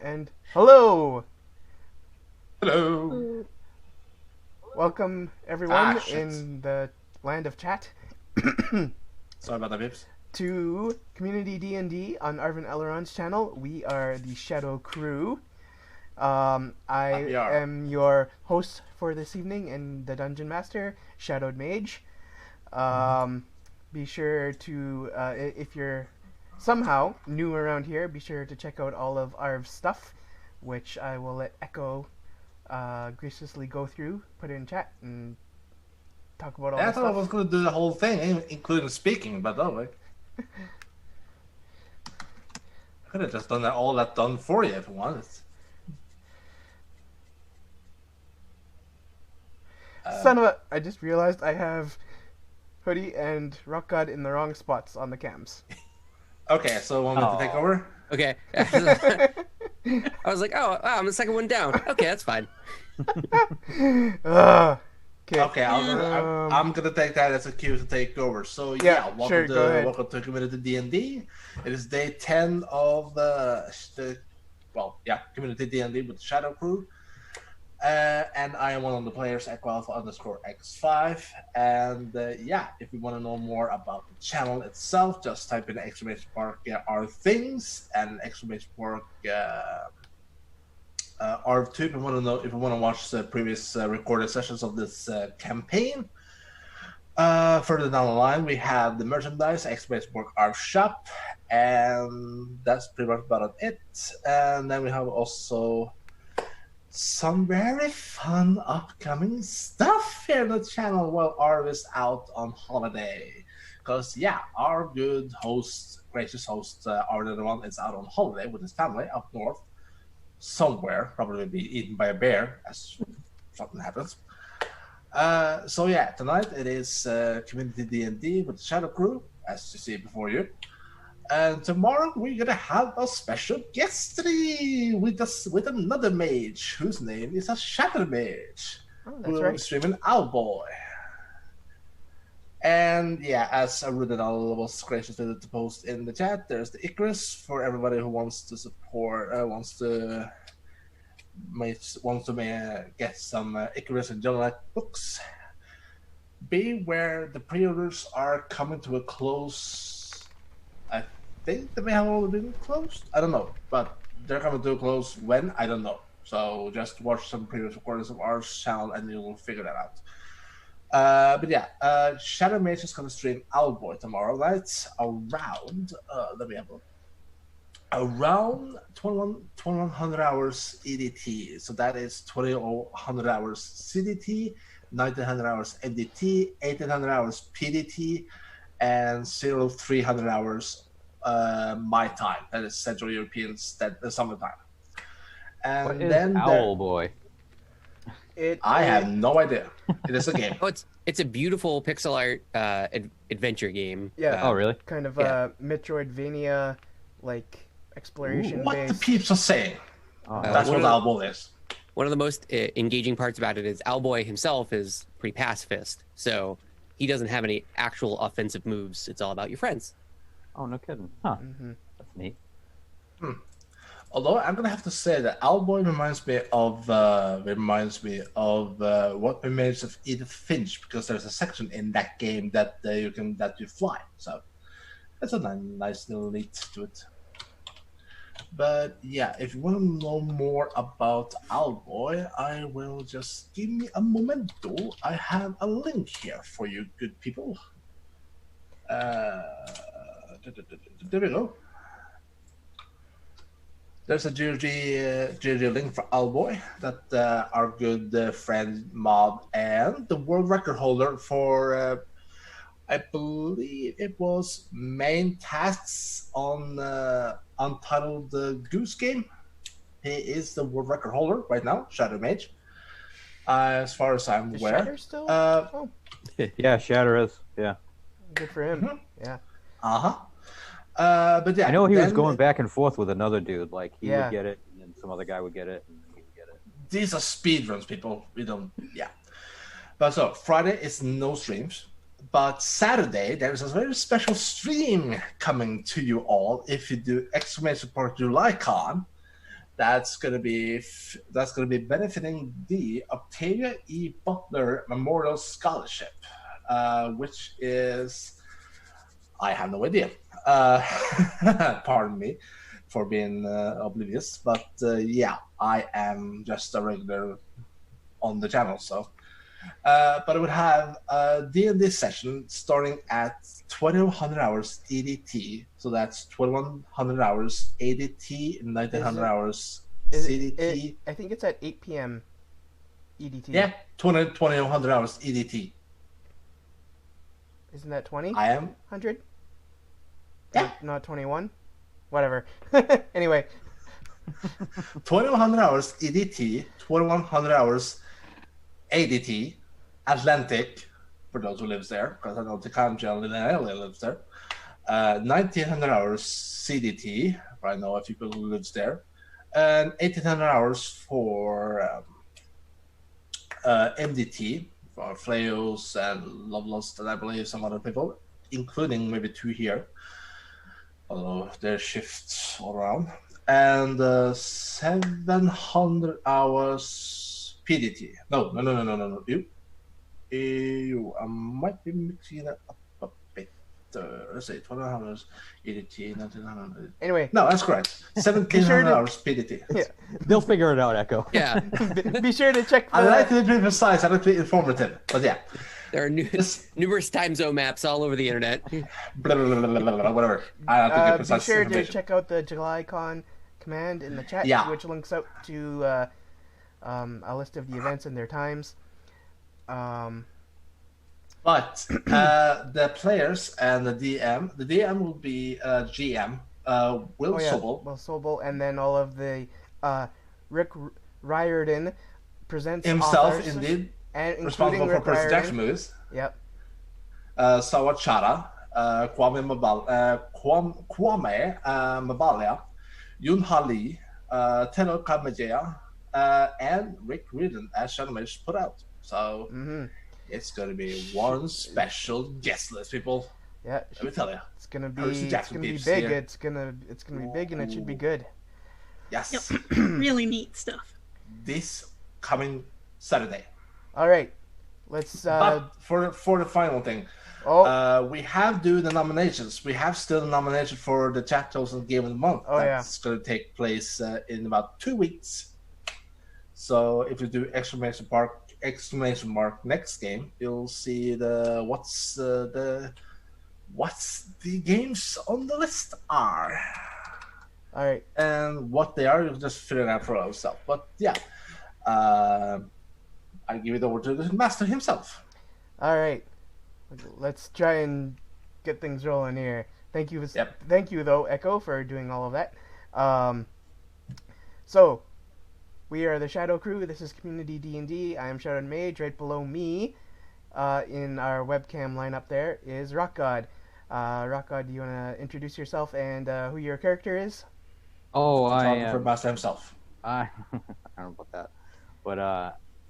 And hello! Hello. Welcome everyone Shit. in the land of chat Sorry about that, Vips. to Community D&D on Arvin Eleron's channel. We are the Shadow Crew. That I we are. am your host for this evening and the Dungeon Master, Shadowed Mage. Be sure to, if you're somehow new around here, be sure to check out all of Arv's stuff, which I will let Echo graciously go through, put it in chat, and talk about all Yeah, I the thought I was stuff. going to do the whole thing, including speaking, but no, I could have just done all that done for you if you wanted. Son of a... I just realized I have Hoodie and Rock God in the wrong spots on the cams. Okay, so want me to take over? Okay. I was like, oh, wow, I'm the second one down. Okay, that's fine. Okay, I'm gonna take that as a cue to take over. So Yeah, welcome sure, go ahead. welcome to Community D&D. It is day 10 of the Community D&D with the Shadow Crew. And I am one of the players, Echo_X5. And if you want to know more about the channel itself, just type in exclamation mark our things and exclamation mark R2 if you want to know, if you want to watch the previous recorded sessions of this campaign. Further down the line, we have the merchandise, exclamation mark our shop, and that's pretty much about it. And then we have also some very fun upcoming stuff here on the channel while Arv is out on holiday. Because, our good host, gracious host, Arv is out on holiday with his family up north, somewhere, probably be eaten by a bear, as something happens. Tonight it is Community D&D with the Shadow Crew, as you see before you. And tomorrow we're gonna have a special guest with us, with another mage whose name is a Shadow Mage, Oh, who that's will be right. streaming Owlboy. And as Arudinal was gracious to post in the chat, there's the Icarus for everybody who wants to support, wants to get some Icarus and Jungle Knight books. Beware, the pre-orders are coming to a close. I think they may have already been closed. I don't know, but they're coming to a close when, I don't know. So just watch some previous recordings of our channel and you'll figure that out. Shadow Mage is going to stream Owlboy tomorrow night around, let me have a look, around 2100 hours EDT. So that is 2000 hours CDT, 1900 hours MDT, 1800 hours PDT, and 0300 hours my time. That is Central European summertime. And what is then Owlboy? I have no idea. It is a game. Oh, it's a beautiful pixel art adventure game. Yeah. Oh, really? Kind of Yeah. Metroidvania, like, exploration What the based. peeps are saying. Oh, That's what Owlboy is. One of the most engaging parts about it is Owlboy himself is pretty pacifist, so he doesn't have any actual offensive moves. It's all about your friends. oh, no kidding. Huh. That's neat. Although I'm gonna have to say that Owlboy reminds me of what remains of Edith Finch, because there's a section in that game that you fly. So that's a nice little lead to it. But if you want to know more about Owlboy, I will just give me a momento. I have a link here for you, good people. There we go. There's a GG link for Owlboy that our good friend Mob and the world record holder for, I believe it was main tasks on Untitled Goose Game. He is the world record holder right now, Shadow Mage. As far as I'm Is aware. Shatter still? Oh, Yeah, Shatter is. Yeah. good for him. Yeah. But I know he was going back and forth with another dude. Like, he Yeah. would get it, and then some other guy would get it, and then he would get it. These are speedruns, people. We don't, But so, Friday is no streams. But Saturday, there is a very special stream coming to you all if you do exclamation mark JulyCon. That's gonna be benefiting the Octavia E. Butler Memorial Scholarship, which is, I have no idea. Pardon me for being oblivious, but yeah, I am just a regular on the channel, so. But it would have a D&D session starting at 2100 hours EDT, so that's 2100 hours ADT, 1900 hours CDT. I think it's at 8 p.m. EDT. Yeah, 2100 hours EDT. Isn't that 20? I am. 100? Yeah. Not 21? Whatever. Anyway. 2100 hours EDT, 2100 hours ADT, Atlantic, for those who lives there, because I know Tikanjan lives there. 1900 hours CDT, I know a few people who lives there, and 1800 hours for MDT, for Flayos and Lovelust, and I believe some other people, including maybe 2 here, although there's shifts all around, and 700 hours PDT. No. I might be mixing it up a bit. Let's say 1200 hours EDT, 1900. Anyway. No, that's correct. 1700 hours PDT. Yeah. They'll figure it out, Echo. Yeah. Be sure to check I like to be precise, I like to be informative, but yeah. There are numerous time zone maps all over the internet. Whatever. I like to get be precise sure to information. check out the JulyCon command in the chat, Yeah. which links out to a list of the events and their times. But the players and the DM will be GM, Will Sobel. Will Sobel, and then all of the Rick Riordan presents Himself, authors, indeed, and responsible Rick for Percy Riordan. Jackson movies. Yep. Sawachara, Kwame Mabalia, Yun Hali, Teno Kamajea, and Rick Riordan, as Shadowmage put out. So it's going to be one special guest list, people. Yeah, let me tell you, it's gonna be Percy Jackson big. here. It's gonna be big, and it should be good. Yes, Yep. Really neat stuff. this coming Saturday. All right, let's. But for the final thing, we have do the nominations. We have still a nomination for the Chat Chosen Game of the Month. Oh, That's going to take place in about 2 weeks. So if you do exclamation mark next game, you'll see what's the games on the list are. All right. And what they are, you'll just figure it out for yourself. But yeah, I give it over to the master himself. All right. Let's try and get things rolling here. Thank you, though, Echo, for doing all of that. So, we are the Shadow Crew. This is Community D&D. I am Shadow Mage. Right below me, in our webcam lineup there, is Rock God. Rock God, do you want to introduce yourself and who your character is? Oh, I Talking am. for master himself. I don't know about that, but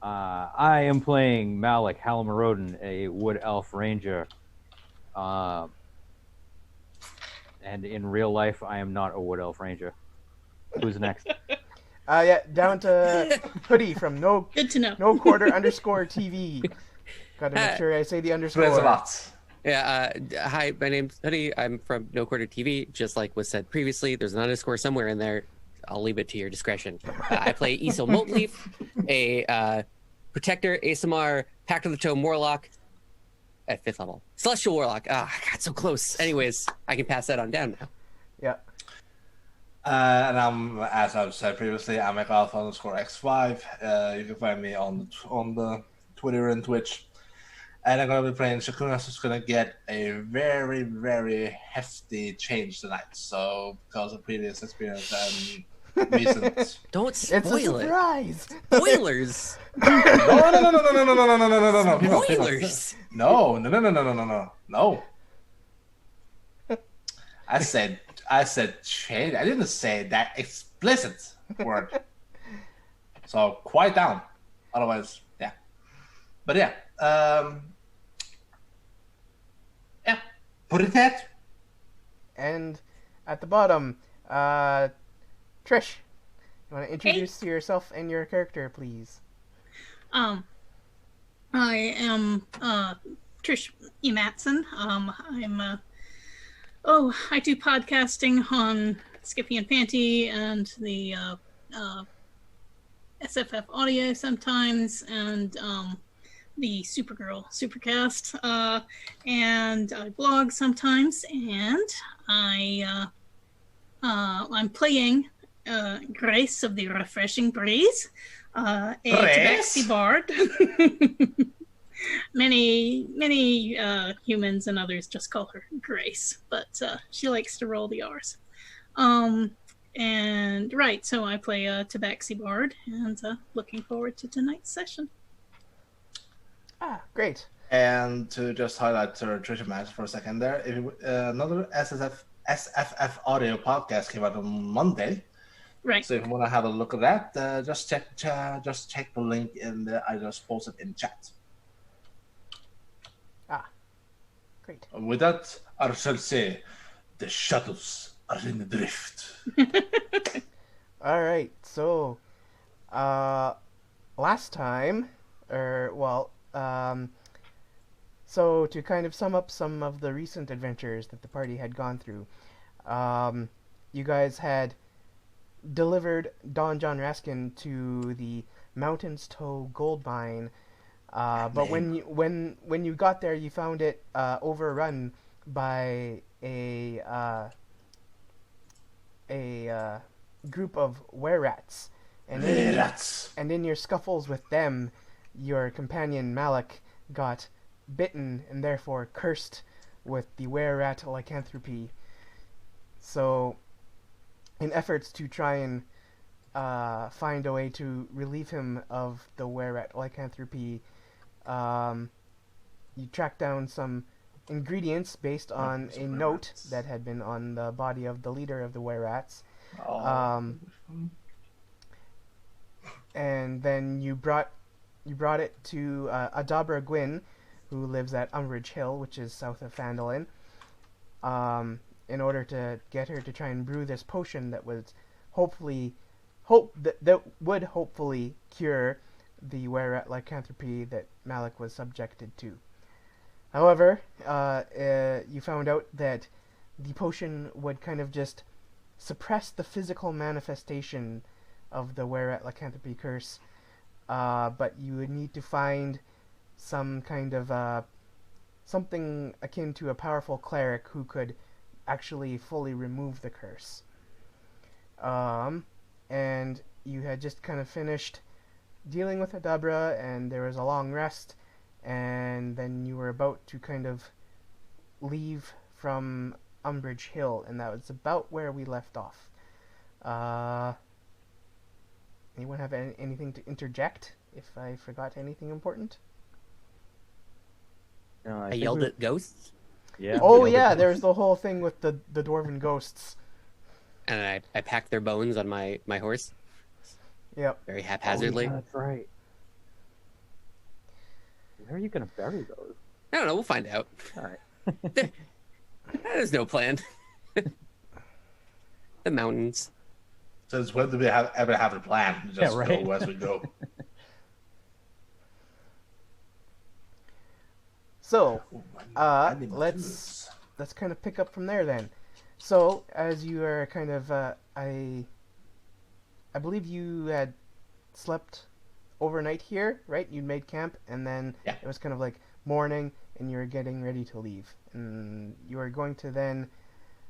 I am playing Malik Halamarodin, a Wood Elf Ranger. And in real life, I am not a Wood Elf Ranger. Who's next? Down to Hoodie from Good to know. No Quarter _ TV. Gotta make sure I say the underscore. There's a lot. Yeah, hi, my name's Hoodie. I'm from No Quarter TV. Just like was said previously, there's an underscore somewhere in there. I'll leave it to your discretion. I play Isel Moltleaf, a Protector, ASMR, Pact of the Tome Warlock at 5th level. Celestial Warlock. I got so close. Anyways, I can pass that on down now. Yeah. And I'm, as I've said previously, I'm @alpha_x5. You can find me on the Twitter and Twitch. And I'm going to be playing Shakunas, who's going to get a very, very hefty change tonight. So, because of previous experience and recent... Don't spoil It's a surprise! Spoilers! No. Spoilers! No. I said change. I didn't say that explicit word. So quiet down. Otherwise, yeah. But yeah. Yeah. Put it that. And at the bottom, Trish, you You want to introduce yourself and your character, please? I am Trish E. Matson. I do podcasting on Skippy and Panty and the SFF audio sometimes, and the Supergirl Supercast, and I blog sometimes, and I'm playing Grace of the Refreshing Breeze, a Tabaxi bard. Many humans and others just call her Grace, but she likes to roll the R's. So I play a Tabaxi bard, and looking forward to tonight's session. Ah, great. And to just highlight Trisha Match for a second there, another SFF audio podcast came out on Monday. Right. So if you want to have a look at that, just check the link I just posted in chat. Ah, great. And with that, I shall say, the shadows are in the drift. All right. So, last time, so to kind of sum up some of the recent adventures that the party had gone through, you guys had delivered Don John Raskin to the Mountains Toe gold mine, but when you got there, you found it overrun by a group of were-rats, and in your scuffles with them, your companion Malik got bitten and therefore cursed with the were-rat lycanthropy. So, in efforts to try and find a way to relieve him of the were-rat lycanthropy, you tracked down some ingredients based on a note that had been on the body of the leader of the were-rats. And then you brought it to Adabra Gwyn, who lives at Umbridge Hill, which is south of Phandalin, in order to get her to try and brew this potion that was that would hopefully cure the were-rat lycanthropy that Malik was subjected to. However, you found out that the potion would kind of just suppress the physical manifestation of the were-rat lycanthropy curse, but you would need to find some kind of something akin to a powerful cleric who could actually fully remove the curse. And you had just kind of finished dealing with Adabra, and there was a long rest, and then you were about to kind of leave from Umbridge Hill, and that was about where we left off. Anyone have anything to interject if I forgot anything important? No, I yelled at ghosts, Yeah. Oh yeah, there's the whole thing with the dwarven ghosts. and I packed their bones on my horse Yep. very haphazardly. Oh, yeah, that's right. Where are you going to bury those? I don't know. We'll find out. All right. There's no plan. The mountains. Since when do we ever have a plan? Just right. go as we go. So, I need my let's tools. kind of pick up from there then. So, as you are kind of, I believe you had slept overnight here, right? You made camp, and then Yeah. it was kind of like morning, and you were getting ready to leave. And you are going to then,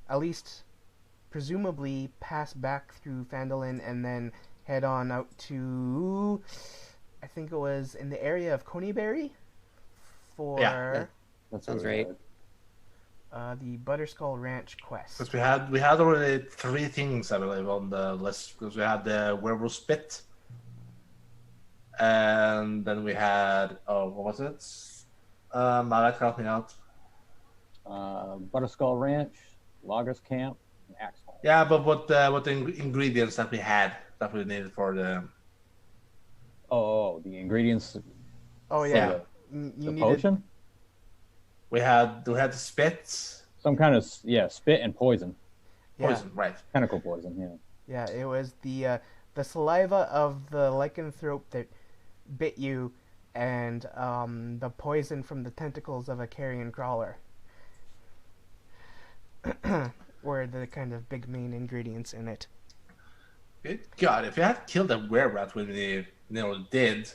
at least, presumably, pass back through Phandalin, and then head on out to, I think it was in the area of Coneyberry, for That sounds right. the Butterscotch Ranch quest. Because we had already 3 things, I believe, on the list. Because we had the werewolf spit, and then we had what was it? Malak, help me out. Butterscotch Ranch, Loggers Camp, and Axe Home. Yeah, but what the ingredients that we had that we needed for the Oh, the ingredients. Oh for yeah, the- you The needed. potion? we had the spit Some kind of spit and poison, Yeah, poison, right? tentacle poison. Yeah. yeah. It was the the saliva of the lycanthrope that bit you, and the poison from the tentacles of a carrion crawler were the kind of big main ingredients in it. Good God, if you had killed a were-rat when you did.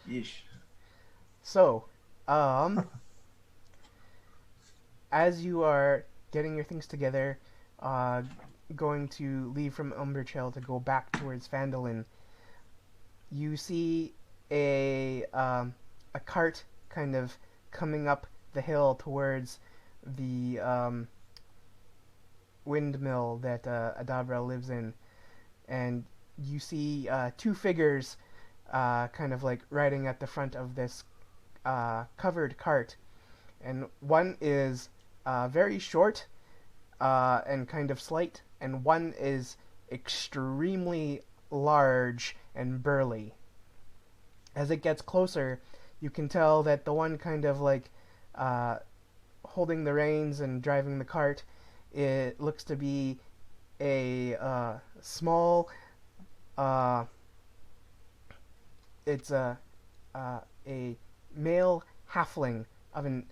Yeesh. So, as you are getting your things together, going to leave from Umberchill to go back towards Phandalin, you see a cart kind of coming up the hill towards the windmill that Adabra lives in, and you see two figures kind of like riding at the front of this covered cart, and one is very short and kind of slight, and one is extremely large and burly. As it gets closer, you can tell that the one kind of like holding the reins and driving the cart, it looks to be a small it's a male halfling of an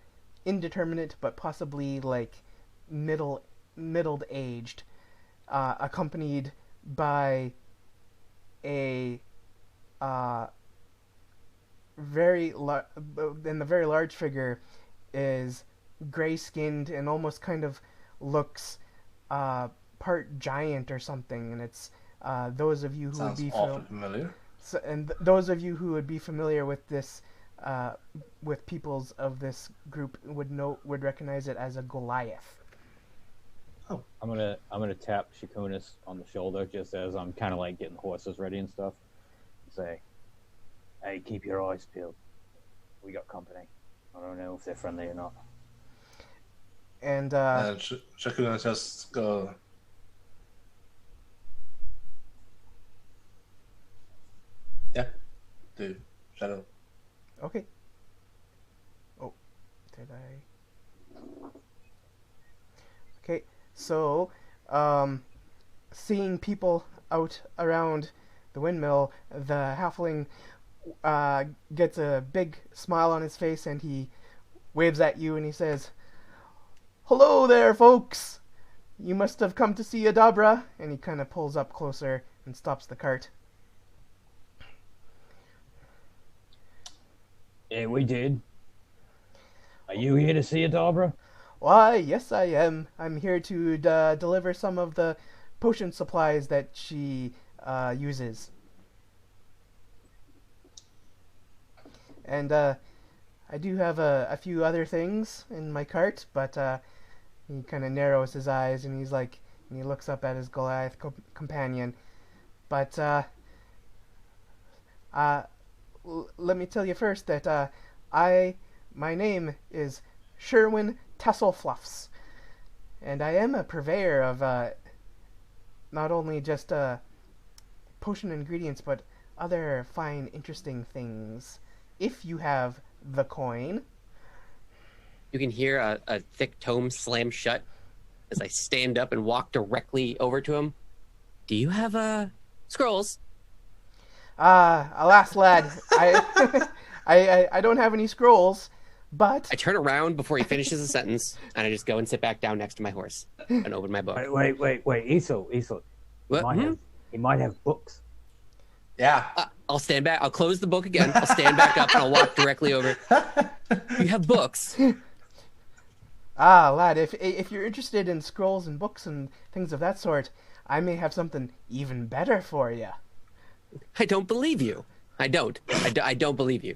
indeterminate but possibly like middle aged, accompanied by a and the very large figure is gray-skinned and almost kind of looks part giant or something, and it's those of you who Sounds would be awfully familiar. those of you who would be familiar with this with peoples of this group would recognize it as a Goliath. Oh, I'm gonna tap Shakunis on the shoulder just as I'm kind of like getting horses ready and stuff, and say, "Hey, keep your eyes peeled. We got company. I don't know if they're friendly or not." And Shakuna just go. Yeah, dude, shadow. okay. Oh, did I? Okay, so seeing people out around the windmill, the halfling gets a big smile on his face, and he waves at you and he says, "Hello there, folks! You must have come to see Adabra." And he kind of pulls up closer and stops the cart. Yeah, we did. Are you here to see Adabra? Why, yes, I am. I'm here to deliver some of the potion supplies that she uses. And I do have a few other things in my cart, but he kind of narrows his eyes and he looks up at his Goliath companion. But let me tell you first that my name is Sherwin Tasselfluffs, and I am a purveyor of not only just potion ingredients, but other fine, interesting things. If you have the coin. You can hear a thick tome slam shut as I stand up and walk directly over to him. Do you have scrolls? Alas, lad, I don't have any scrolls, but I turn around before he finishes a sentence, and I just go and sit back down next to my horse and open my book. Wait, Isol. What? He might have books. Yeah. I'll stand back. I'll close the book again. I'll stand back up and I'll walk directly over. You have books. Lad, if you're interested in scrolls and books and things of that sort, I may have something even better for you. I don't believe you. I don't believe you.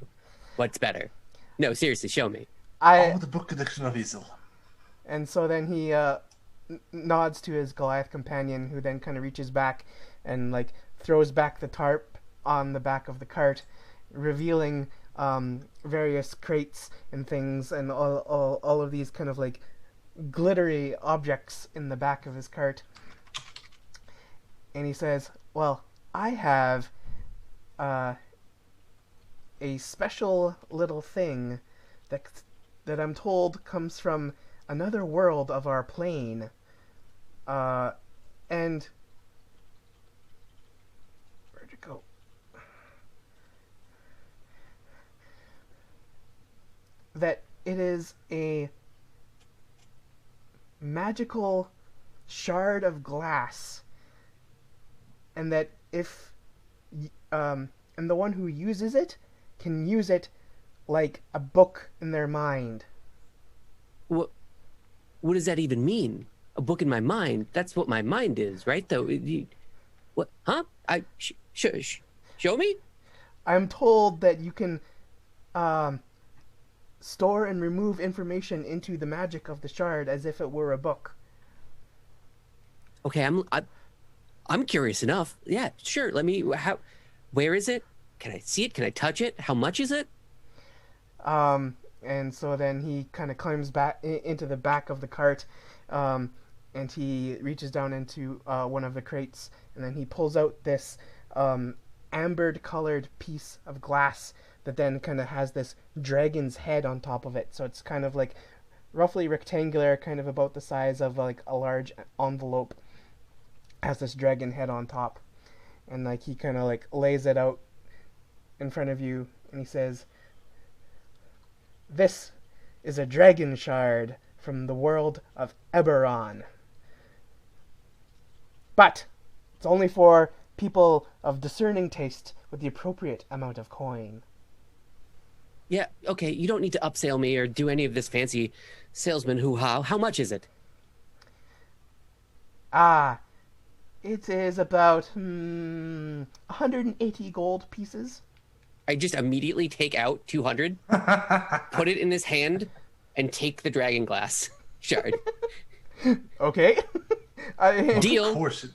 What's better? No, seriously, show me. The book collection of Isol. And so then he nods to his Goliath companion, who then kind of reaches back and like throws back the tarp on the back of the cart, revealing various crates and things and all of these kind of like glittery objects in the back of his cart. And he says, "Well, I have a special little thing that I'm told comes from another world of our plane, and it is a magical shard of glass, and that and the one who uses it can use it like a book in their mind. What does that even mean? A book in my mind? That's what my mind is, right? Though, what? Huh? Show me? I'm told that you can store and remove information into the magic of the shard as if it were a book. Okay, I'm curious enough. Yeah, sure. Where is it? Can I see it? Can I touch it? How much is it? And so then he kind of climbs back into the back of the cart, and he reaches down into one of the crates, and then he pulls out this amber-colored piece of glass that then kind of has this dragon's head on top of it. So it's kind of like roughly rectangular, kind of about the size of like a large envelope. Has this dragon head on top, and like he kind of like lays it out in front of you, and he says, "This is a dragon shard from the world of Eberron. But it's only for people of discerning taste with the appropriate amount of coin." Yeah, okay, you don't need to upsell me or do any of this fancy salesman hoo-ha. How much is it? It is about 180 gold pieces. I just immediately take out 200, put it in his hand, and take the dragon glass shard. Okay. Deal. Of course.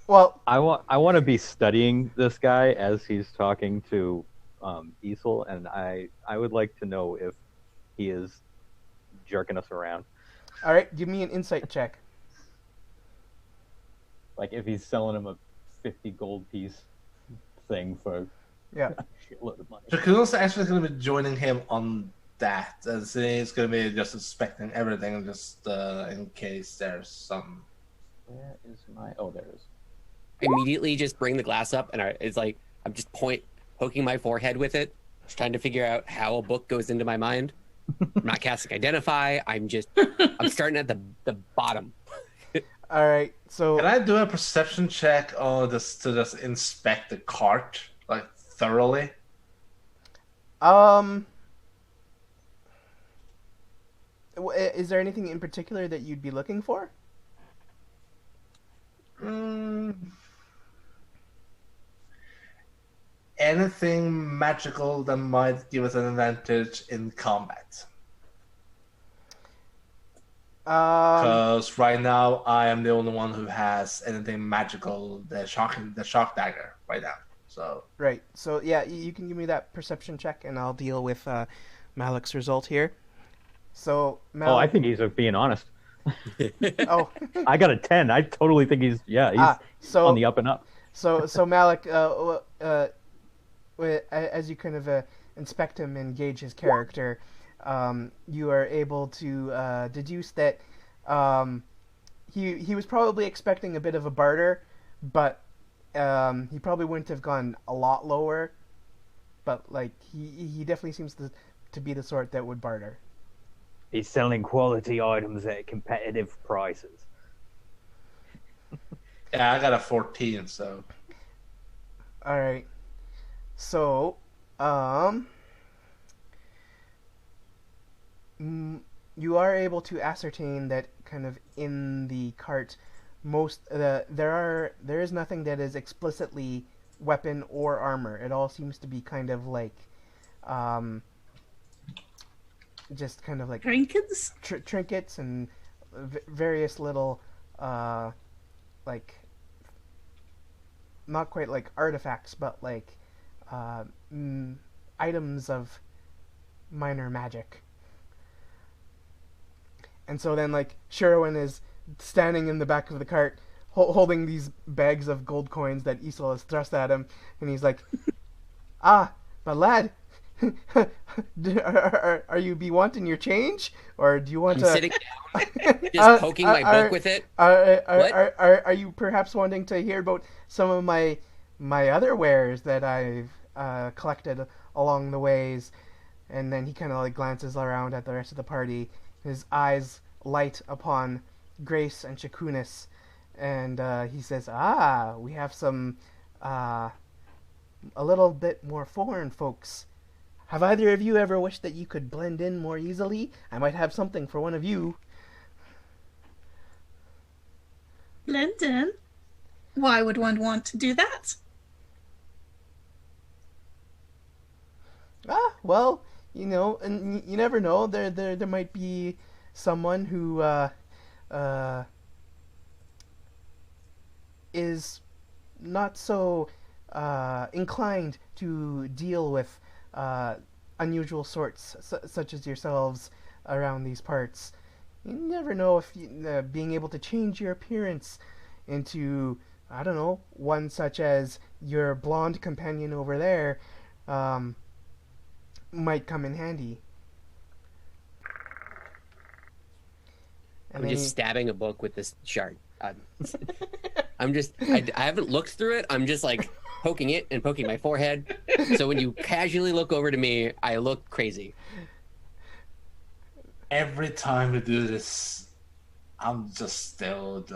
Well, I want to be studying this guy as he's talking to Isel, and I would like to know if he is jerking us around. all right, give me an insight check. Like if he's selling him a 50 gold piece thing for Yeah. a shitload of money. Dracuna's actually going to be joining him on that, as he's going to be just inspecting everything, just in case there's some. Where is my? Oh, there it is. Immediately just bring the glass up, and it's like I'm just poking my forehead with it, just trying to figure out how a book goes into my mind. I'm not casting Identify. I'm starting at the bottom. All right. So Can I do a perception check on this to just inspect the cart like thoroughly? Is there anything in particular that you'd be looking for? Anything magical that might give us an advantage in combat? Because right now I am the only one who has anything magical, the shock dagger right now. So Right. So yeah, you can give me that perception check, and I'll deal with Malik's result here. So Malik. Oh, I think he's being honest. Oh. I got a 10. I totally think he's so on the up and up. So Malik, as you kind of inspect him and gauge his character, you are able to deduce that he was probably expecting a bit of a barter, but he probably wouldn't have gone a lot lower. But like he definitely seems to be the sort that would barter. He's selling quality items at competitive prices. yeah, I got a 14. So All right. So, you are able to ascertain that kind of in the cart, there is nothing that is explicitly weapon or armor. It all seems to be kind of like, just kind of like Trinkets? trinkets and various little, like, not quite like artifacts, but like items of minor magic. And so then, like, Sherwin is standing in the back of the cart, holding these bags of gold coins that Isel has thrust at him, and he's like, "Ah, but lad, are you be wanting your change, or do you want I'm to?" sitting down, just poking my book with it. Are you perhaps wanting to hear about some of my other wares that I've collected along the ways? and then he kind of like glances around at the rest of the party. His eyes light upon Grace and Shakunis, and he says, "Ah, we have some a little bit more foreign folks. Have either of you ever wished that you could blend in more easily? I might have something for one of you." Blend in? Why would one want to do that? Ah, well, and you never know. There might be someone who is not so inclined to deal with unusual sorts, such as yourselves, around these parts. You never know if being able to change your appearance into, I don't know, one such as your blonde companion over there, might come in handy. And I'm then just stabbing a book with this shard. I haven't looked through it. I'm just like poking it and poking my forehead. So when you casually look over to me, I look crazy. Every time we do this, I'm just still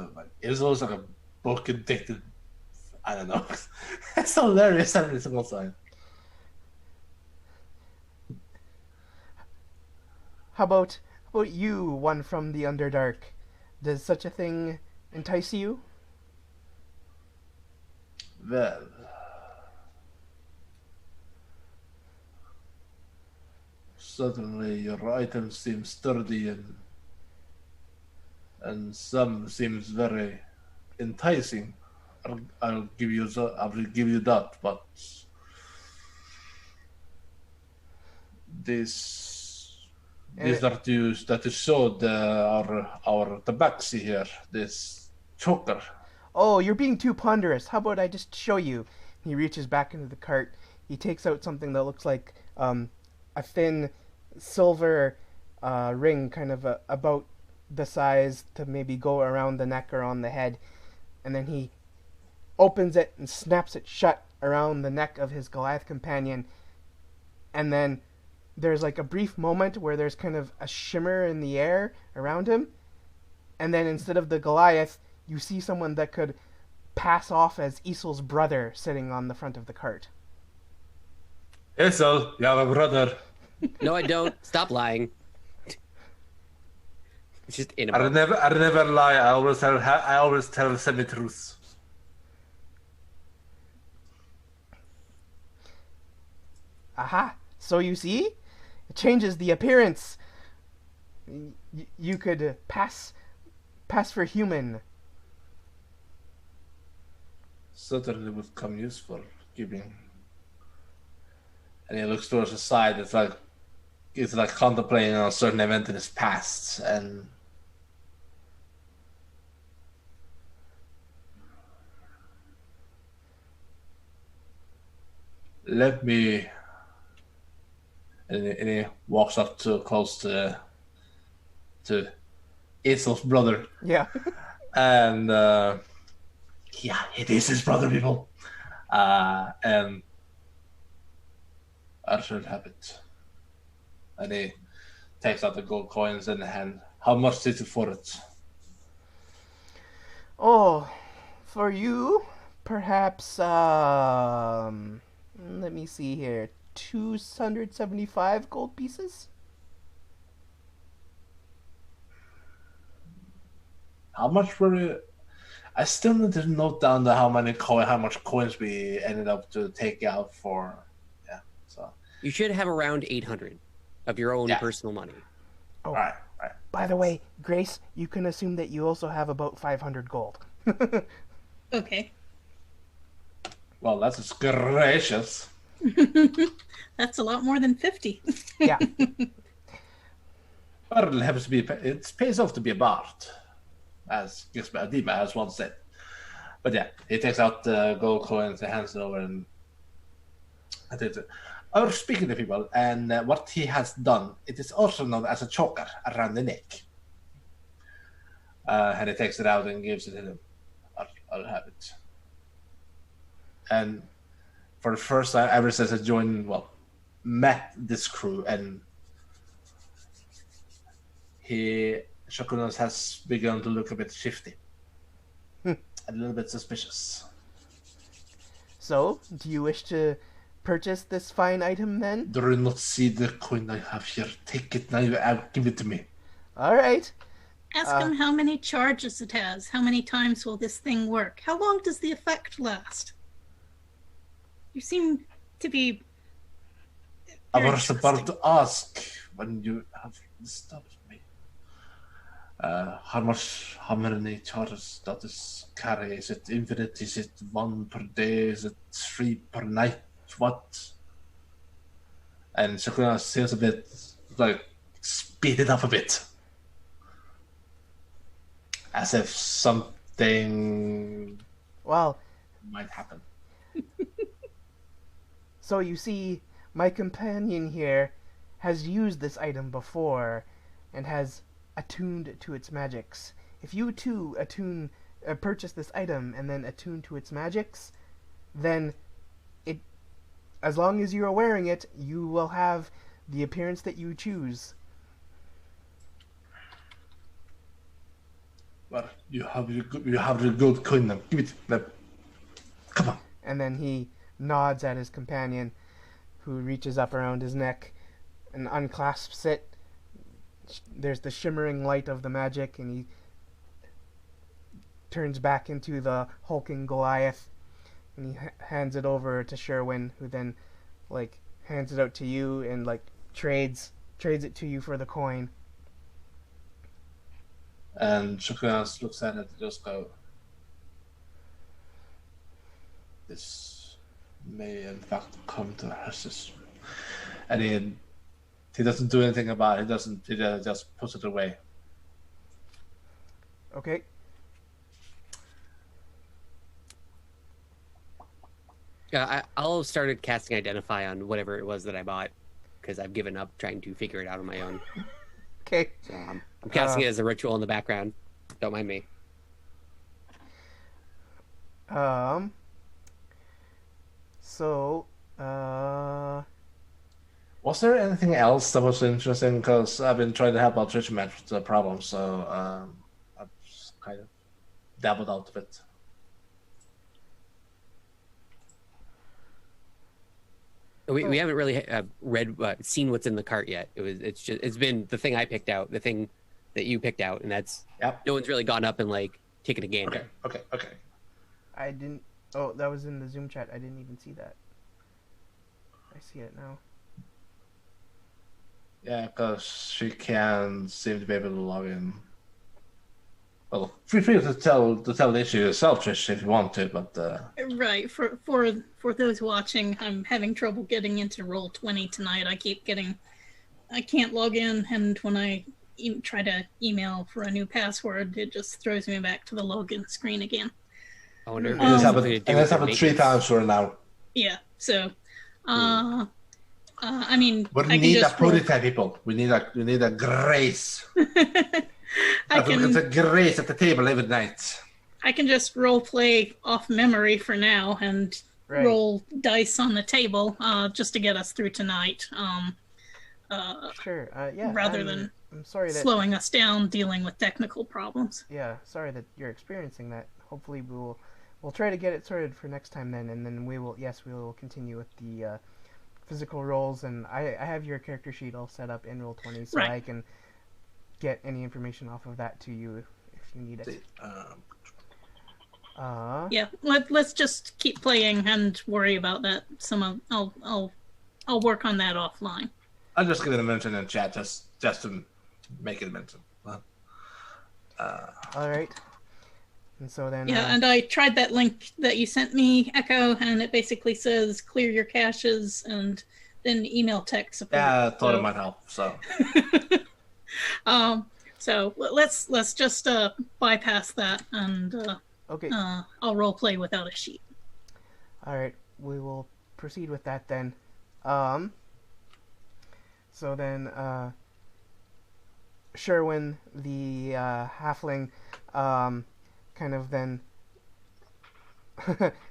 it's always like a book addicted. I don't know. It's hilarious every single time. how about you, one from the Underdark? Does such a thing entice you? Well, suddenly your item seems sturdy and some seems very enticing. I'll give you that, but these that you showed our tabaxi here, this choker. Oh, you're being too ponderous. How about I just show you? He reaches back into the cart. He takes out something that looks like a thin silver ring, kind of about the size to maybe go around the neck or on the head. And then he opens it and snaps it shut around the neck of his Goliath companion. And then there's like a brief moment where there's kind of a shimmer in the air around him. And then instead of the Goliath, you see someone that could pass off as Isol's brother sitting on the front of the cart. Isol, you have a brother. No, I don't. Stop lying. It's just in a I book. never lie. I always tell semi-truths. Aha! So you see? It changes the appearance. You could pass for human. Certainly would come useful, keeping. And he looks towards the side. It's like contemplating on a certain event in his past, and let me. And he walks up too close to Isol's brother. Yeah. And yeah, it is his brother, people. And I should have it. And he takes out the gold coins in the hand. How much is it for it? Oh, for you, perhaps, let me see here. 275 gold pieces? How much were it? I still need to note down how much coins we ended up to take out for. Yeah, so. You should have around 800 of your own Yeah. personal money. Oh, All right. by the way, Grace, you can assume that you also have about 500 gold. Okay. Well, that's gracious. That's a lot more than 50. Yeah. But it pays off to be a bard, as Dima has once said. But yeah, he takes out the gold coins and hands it over, and or speaking to people, and what he has done, it is also known as a choker around the neck. And he takes it out and gives it to him. I'll have it. And for the first time ever since I joined, well, met this crew, and Shakunas has begun to look a bit shifty. A little bit suspicious. So, do you wish to purchase this fine item then? Do you not see the coin I have here? Take it now, give it to me. All right. Ask him how many charges it has. How many times will this thing work? How long does the effect last? You seem to be. I very was about trusting. to ask when you have stopped me. How many charges does this carry? Is it infinite? Is it 1 per day? Is it 3 per night? What? And Sakura seems a bit like speed it up a bit. As if something Well, might happen. so you see, my companion here has used this item before and has attuned to its magics. If you too purchase this item and then attune to its magics, then it, as long as you are wearing it, you will have the appearance that you choose. Well, you have the good coin now. Give it. Come on. And then he nods at his companion, who reaches up around his neck and unclasps it. There's the shimmering light of the magic, and he turns back into the hulking Goliath, and he hands it over to Sherwin, who then hands it out to you and trades it to you for the coin. And Shakunas looks at it and just go, this may in fact come to her sister. And he doesn't do anything about it. He just puts it away. Okay. I'll started casting Identify on whatever it was that I bought, because I've given up trying to figure it out on my own. Okay. So I'm casting it as a ritual in the background. Don't mind me. So, Was there anything else that was interesting? Because I've been trying to help out Richmond with the problem, so I've just kind of dabbled out of it. We haven't really seen what's in the cart yet. It's been the thing I picked out, the thing that you picked out, and that's Yep. no one's really gone up and taken a gander. Okay. I didn't. Oh, that was in the Zoom chat. I didn't even see that. I see it now. Yeah, because she can seem to be able to log in. Well, feel free to tell the issue yourself, Trish, if you want to, but Right. For those watching, I'm having trouble getting into Roll20 tonight. I can't log in, and when I try to email for a new password, it just throws me back to the login screen again. I wonder if it has something to happened. do It with has their happened 3 maintenance. times for her now. Yeah. So, I mean, We I can need a just roll. purify, people. We need a grace. I We get can a grace at the table every night. I can just role play off memory for now and Right. roll dice on the table just to get us through tonight. Sure. Yeah. Rather than I'm sorry that. slowing us down dealing with technical problems. Yeah. Sorry that you're experiencing that. Hopefully we'll try to get it sorted for next time then, and then we will continue with the physical rolls, and I have your character sheet all set up in Roll20, so Right. I can get any information off of that to you if you need it. Yeah, let's just keep playing and worry about that. I'll work on that offline. I'll just give it a mention in chat, just to make it a mention. All right. And so then. Yeah, and I tried that link that you sent me, Echo, and it basically says clear your caches and then email tech support. Yeah, I thought it might help. So So let's just bypass that, and Okay. I'll role play without a sheet. All right, we will proceed with that then. So then, Sherwin, the halfling, kind of then,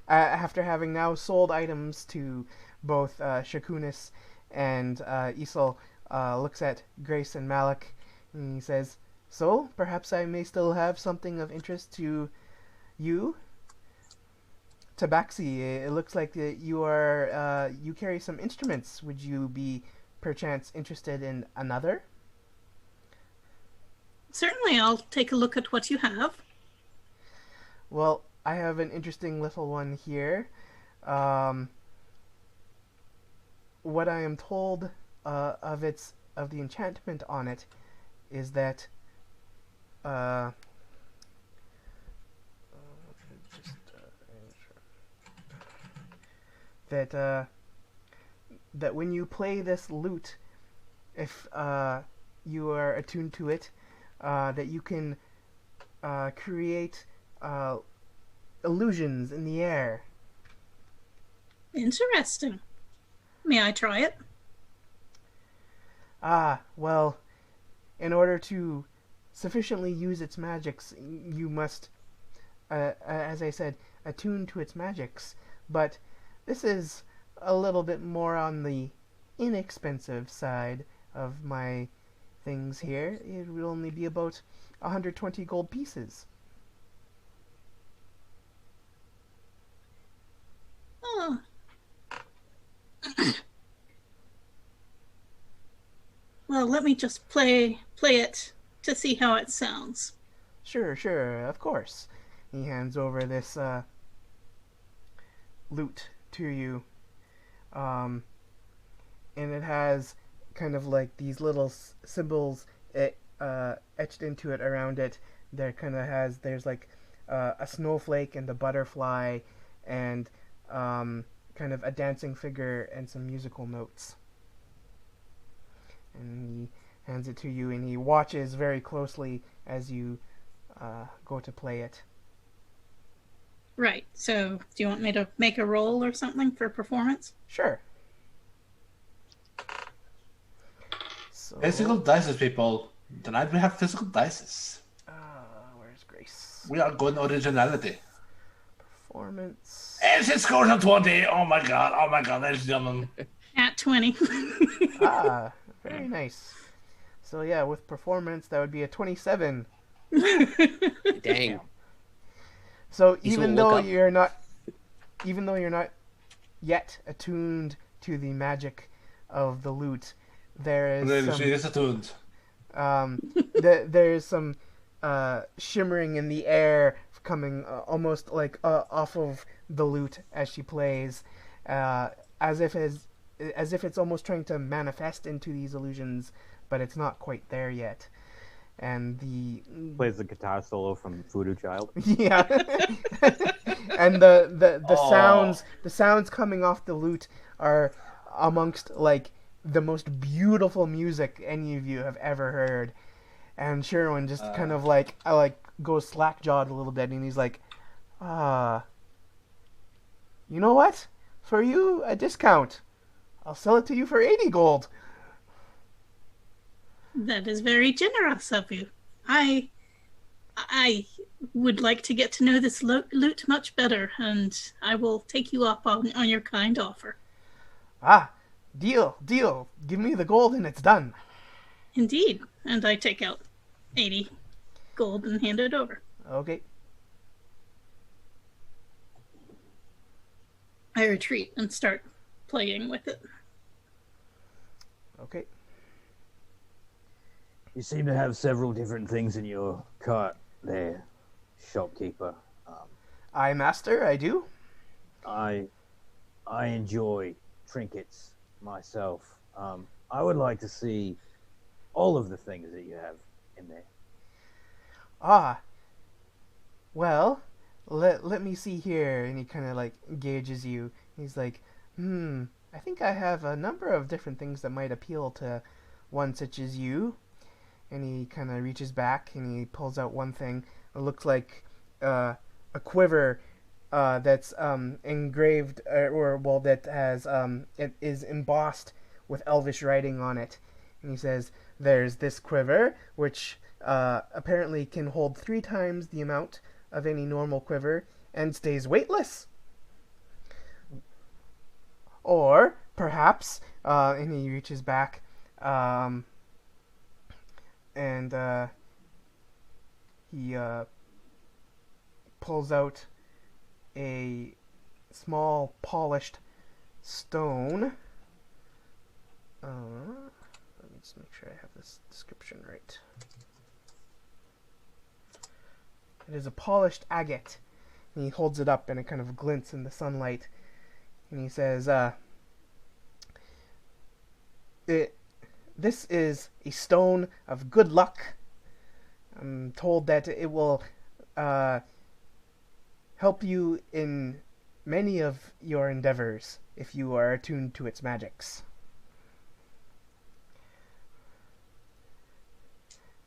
after having now sold items to both Shakunis And Isol looks at Grace and Malik, and he says, "So, perhaps I may still have something of interest to you? Tabaxi, it looks like you carry some instruments. Would you be perchance interested in another?" Certainly, I'll take a look at what you have. Well, I have an interesting little one here. What I am told of the enchantment on it is that that when you play this lute, if you are attuned to it, that you can create illusions in the air. Interesting. May I try it? Well, in order to sufficiently use its magics, you must, as I said, attune to its magics. But this is a little bit more on the inexpensive side of my things here. It will only be about 120 gold pieces. Oh. Well, let me just play it to see how it sounds. Sure, of course. He hands over this lute to you. And it has kind of like these little symbols etched into it around it. There's like a snowflake and a butterfly and kind of a dancing figure and some musical notes. And he hands it to you, and he watches very closely as you go to play it. Right. So, do you want me to make a roll or something for performance? Sure. So, Physical dices, people. Tonight we have physical dices. where's Grace? We are going originality. Performance. And she scores a 20. Oh my god, ladies and gentlemen. At 20. Very nice. So yeah, with performance, that would be a 27. Dang. So He's even gonna though look up. you're not yet attuned to the magic of the lute, there is She is attuned. there's some shimmering in the air coming almost like off of the lute as she plays, as if it's almost trying to manifest into these illusions, but it's not quite there yet. And Plays the guitar solo from Voodoo Child. yeah, and the sounds coming off the lute are amongst like the most beautiful music any of you have ever heard. And Sherwin just kind of like goes slack jawed a little bit, and he's like, you know what? For you, a discount. I'll sell it to you for 80 gold. That is very generous of you. I would like to get to know this lute much better, and I will take you up on your kind offer. Deal. Give me the gold and it's done. Indeed. And I take out 80 gold and hand it over. Okay. I retreat and start playing with it. Okay. You seem to have several different things in your cart there, shopkeeper. Master, I do. I enjoy trinkets myself. I would like to see all of the things that you have in there. Well, let me see here. And he kind of like gauges you. He's like, I think I have a number of different things that might appeal to one such as you. And he kind of reaches back and he pulls out one thing. It looks like a quiver that's engraved, that has it is embossed with Elvish writing on it. And he says, "There's this quiver, which apparently can hold 3 times the amount of any normal quiver and stays weightless. Or perhaps and he reaches back, and he pulls out a small polished stone. Let me just make sure I have this description right. It is a polished agate. And he holds it up and it kind of glints in the sunlight. And he says, this is a stone of good luck. I'm told that it will help you in many of your endeavors if you are attuned to its magics.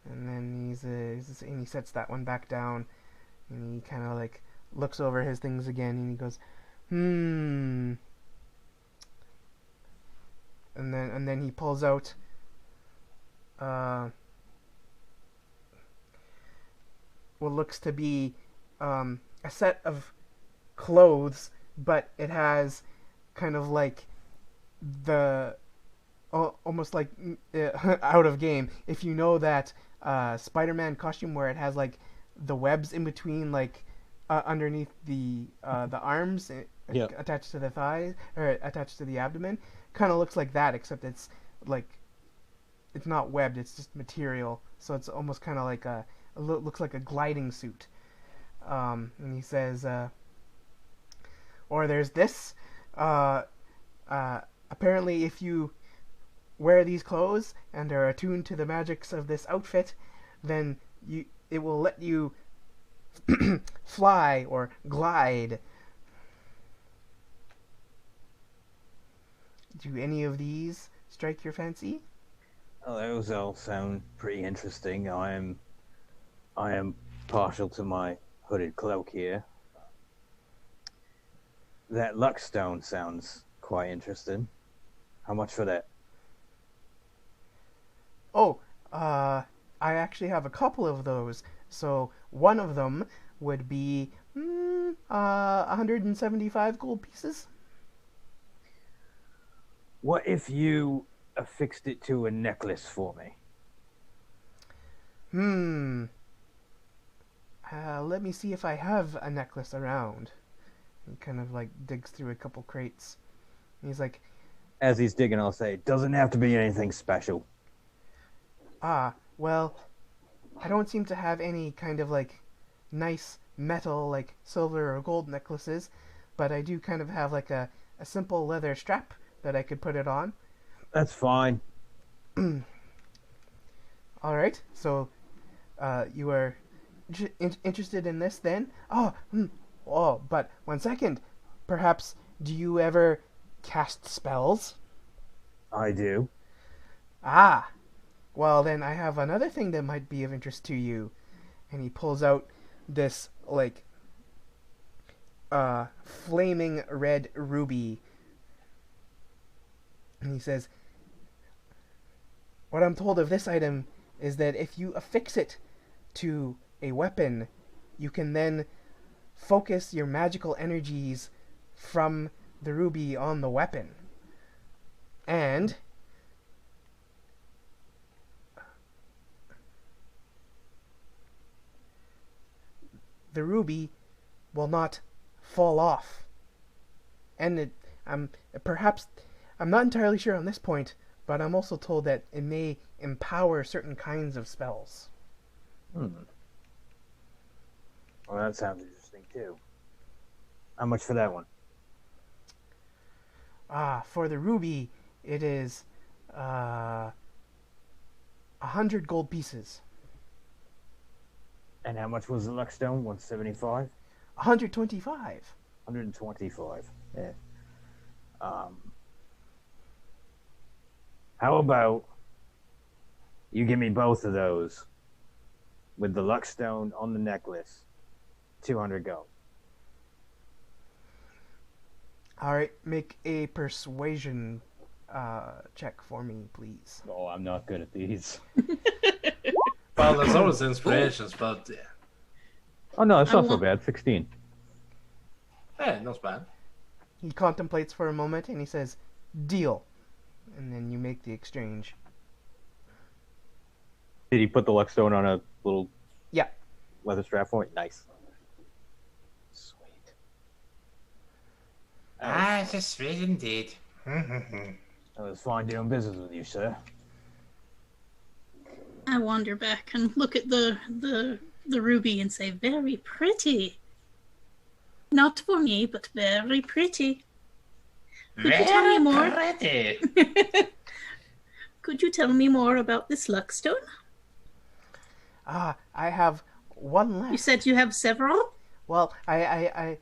And then and he sets that one back down, and he kind of like looks over his things again, and he goes, And then he pulls out what looks to be a set of clothes, but it has kind of like almost like out of game. If you know that Spider-Man costume where it has like the webs in between, like underneath the arms, attached to the thighs or attached to the abdomen, kind of looks like that, except it's like it's not webbed; it's just material. So it's almost kind of like looks like a gliding suit. And he says, or there's this. Apparently, if you wear these clothes and are attuned to the magics of this outfit, then it will let you fly or glide. Do any of these strike your fancy? Oh, those all sound pretty interesting. I am partial to my hooded cloak here. That luck stone sounds quite interesting. How much for that? Oh, I actually have a couple of those. So one of them would be 175 gold pieces. What if you affixed it to a necklace for me? Let me see if I have a necklace around. He kind of like digs through a couple crates. And he's like, as he's digging, I'll say, doesn't have to be anything special. Well, I don't seem to have any kind of like nice metal, like silver or gold necklaces, but I do kind of have like a simple leather strap that I could put it on. That's fine. All right, so you are interested in this then? Oh, but 1 second. Perhaps, do you ever cast spells? I do. Well, then I have another thing that might be of interest to you. And he pulls out this, like, flaming red ruby. And he says, what I'm told of this item is that if you affix it to a weapon, you can then focus your magical energies from the ruby on the weapon. And the ruby will not fall off. And I'm not entirely sure on this point, but I'm also told that it may empower certain kinds of spells. Well, that sounds interesting too. How much for that one? For the ruby, it is 100 gold pieces. And how much was the luck stone? 175? 125. 125. Yeah. How about you give me both of those with the luck stone on the necklace? 200 gold. All right, make a persuasion check for me, please. Oh, I'm not good at these. Well, there's always inspirations, but yeah. Oh, no, it's not so bad. 16. Hey, not bad. He contemplates for a moment and he says, "Deal." and then you make the exchange. Did he put the luckstone on a little Yeah. leather strap for it? Nice. Sweet. It's a sweet indeed. It was fine doing business with you, sir. I wander back and look at the ruby and say, very pretty. Not for me, but very pretty. Could you tell me more? Pretty. Could you tell me more about this luckstone? I have one left. You said you have several? Well, I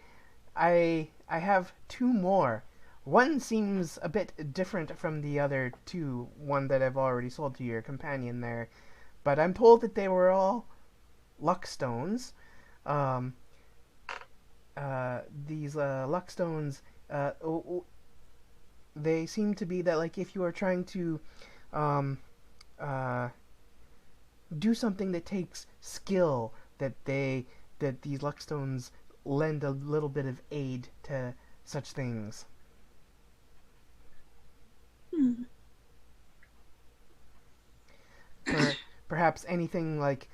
have two more. One seems a bit different from the other two, one that I've already sold to your companion there. But I'm told that they were all luckstones. These luckstones, they seem to be that, like, if you are trying to do something that takes skill, that these luckstones lend a little bit of aid to such things. Or perhaps anything like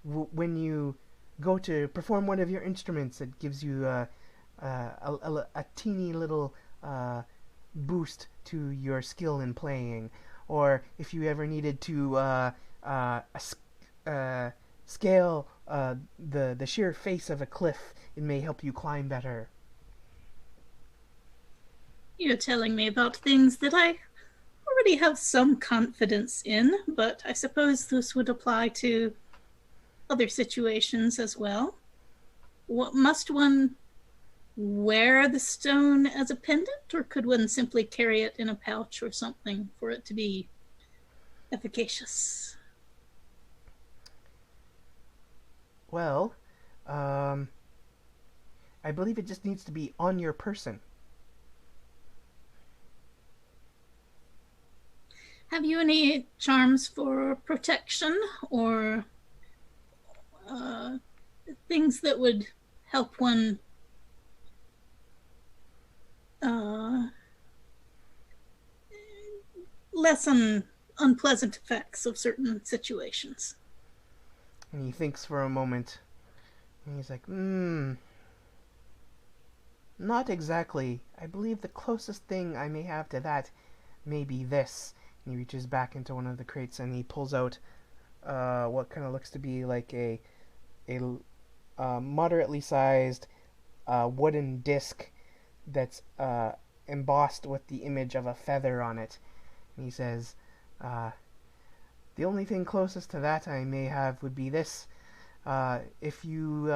when you go to perform one of your instruments, it gives you a teeny little boost to your skill in playing. Or if you ever needed to scale the sheer face of a cliff, it may help you climb better. You're telling me about things that I already have some confidence in, but I suppose this would apply to other situations as well. What, must one wear the stone as a pendant, or could one simply carry it in a pouch or something for it to be efficacious? Well, I believe it just needs to be on your person. Have you any charms for protection or things that would help one lessen unpleasant effects of certain situations? And he thinks for a moment, and he's like, not exactly. I believe the closest thing I may have to that may be this. And he reaches back into one of the crates and he pulls out what kind of looks to be like a moderately sized wooden disc that's embossed with the image of a feather on it. And he says, the only thing closest to that I may have would be this. If you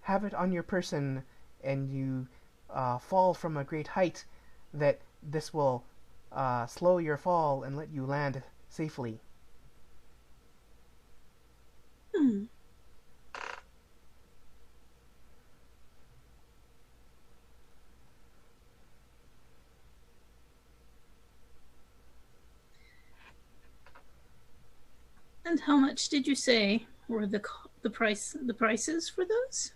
have it on your person and you fall from a great height, that this will slow your fall and let you land safely. And how much did you say were the prices for those?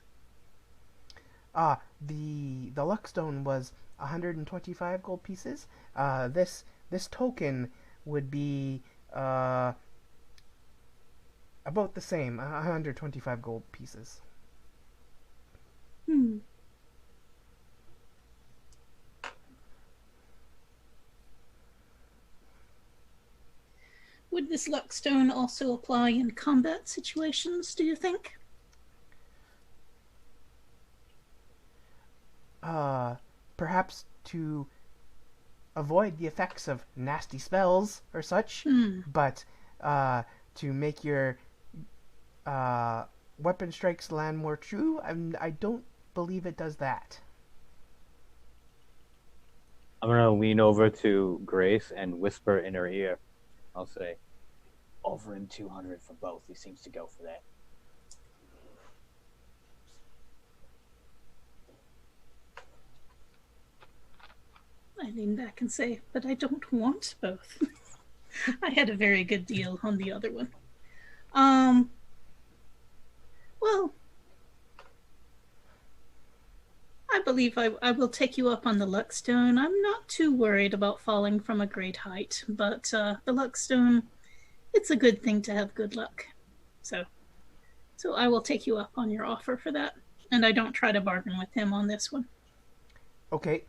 The luckstone was 125 gold pieces. This token would be about the same, 125 gold pieces. Would this luckstone also apply in combat situations, do you think? Perhaps to avoid the effects of nasty spells or such, but to make your weapon strikes land more true, I don't believe it does that. I'm gonna lean over to Grace and whisper in her ear. I'll say, offer him 200 for both. He seems to go for that. I lean back and say, but I don't want both. I had a very good deal on the other one. Well, I believe I will take you up on the Luckstone. I'm not too worried about falling from a great height, but the Luckstone, it's a good thing to have good luck. So I will take you up on your offer for that, and I don't try to bargain with him on this one. Okay.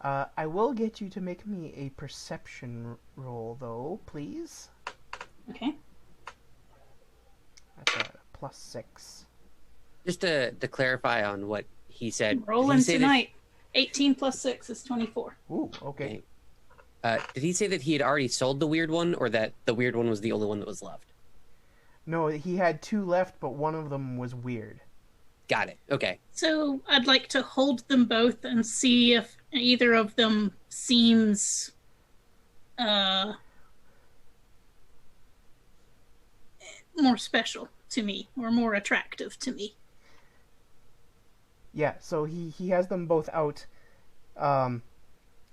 I will get you to make me a perception roll, though, please. Okay. That's a +6. Just to clarify on what he said. Rolling say tonight. 18 plus 6 is 24. Ooh, okay. Did he say that he had already sold the weird one, or that the weird one was the only one that was left? No, he had 2 left, but one of them was weird. Got it. Okay. So I'd like to hold them both and see if either of them seems more special to me or more attractive to me. Yeah, so he has them both out, and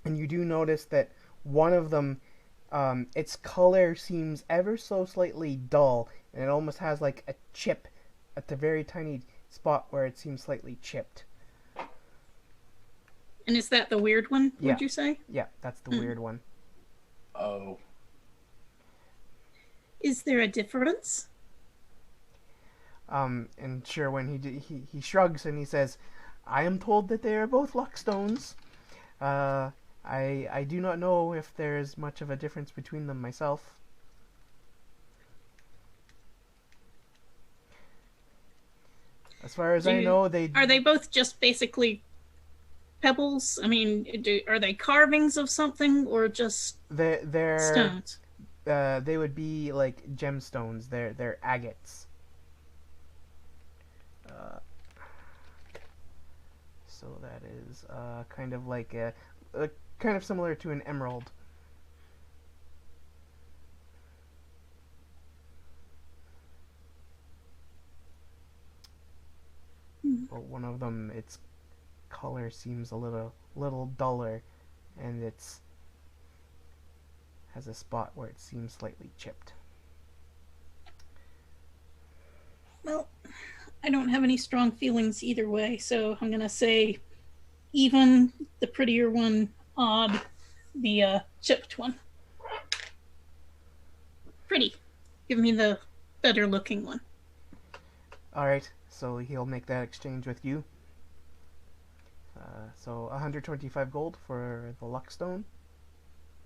you do notice that one of them, its color seems ever so slightly dull, and it almost has like a chip at the very tiny spot where it seems slightly chipped. And is that the weird one, Yeah. would you say? Yeah, that's the weird one. Oh. Is there a difference? And sure, when he shrugs and he says, "I am told that they are both Luckstones. I do not know if there is much of a difference between them myself." As far as I know, Are they both just basically pebbles? I mean, are they carvings of something or just they're stones? they would be like gemstones. They're agates. So that is kind of like a kind of similar to an emerald. But one of them, its color seems a little duller, and it's has a spot where it seems slightly chipped. Well, I don't have any strong feelings either way, so I'm gonna say even, the prettier one, odd, the chipped one. Pretty. Give me the better looking one. Alright, so he'll make that exchange with you. So 125 gold for the Luckstone.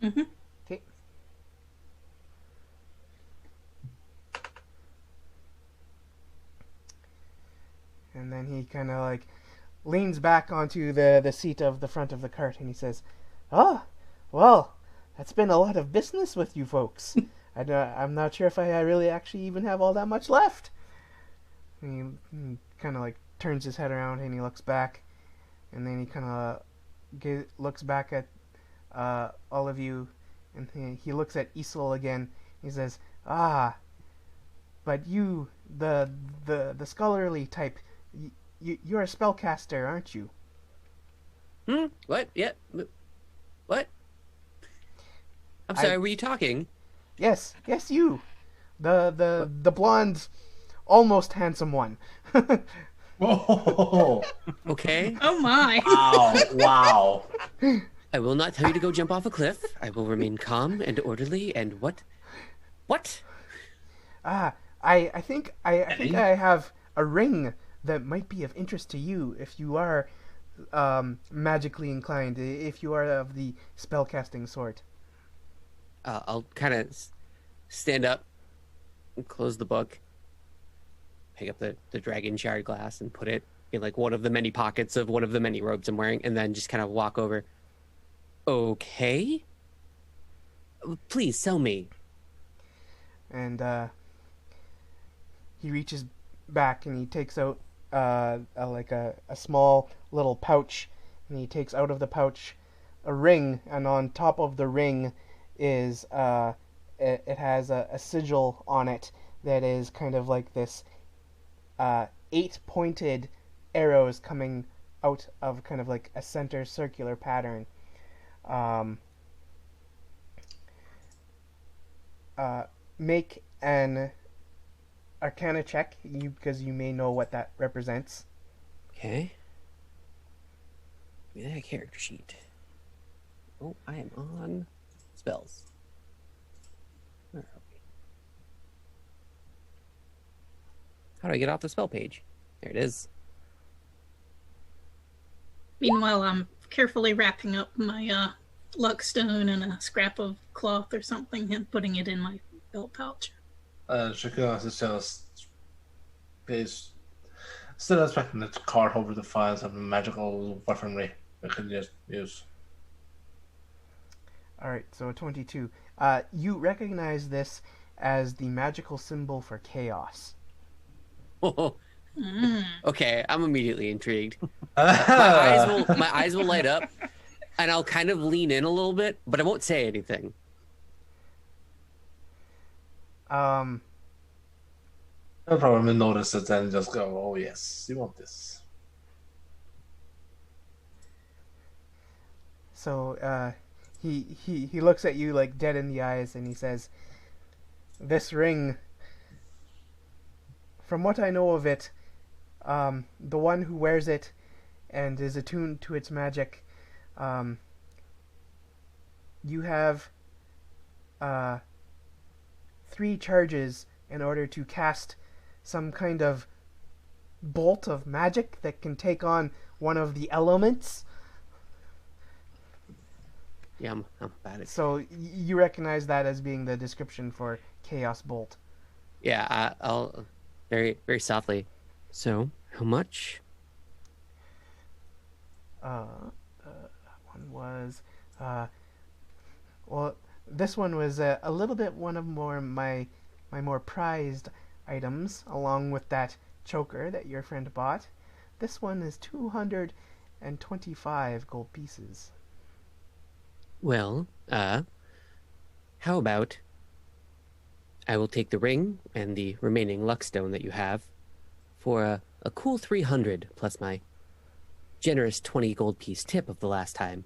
Mm-hmm. Okay. And then he kind of like leans back onto the seat of the front of the cart and he says, "Ah, well, that's been a lot of business with you folks. I'm not sure if I really actually even have all that much left." And he kind of like turns his head around and he looks back, and then he kind of looks back at all of you, and he looks at Isol again. He says, "Ah, but you, the scholarly type, you're a spellcaster, aren't you?" What? Yeah. What? I'm sorry, were you talking? Yes, you. The blonde, almost handsome one. Whoa. Okay. Oh my. Wow. I will not tell you to go jump off a cliff. I will remain calm and orderly and what? What? I think I have a ring that might be of interest to you if you are magically inclined, if you are of the spellcasting sort. I'll kind of stand up and close the book, pick up the dragon shard glass and put it in like one of the many pockets of one of the many robes I'm wearing, and then just kind of walk over. Okay. Please sell me. And he reaches back and he takes out a small little pouch, and he takes out of the pouch a ring, and on top of the ring is it has a sigil on it that is kind of like this 8 pointed arrows coming out of kind of like a center circular pattern. Make an Arcana check, because you may know what that represents. Okay. Yeah, character sheet. Oh, I am on spells. Where are we? How do I get off the spell page? There it is. Meanwhile, I'm carefully wrapping up my luckstone in a scrap of cloth or something and putting it in my belt pouch. Shakira is just is still expecting it to cart over the files of magical weaponry we can just use. All right, so a 22. You recognize this as the magical symbol for chaos. Okay, I'm immediately intrigued. Ah. My eyes will light up, and I'll kind of lean in a little bit, but I won't say anything. Um, I'll probably notice it and just go, "Oh yes, you want this." so he looks at you like dead in the eyes, and he says, "This ring, from what I know of it, the one who wears it and is attuned to its magic, you have 3 charges in order to cast some kind of bolt of magic that can take on one of the elements." Yeah, I'm bad at it. So you recognize that as being the description for Chaos Bolt. Yeah, I'll very, very softly. So, how much? That one was, well, this one was a little bit one of my more prized items, along with that choker that your friend bought. This one is 225 gold pieces. Well, how about I will take the ring and the remaining luckstone that you have for a cool 300 plus my generous 20 gold piece tip of the last time.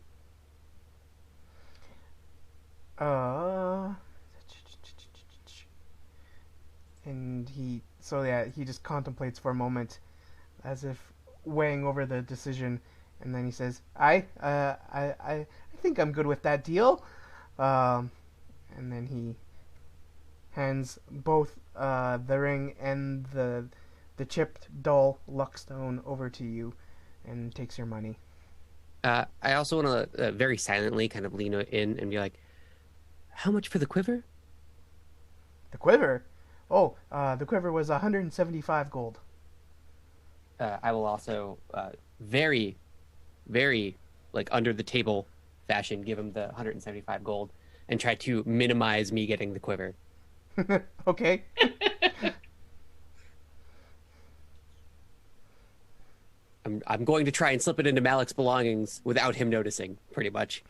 And he just contemplates for a moment, as if weighing over the decision, and then he says, I think I'm good with that deal." And then he hands both the ring and the chipped dull luckstone over to you, and takes your money. I also want to very silently kind of lean in and be like, how much for the quiver? The quiver? Oh, the quiver was 175 gold. I will also very, very, like, under the table fashion, give him the 175 gold and try to minimize me getting the quiver. Okay. I'm going to try and slip it into Malik's belongings without him noticing, pretty much.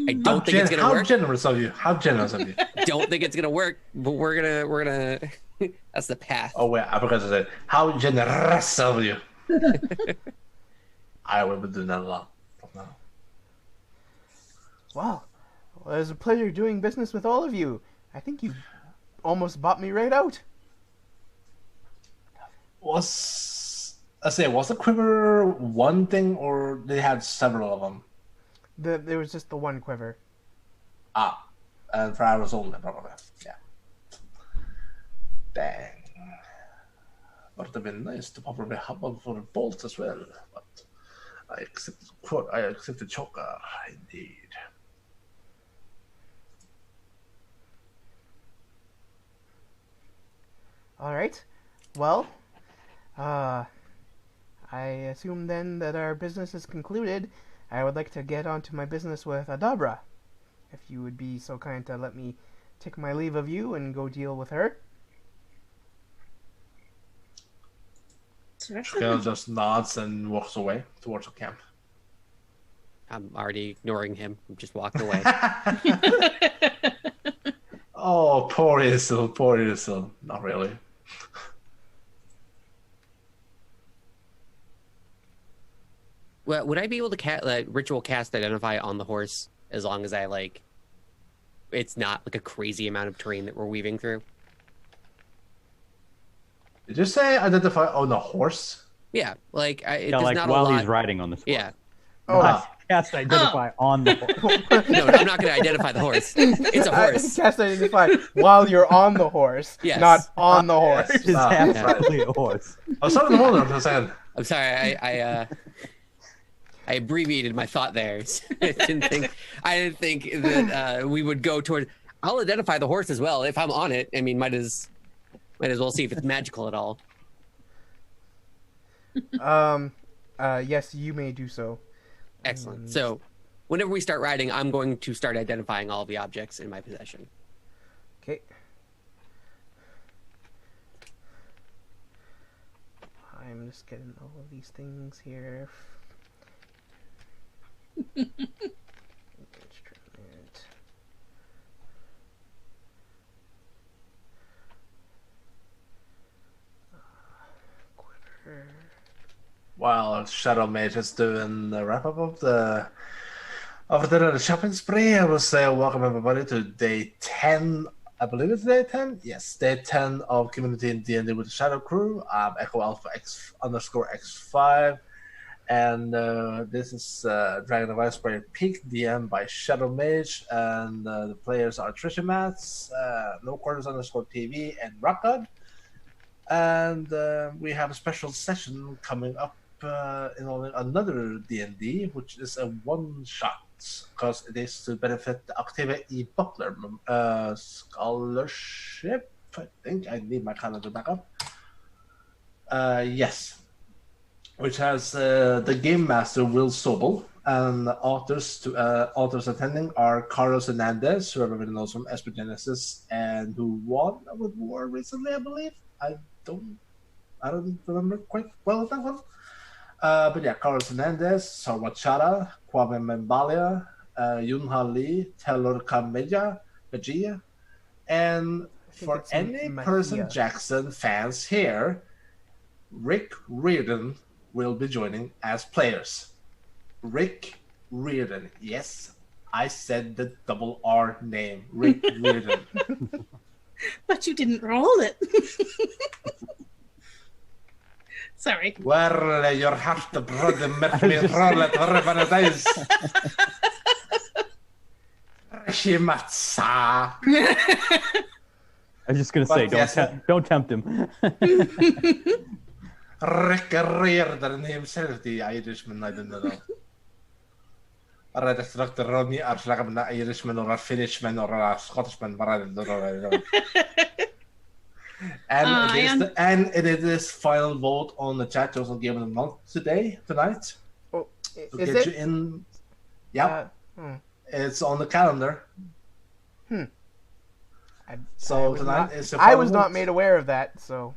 I don't think it's gonna How work. generous of you! How generous of you! Don't think it's gonna work, but we're gonna. That's the path. Oh wait, I forgot to say, how generous of you! I will be doing that a lot from now. Well, it was a pleasure doing business with all of you. I think you almost bought me right out. Was the quiver one thing, or they had several of them? There was just the one quiver. And for arrows only, probably. Yeah. Dang. Would have been nice to probably hop on for the bolts as well, but I accept the choker, indeed. All right. Well, I assume then that our business is concluded. I would like to get on to my business with Adabra. If you would be so kind to let me take my leave of you and go deal with her. Shakira just nods and walks away towards the camp. I'm already ignoring him. I'm just walking away. Oh, poor Isil, poor Isil. Not really. Well, would I be able to ritual cast Identify on the horse as long as I, like, it's not like a crazy amount of terrain that we're weaving through? Did you say identify on the horse? Yeah, like Yeah, there's like not while a lot. he's riding on the horse. Yeah, Oh, Cast identify on the horse. no, I'm not going to identify the horse. It's a horse. Cast identify while you're on the horse, Yes. not on the horse. yes. It's Ah, absolutely a horse. I was starting to wonder for a second. I'm sorry, I abbreviated my thought there. I didn't think that we would go toward. I'll identify the horse as well if I'm on it. I mean, might as well see if it's magical at all. Yes, you may do so. Excellent. So, whenever we start riding, I'm going to start identifying all the objects in my possession. Okay. I'm just getting all of these things here. Instrument. Quiver. While Shadow Mage is doing the wrap up of the shopping spree, I will say welcome everybody to day 10. I believe it's day 10. Yes, day 10 of Community in D&D with the Shadow Crew. I'm Echo Alpha X_X5, and this is Dragon of Icespire Peak DM by Shadow Mage, and the players are Trisha Mats, No Quarters_TV, and Rockgod. And we have a special session coming up in another D&D, which is a one-shot, because it is to benefit the Octavia E. Butler scholarship. I think I need my calendar back up. Yes. Which has the Game Master Will Sobel, and authors attending are Carlos Hernandez, who everybody knows from Esper Genesis, and who won a war recently, I believe. I don't remember quite well with that one. But yeah, Carlos Hernandez, Sarwat Chara, Kwame Membalia, Yunha Lee, Taylor Kameja, and for it's any Mahia. Person Jackson fans here, Rick Reardon will be joining as players. Rick Reardon, yes, I said the double R name, Rick Reardon. But you didn't roll it. Sorry. Well, your heart brother met me roll it wherever it is. Shimatsa. I was just gonna say, But yes. don't tempt him. Rick Reardon himself, the Irishman, I don't know. Alright, it's not the Ronnie Arslagam, the Irishman or a Finishman or a Scottishman, but I don't know. And it is this final vote on the chat chosen game of the month tonight. Oh, To is get it? you in. Yeah, Hmm. it's on the calendar. So was tonight not- is the I final was not vote. made aware of that, so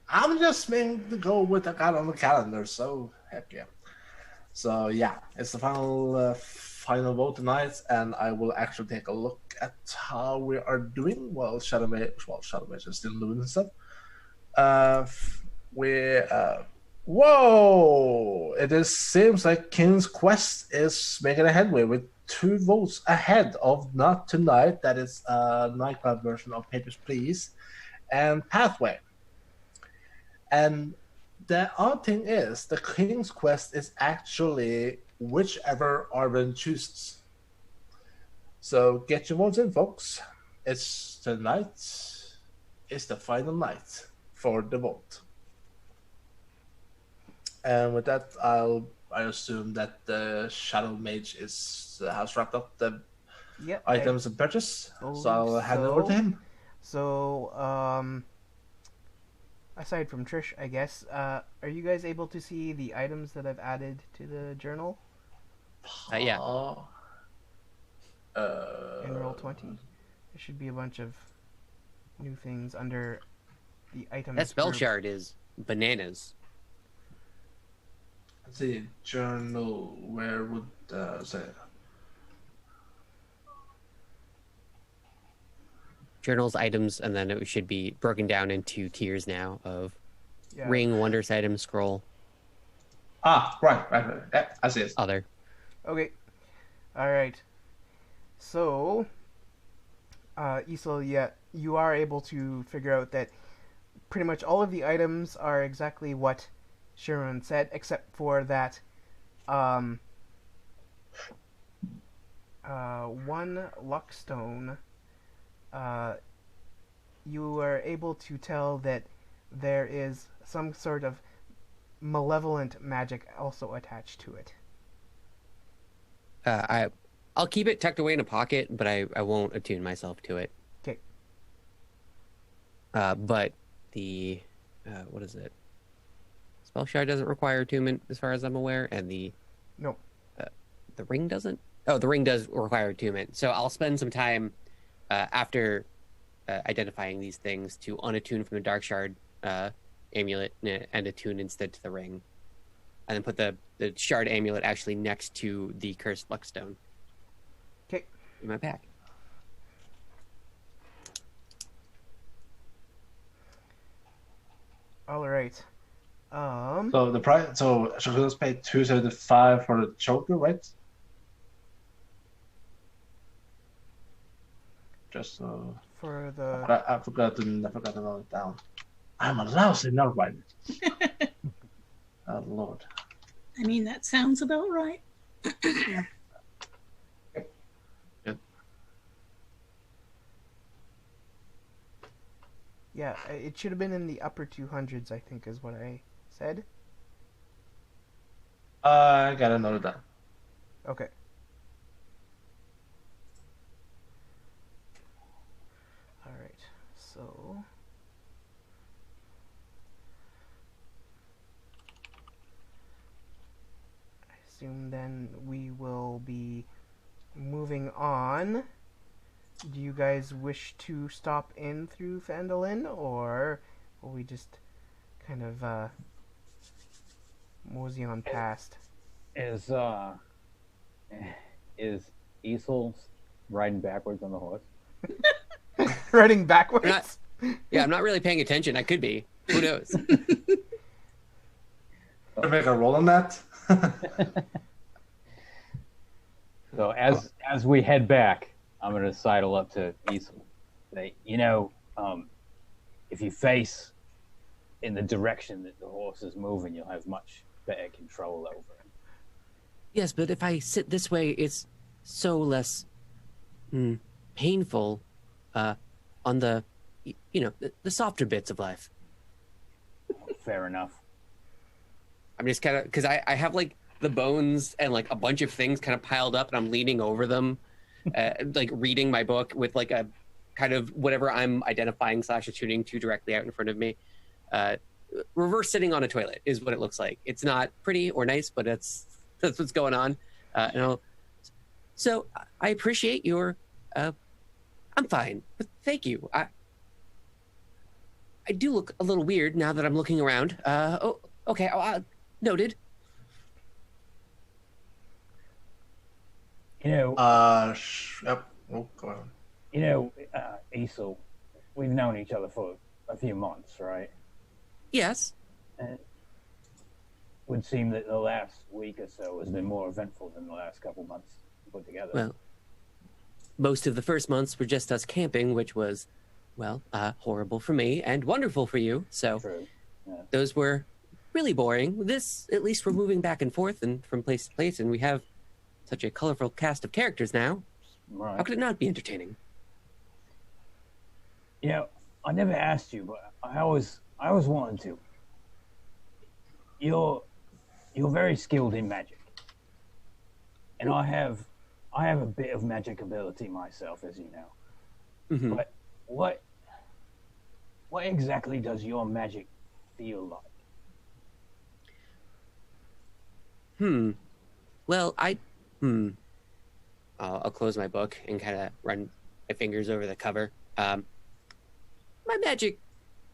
I'm just meant to go with the guy on the calendar, so heck yeah. So yeah, it's the final vote tonight, and I will actually take a look at how we are doing while Shadow Mage is still doing stuff. Whoa! Seems like King's Quest is making a headway with 2 votes ahead of Not Tonight, that is a nightclub version of Papers, Please, and Pathway. And the odd thing is, the King's Quest is actually whichever Arwen chooses. So get your votes in, folks. It's tonight. It's the final night for the vote. And with that, I assume that the Shadow Mage has wrapped up the yeah. items and purchase. So I'll hand it over to So- him. So, aside from Trish, I guess, are you guys able to see the items that I've added to the journal Yeah. in Roll20? There should be a bunch of new things under the items. That spell group. shard is bananas. Let's see, journal. Where would say? Journals, items, and then it should be broken down into tiers now of Yeah. ring, wondrous item, scroll, Right. Yeah, I see it. other. Okay. All right. So, Isel, yeah, you are able to figure out that pretty much all of the items are exactly what Sharon said, except for that one luckstone. You are able to tell that there is some sort of malevolent magic also attached to it. I'll keep it tucked away in a pocket, but I won't attune myself to it. Okay. But the what is it? Spell shard doesn't require attunement, as far as I'm aware, and the ring doesn't. Oh, the ring does require attunement. So I'll spend some time after identifying these things to unattune from the dark shard amulet and attune instead to the ring, and then put the shard amulet actually next to the cursed luckstone. Okay. In my pack. All right. So the price. So Shakuna's paid $275 for the choker, right? Just so. For the I forgot to note it down. I'm a lousy writer. Oh Lord. I mean, that sounds about right. yeah, it should have been in the upper 200s, I think, is what I said. I gotta note it down. Okay. All right. So I assume then we will be moving on. Do you guys wish to stop in through Phandalin, or will we just kind of mosey on past? Is Isel riding backwards on the horse? Riding backwards? I'm not really paying attention. I could be. Who knows? Can make a roll on that? So as we head back, I'm going to sidle up to Isel. Say, if you face in the direction that the horse is moving, you'll have much better control over it. Yes, but if I sit this way, it's so less painful on the softer bits of life. Fair enough. I'm just kind of, because I have like the bones and like a bunch of things kind of piled up, and I'm leaning over them, like reading my book with like a kind of whatever I'm identifying / attuning to directly out in front of me. Reverse sitting on a toilet is what it looks like. It's not pretty or nice, but that's what's going on. So I appreciate your. I'm fine, but thank you. I do look a little weird now that I'm looking around. Okay. Noted. Yep. Oh, go on. Isel, we've known each other for a few months, right? Yes. It would seem that the last week or so has been more eventful than the last couple months put together. Well, most of the first months were just us camping, which was, horrible for me and wonderful for you. So True. Yeah. Those were really boring. This, at least we're moving back and forth and from place to place, and we have such a colorful cast of characters now. Right. How could it not be entertaining? I never asked you, but I always wanted to. You're very skilled in magic, and I have a bit of magic ability myself, as you know. Mm-hmm. But what exactly does your magic feel like? Well, I'll close my book and kind of run my fingers over the cover. My magic,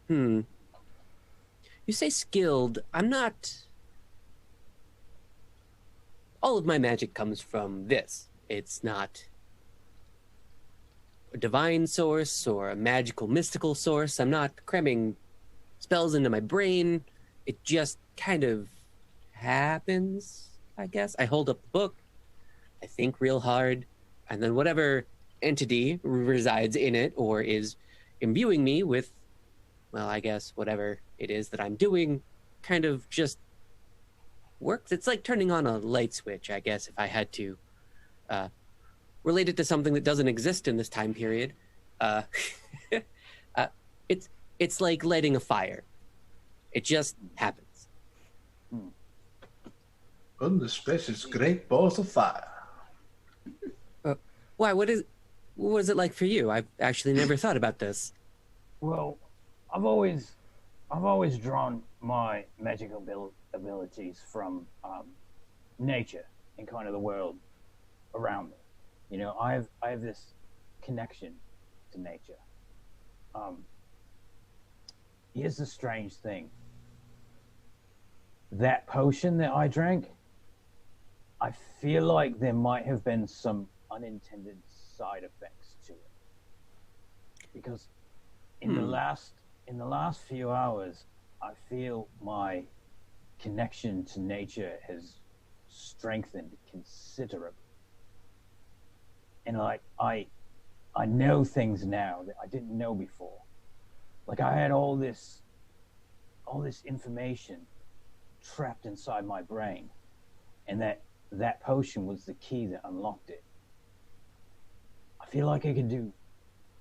you say skilled. I'm not. All of my magic comes from this. It's not a divine source or a magical, mystical source. I'm not cramming spells into my brain. It just kind of happens, I guess. I hold up the book, I think real hard, and then whatever entity resides in it or is imbuing me with, well, I guess whatever it is that I'm doing kind of just works. It's like turning on a light switch, I guess, if I had to relate it to something that doesn't exist in this time period. Uh, uh, it's like lighting a fire. It just happens. Goodness gracious, great balls of fire. Why? What was it like for you? I've actually never thought about this. Well, I've always drawn my magical abilities from nature and kind of the world around me. You know, I have this connection to nature. Here's the strange thing. That potion that I drank, I feel like there might have been some unintended side effects to it. Because in the last few hours, I feel my connection to nature has strengthened considerably. And like I know things now that I didn't know before. Like I had all this information trapped inside my brain, and that potion was the key that unlocked it. I feel like I can do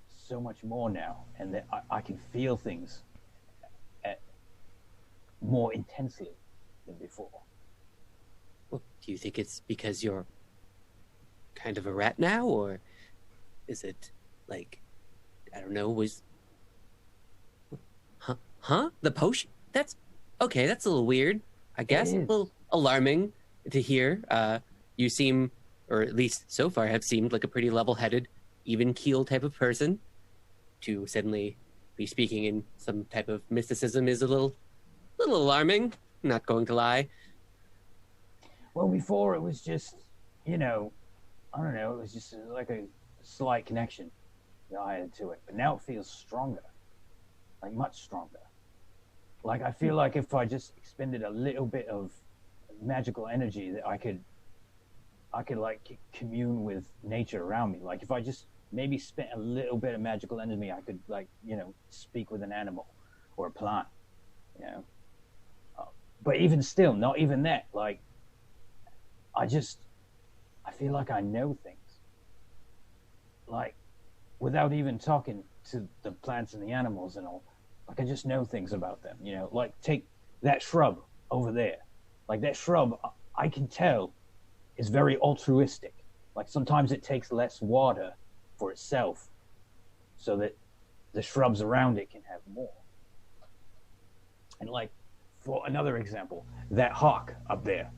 so much more now, and that I can feel things more intensely than before. Well, do you think it's because you're kind of a rat now, or is it like, I don't know, Huh? The potion? That's okay, that's a little weird, I guess. A little alarming to hear. You seem, or at least so far have seemed like a pretty level-headed, even-keel type of person. To suddenly be speaking in some type of mysticism is a little alarming, not going to lie. Well, before it was just, you know, I don't know, it was just like a slight connection that I had to it. But now it feels stronger, like much stronger. Like I feel like if I just expended a little bit of magical energy, that I could like commune with nature around me. Like if I just maybe spent a little bit of magical energy, I could, like, you know, speak with an animal or a plant, you know. But even still, not even that. Like I feel like I know things, like without even talking to the plants and the animals and all. Like I just know things about them, you know. Like take that shrub over there. Like that shrub, I can tell is very altruistic. Like sometimes it takes less water for itself so that the shrubs around it can have more. And like, for another example, that hawk up there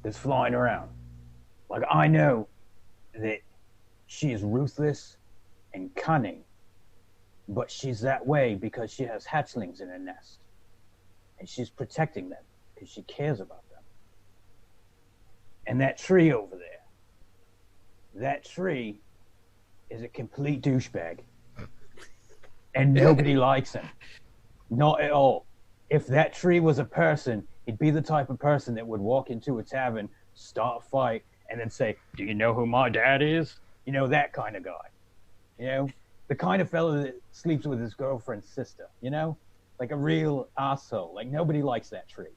that's flying around. Like I know that she is ruthless and cunning, but she's that way because she has hatchlings in her nest. And she's protecting them because she cares about them. And that tree over there, that tree is a complete douchebag. And nobody likes him. Not at all. If that tree was a person, he'd be the type of person that would walk into a tavern, start a fight, and then say, "Do you know who my dad is?" You know, that kind of guy. You know? The kind of fellow that sleeps with his girlfriend's sister, you know? Like a real asshole. Like nobody likes that tree.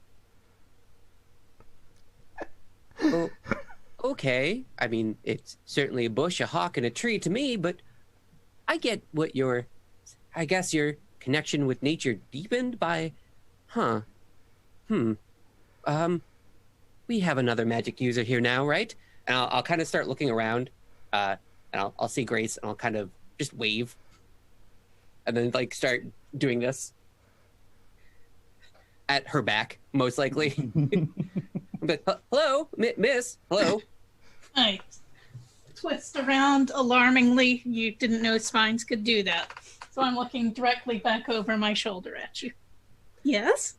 Well, okay. I mean, it's certainly a bush, a hawk, and a tree to me, but I get what I guess your connection with nature deepened by, we have another magic user here now, right? And I'll kind of start looking around, and I'll see Grace, and I'll kind of just wave, and then like start doing this at her back, most likely. But hello, miss, hello. I twist around alarmingly. You didn't know spines could do that. So I'm looking directly back over my shoulder at you. Yes?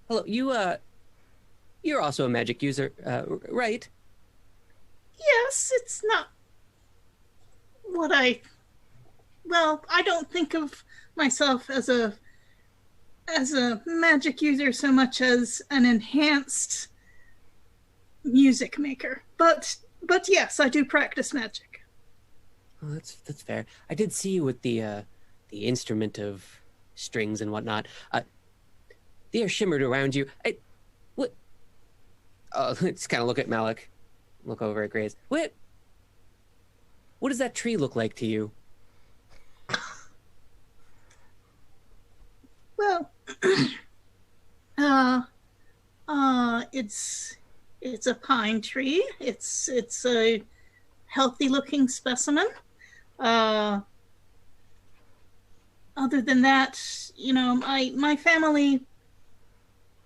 Hello, you're also a magic user, right? Yes, it's not what I don't think of myself as a magic user so much as an enhanced music maker. But yes, I do practice magic. Oh, that's fair. I did see you with the instrument of strings and whatnot. They are shimmered around you. What? Let's kind of look at Malik, look over at Grace. What does that tree look like to you? Well, it's a pine tree. It's a healthy looking specimen. Other than that, my family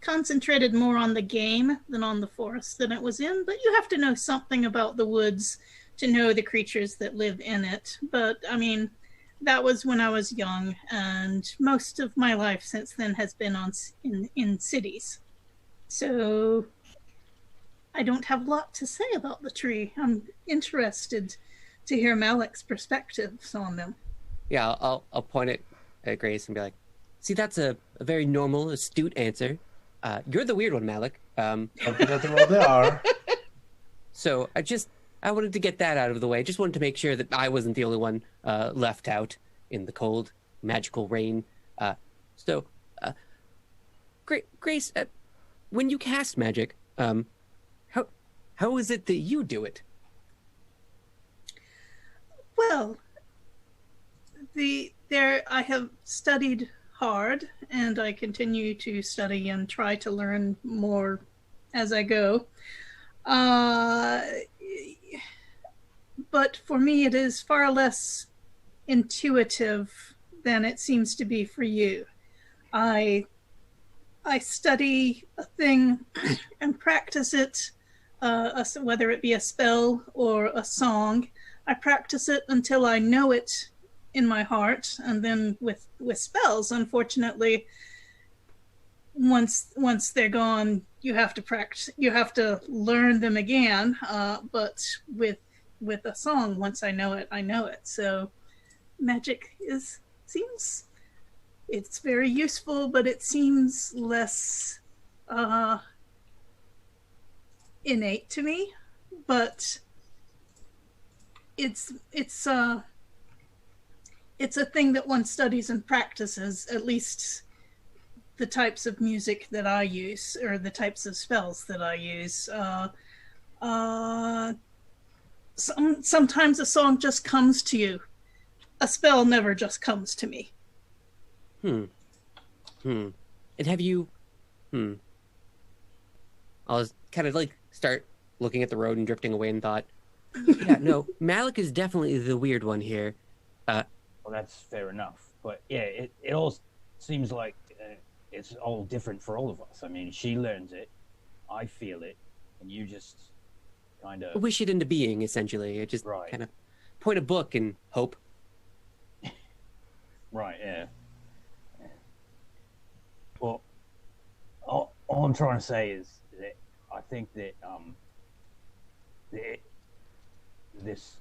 concentrated more on the game than on the forest that it was in, but you have to know something about the woods to know the creatures that live in it. But I mean, that was when I was young, and most of my life since then has been in cities. So I don't have a lot to say about the tree. I'm interested to hear Malik's perspectives on them. Yeah, I'll point at Grace and be like, see, that's a very normal, astute answer. You're the weird one, Malik. Don't forget the role they are. So I wanted to get that out of the way. Just wanted to make sure that I wasn't the only one left out in the cold, magical rain. Grace, when you cast magic, how is it that you do it? Well, I have studied hard, and I continue to study and try to learn more as I go. But for me, it is far less intuitive than it seems to be for you. I study a thing and practice it, whether it be a spell or a song. I practice it until I know it in my heart, and then with spells, unfortunately, once they're gone, you have to practice. You have to learn them again. But with a song, once I know it, I know it. So magic seems it's very useful, but it seems less innate to me. But it's a thing that one studies and practices, at least the types of music that I use, or the types of spells that I use. Sometimes a song just comes to you. A spell never just comes to me. And have you... I'll kind of start looking at the road and drifting away and thought, yeah, no, Malik is definitely the weird one here. Well, that's fair enough. But yeah, it all seems like it's all different for all of us. I mean, she learns it, I feel it, and you just kind of... wish it into being, essentially. It just kind of point a book and hope. Right, yeah. Well, all I'm trying to say is that I think that these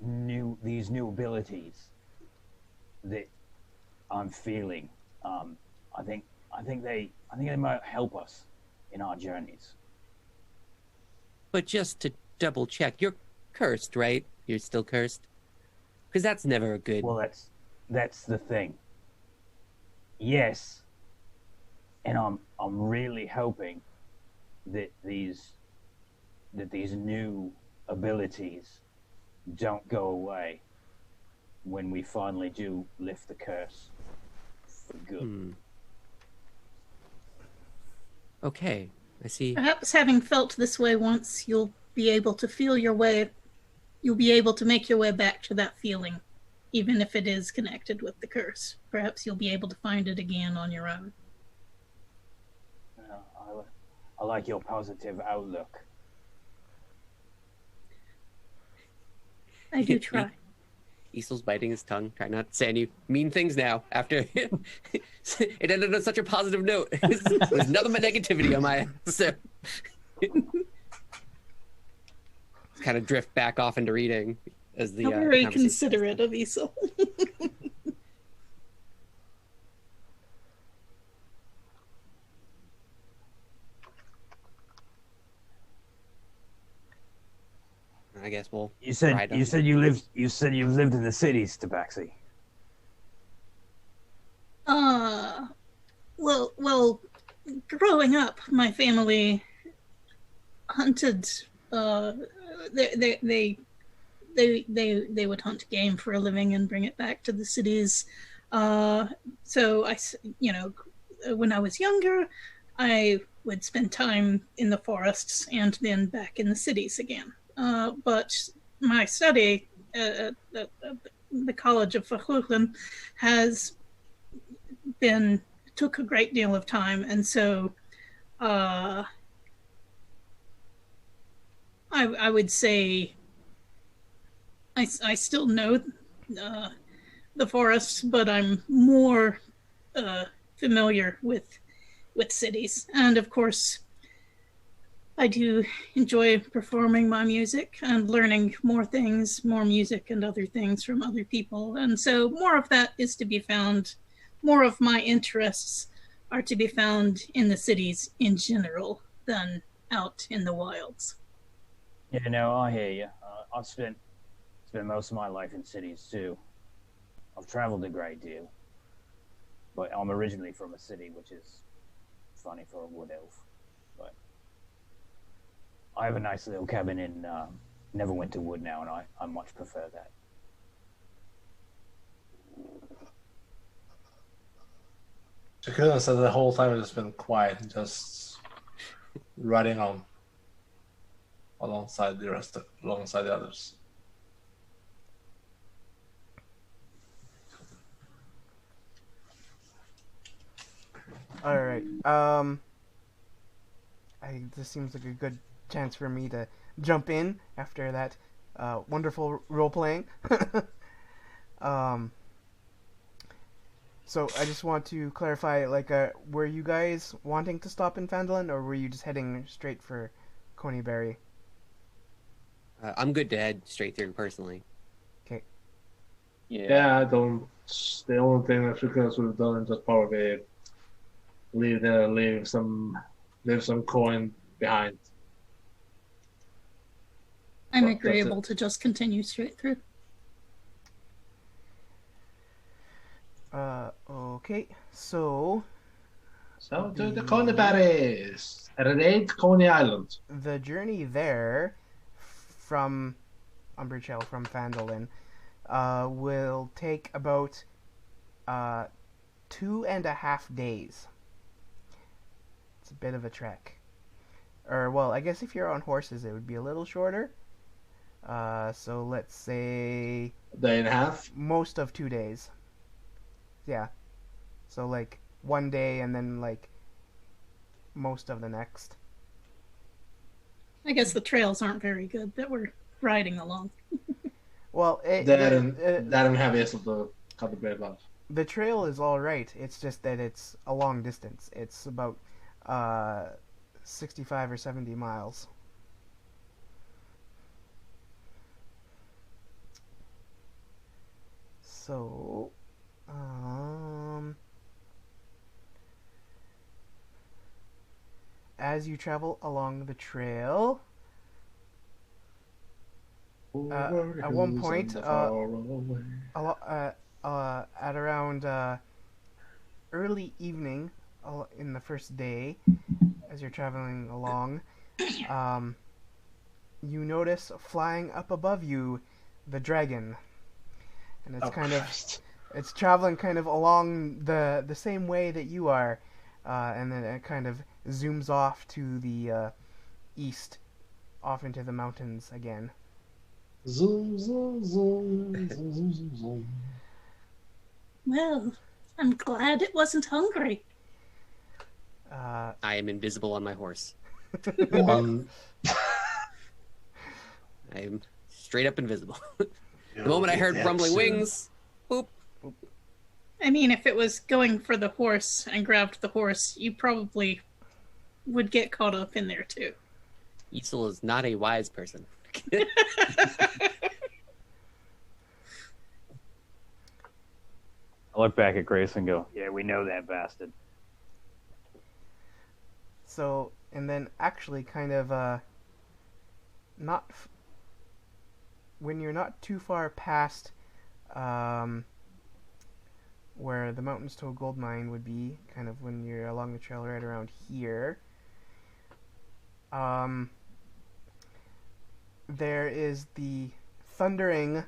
new abilities that I'm feeling, I think they might help us in our journeys. But just to double check, you're cursed, right? You're still cursed? Because that's never a good... Well, that's the thing. Yes. And I'm really hoping that these new abilities don't go away when we finally do lift the curse for good. Okay, I see. Perhaps having felt this way once, you'll be able to feel your way. You'll be able to make your way back to that feeling, even if it is connected with the curse. Perhaps you'll be able to find it again on your own. I like your positive outlook. I do try. Easel's biting his tongue, trying not to say any mean things now. After it ended on such a positive note. There's nothing but negativity on my end. So kind of drift back off into reading as the very considerate of Isel. I guess we'll. You said you've lived in the cities, Tabaxi. well, growing up, my family hunted. They they would hunt game for a living and bring it back to the cities. So when I was younger, I would spend time in the forests and then back in the cities again. But my study at the College of Verhoeven has been took a great deal of time, and so I would say I still know the forests, but I'm more familiar with cities, and of course, I do enjoy performing my music and learning more things, more music and other things from other people, and so more of that is to be found. More of my interests are to be found in the cities in general than out in the wilds. Yeah, no, I hear you. I've spent most of my life in cities too. I've traveled a great deal, but I'm originally from a city, which is funny for a wood elf. But I have a nice little cabin in Neverwinter Wood now, and I much prefer that. Shakuna said the whole time it's been quiet, just riding on alongside the others. All right. This seems like a good chance for me to jump in after that wonderful role playing. So I just want to clarify, like, were you guys wanting to stop in Phandalin, or were you just heading straight for Coneyberry? I'm good to head straight through personally. Okay. Yeah, I don't. The only thing that Shakuna would have done is just probably leave some coin behind. I'm Well, agreeable to just continue straight through. Okay, so So to the Coneyberries, raid Coney Island. the journey there from Umbridge Hill, from Phandalin, will take about 2.5 days. It's a bit of a trek. Or, well, I guess if you're on horses, it would be a little shorter. So let's say A day and a half. most of 2 days. Yeah. So, like, 1 day and then, like, most of the next. I guess the trails aren't very good that we're riding along. Well, That and heaviest of the Copperbeard Lodge. the trail is all right. It's just that it's a long distance. It's about 65 or 70 miles. So, as you travel along the trail, at one point, at around early evening in the first day, as you're traveling along, you notice flying up above you the dragon, and it's traveling kind of along the same way that you are, and then it kind of zooms off to the east, off into the mountains again. Zoom, zoom, zoom, zoom, zoom, zoom, zoom. Well, I'm glad it wasn't hungry. I am invisible on my horse. One. I am straight up invisible. The moment I heard rumbling wings, boop. I mean, if it was going for the horse and grabbed the horse, you probably would get caught up in there too. Isel is not a wise person. I look back at Grace and go, "Yeah, we know that bastard." So, and then actually kind of when you're not too far past where the Mountains Toe Gold Mine would be, kind of when you're along the trail right around here. There is the thundering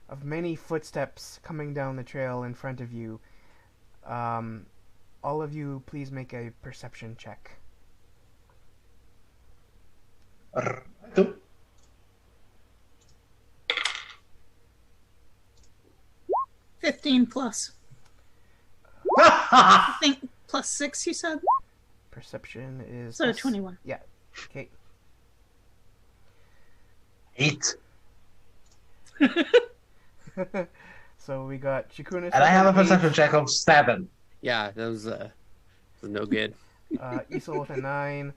of many footsteps coming down the trail in front of you. All of you, please make a perception check. 15 plus. I think plus 6, you said? Perception is... So 21. Yeah. Okay. 8. So we got Shikunis. And I have a with an perception 8, check of 7. Yeah, that was no good. Isol with a 9,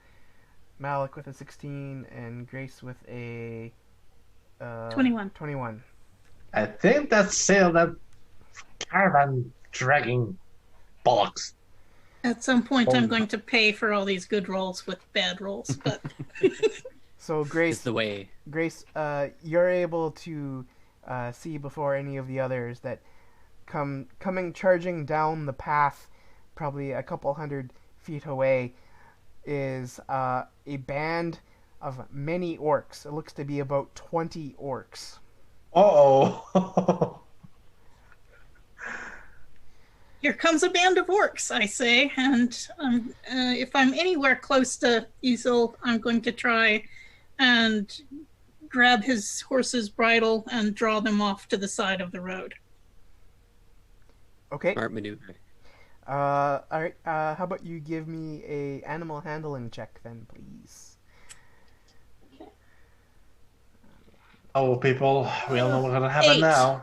Malik with a 16, and Grace with a 21. 21. I think that's still that caravan dragging bollocks. At some point, I'm going to pay for all these good rolls with bad rolls, but So It's Grace, the way. you're able to see before any of the others that coming charging down the path, probably a couple hundred feet away, is a band of many orcs. It looks to be about 20 orcs. Uh-oh. here comes a band of orcs, I say. And if I'm anywhere close to Isol, I'm going to try and grab his horse's bridle and draw them off to the side of the road. Okay. Smart maneuver. All right. How about you give me a animal handling check then, please? Oh, people, we all know what's gonna happen 8. now.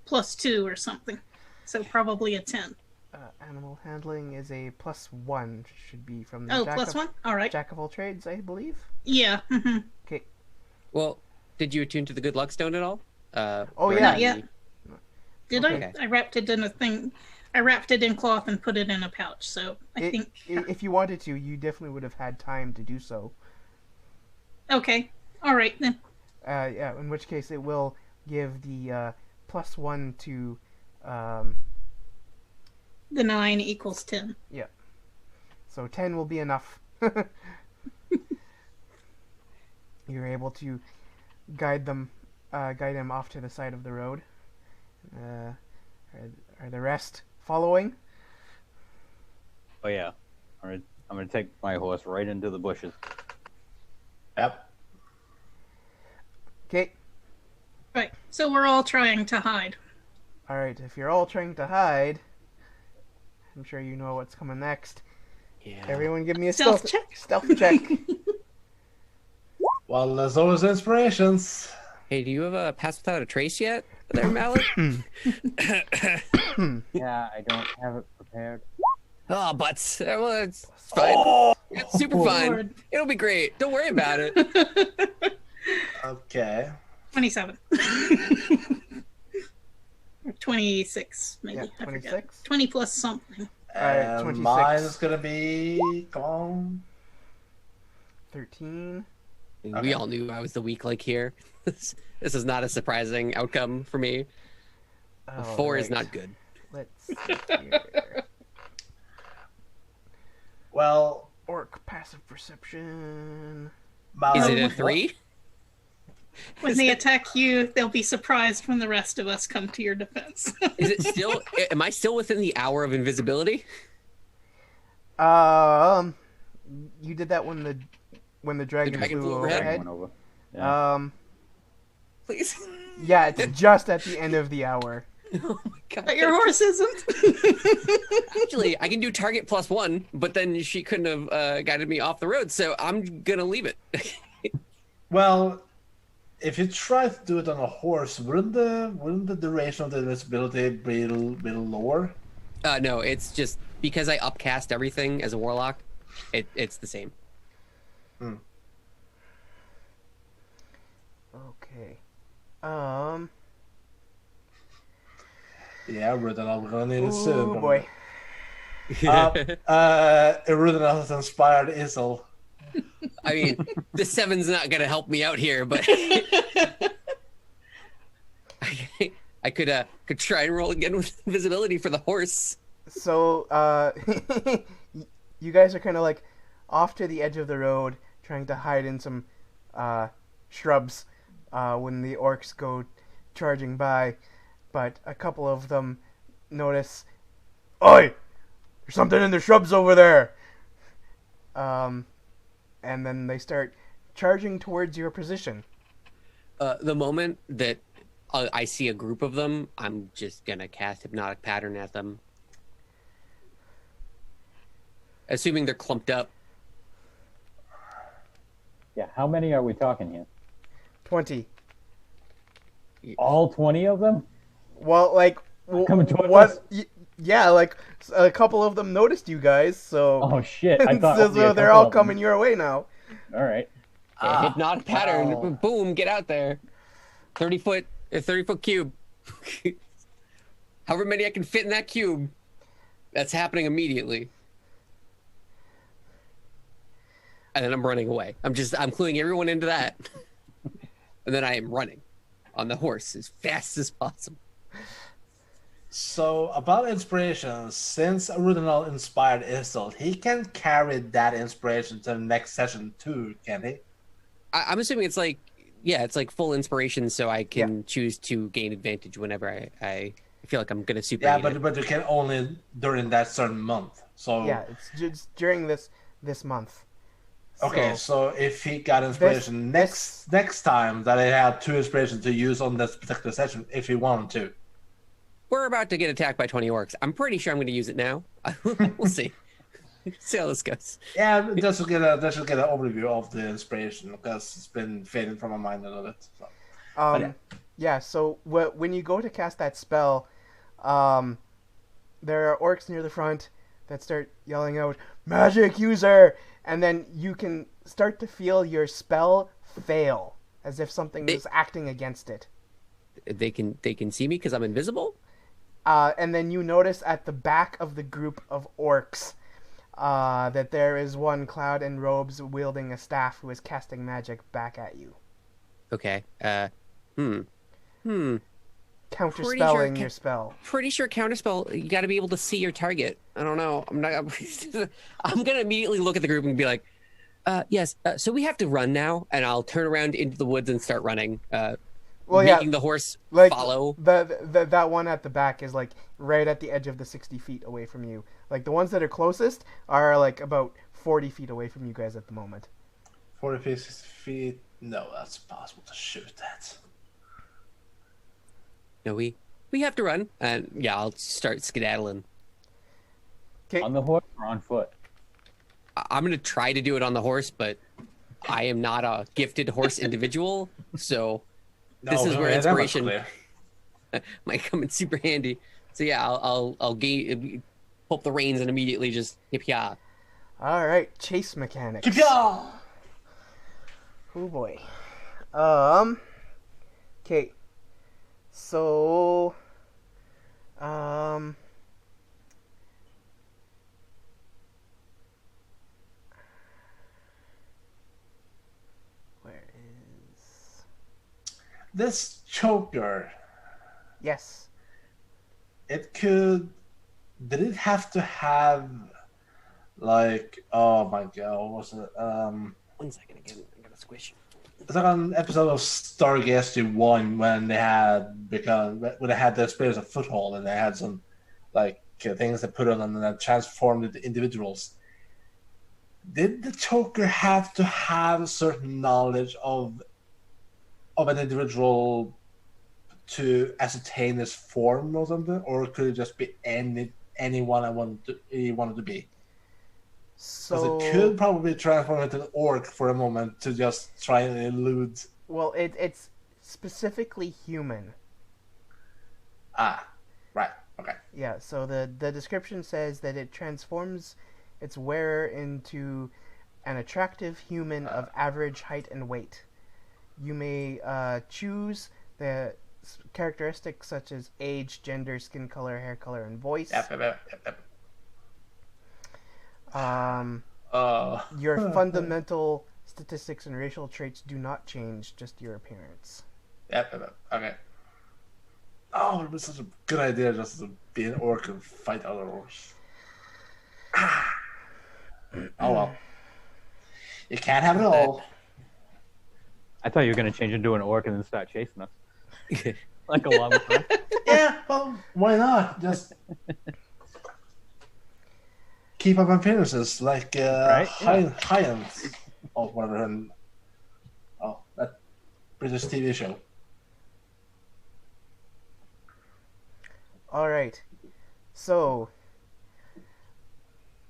Plus 2 or something. So probably a 10. Animal handling is a +1. Should be from the Oh, plus 1? All right. Jack of all trades, I believe. Yeah. Mm-hmm. Okay. Well, did you attune to the good luck stone at all? Oh, or yeah. Not yet. Did Okay. I? I wrapped it in a thing. I wrapped it in cloth and put it in a pouch. So I think. If you wanted to, you definitely would have had time to do so. Okay. All right then. Yeah. In which case, it will give the +1 to. The 9 equals 10. So 10 will be enough. You're able to guide him off to the side of the road. Are the rest following? Oh yeah, I'm gonna take my horse right into the bushes. Yep. Okay. Right. So we're all trying to hide. All right. If you're all trying to hide, I'm sure you know what's coming next. Yeah. Everyone, give me a Stealth check. Stealth check. Well, there's always inspirations. Hey, do you have a pass without a trace yet, there, Malik? Yeah, I don't have it prepared. Oh, but well, it's fine. Oh! It's super fine. Lord. It'll be great. Don't worry about it. Okay. 27. Or 26, maybe. Yeah, I forget. 26. 20 plus something. Alright, And 26. mine is gonna be. Come on. 13. We all knew I was the weak link here. This is not a surprising outcome for me. A 4 is Alright, not good. Let's see here. Well, Orc passive perception. Malik, Is it a 3? When they attack you, they'll be surprised when the rest of us come to your defense. Is it still? Am I still within the hour of invisibility? You did that when the dragon, dragon flew flew overhead? overhead. Went over. Yeah. Please. Yeah, it's just at the end of the hour. Oh my god. But your horse isn't. Actually, I can do target +1, but then she couldn't have guided me off the road, so I'm gonna leave it. well, if you try to do it on a horse, wouldn't the duration of the invisibility be a little lower? No, it's just because I upcast everything as a warlock. It's the same. Okay. Yeah, Rudenal, we're gonna need it Oh soon. boy. Rudenal has inspired Isel. I mean, the 7's not gonna help me out here, but I could try and roll again with invisibility for the horse. So, you guys are kind of like off to the edge of the road, trying to hide in some shrubs when the orcs go charging by. But a couple of them notice, "Oi! There's something in the shrubs over there!" And then they start charging towards your position. The moment that I see a group of them, I'm just gonna cast Hypnotic Pattern at them. Assuming they're clumped up. Yeah, how many are we talking here? 20. All 20 of them? Well, like, Coming towards what? us? Yeah, like a couple of them noticed you guys, so Oh shit! I thought so only a they're couple all of them. coming your way now. All right. Hypnotic Pattern. wow. Boom! Get out there. 30 foot cube. However many I can fit in that cube. That's happening immediately. And then I'm running away. I'm cluing everyone into that. And then I am running on the horse as fast as possible. So about inspiration, since Rudinal inspired Isel, he can carry that inspiration to the next session too, can he? I'm assuming it's like, yeah, it's like full inspiration, so I can choose to gain advantage whenever I feel like I'm gonna super. Yeah, but you can only during that certain month. So Yeah, it's just during this month. okay, so if he got inspiration next time, that he had 2 inspirations to use on this particular session, if he wanted to. We're about to get attacked by 20 orcs. I'm pretty sure I'm going to use it now. We'll see. See how this goes. Yeah, just to get an overview of the inspiration, because it's been fading from my mind a little bit. So. Yeah, so when you go to cast that spell, there are orcs near the front that start yelling out, "Magic user!" And then you can start to feel your spell fail, as if something is acting against it. They can see me because I'm invisible? And then you notice at the back of the group of orcs that there is one clad in robes wielding a staff who is casting magic back at you. Okay. Counterspelling your spell. Pretty sure counterspell, you got to be able to see your target. I don't know. I'm going to immediately look at the group and be like, yes, so we have to run now, and I'll turn around into the woods and start running. Making the horse follow. That one at the back is like right at the edge of the 60 feet away from you. Like the ones that are closest are like about 40 feet away from you guys at the moment. 40 feet, 60 feet. No, that's impossible to shoot that. No, we have to run, and yeah, I'll start skedaddling. Okay. On the horse or on foot? I'm gonna try to do it on the horse, but I am not a gifted horse individual, so. This is where inspiration might come in super handy. So yeah, I'll pull up the reins and immediately just yip-ya. All right, chase mechanics. Yip-ya! Oh boy. Okay. So, where is this choker? Yes. It could. Did it have to have, like, oh my god, what was it? 1 second again, I gotta squish. It's like an episode of Stargate 1 when they had the spirits of foothold and they had some like things that put on and then transformed the individuals. Did the choker have to have certain knowledge of an individual to ascertain his form or something, or could it just be anyone he wanted to be? So it could probably transform into an orc for a moment to just try and elude. Well, it's specifically human. Ah, right. Okay. Yeah. So the description says that it transforms its wearer into an attractive human of average height and weight. You may choose the characteristics such as age, gender, skin color, hair color, and voice. Yep. Your fundamental statistics and racial traits do not change, just your appearance. Yep. Okay. Oh, it was such a good idea just to be an orc and fight other orcs. Oh well. You can't have it all. I thought you were gonna change into an orc and then start chasing us. Like along with us. Yeah, well, why not? Just keep up appearances like Right, yeah. Hyans or whatever. And, that British TV show. All right. So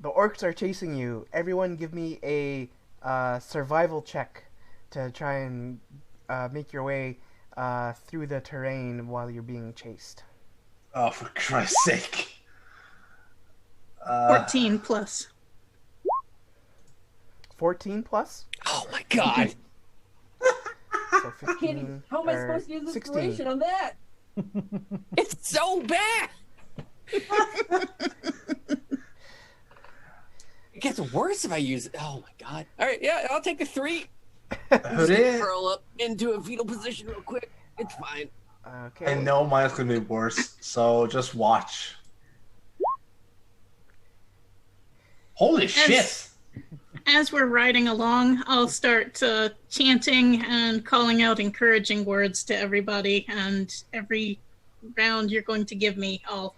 the orcs are chasing you. Everyone, give me a survival check to try and make your way through the terrain while you're being chased. Oh, for Christ's sake! 14 plus. 14 plus? Oh my god. So 15. How am I or supposed to use 16. inspiration on that? It's so bad. It gets worse if I use it. Oh my god. All right, yeah, I'll take the 3. Who did? Curl up into a fetal position real quick. It's fine. Okay. I know mine's gonna be worse, so just watch. Holy shit! As we're riding along, I'll start chanting and calling out encouraging words to everybody, and every round you're going to give me, I'll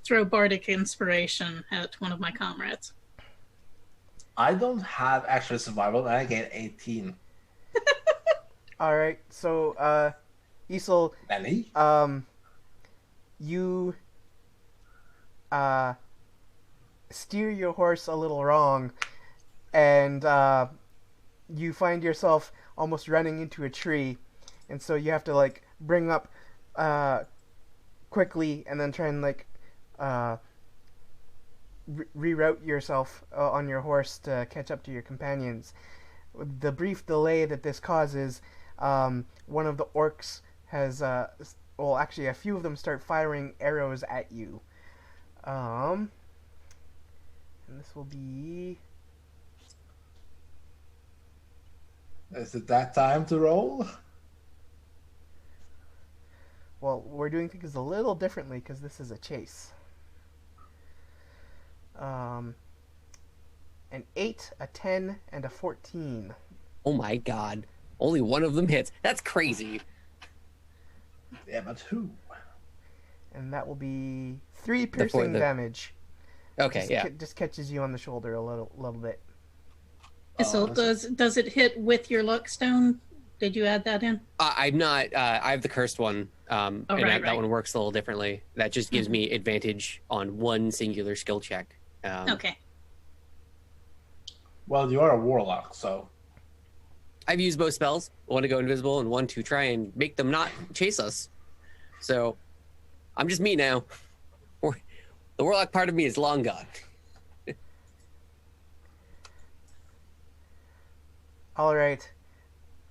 throw bardic inspiration at one of my comrades. I don't have actual survival, and I get 18. All right. So, Isel, Nelly? you steer your horse a little wrong, and you find yourself almost running into a tree, and so you have to like bring up quickly and then try and like reroute yourself on your horse to catch up to your companions. The brief delay that this causes, one of the orcs has well, actually a few of them start firing arrows at you. And this will be... Is it that time to roll? Well, we're doing things a little differently because this is a chase. An 8, a 10, and a 14. Oh my god. Only one of them hits. That's crazy. Yeah, but who? And that will be 3 piercing damage. Okay, yeah. Just catches you on the shoulder a little bit. So does it hit with your luck stone? Did you add that in? I'm not. I have the cursed one, and right. that one works a little differently. That just gives me advantage on one singular skill check. Okay. Well, you are a warlock, so... I've used both spells. One to go invisible and one to try and make them not chase us. So, I'm just me now. The warlock part of me is long gone. All right.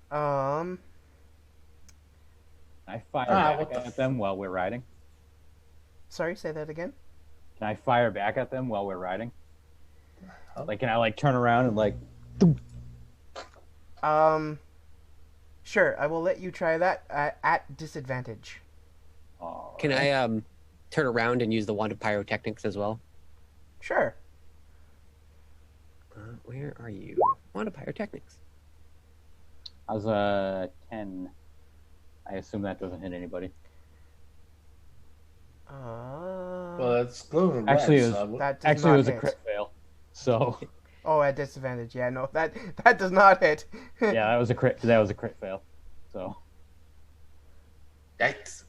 Can I fire back at them while we're riding? Sorry, say that again. Can I fire back at them while we're riding? Oh. Like, can I like turn around and like? Sure. I will let you try that at disadvantage. Can I turn around and use the wand of pyrotechnics as well? Sure. Where are you? Wand of pyrotechnics. I was a 10. I assume that doesn't hit anybody. Well, it's glowing red. Actually, it was, so... that does actually, not it was a hit. crit fail. So Oh, at disadvantage. Yeah, no, that does not hit. yeah, that was a crit. That was a crit fail. So Yikes.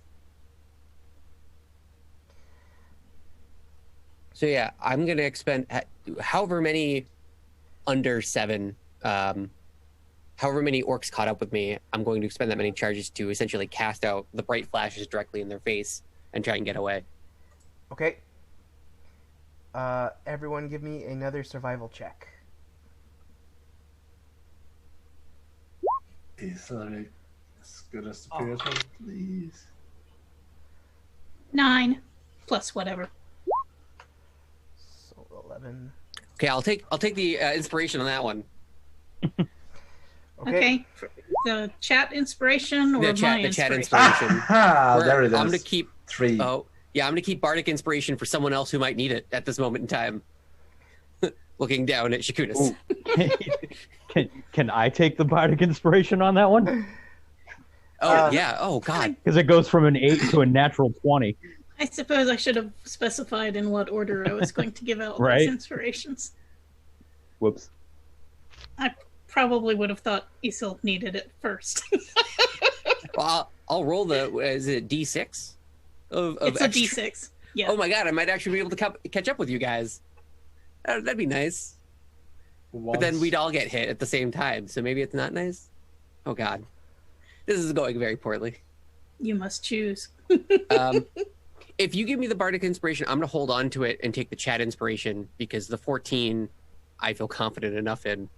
So yeah, I'm gonna expend however many under 7, however many orcs caught up with me. I'm going to expend that many charges to essentially cast out the bright flashes directly in their face and try and get away. Okay. Everyone give me another survival check. Please, let me as good as the previous one, please. 9 plus whatever. So 11. Okay, I'll take the inspiration on that one. Okay. The chat inspiration or The chat my inspiration. Ah, there it is. I'm gonna keep 3. Oh, yeah, I'm going to keep Bardic Inspiration for someone else who might need it at this moment in time. Looking down at Shakunis. Ooh. Can I take the bardic inspiration on that one? Oh, yeah. Oh, God. Because it goes from an 8 to a natural 20. I suppose I should have specified in what order I was going to give out Right. these inspirations. Whoops. I probably would have thought Isil needed it first. Well, I'll roll the, is it D6? Of It's extra... a D6. Yeah. Oh, my God. I might actually be able to catch up with you guys. That'd be nice. But then we'd all get hit at the same time, so maybe it's not nice? Oh, God. This is going very poorly. You must choose. If you give me the Bardic Inspiration, I'm going to hold on to it and take the Chat Inspiration, because the 14 I feel confident enough in.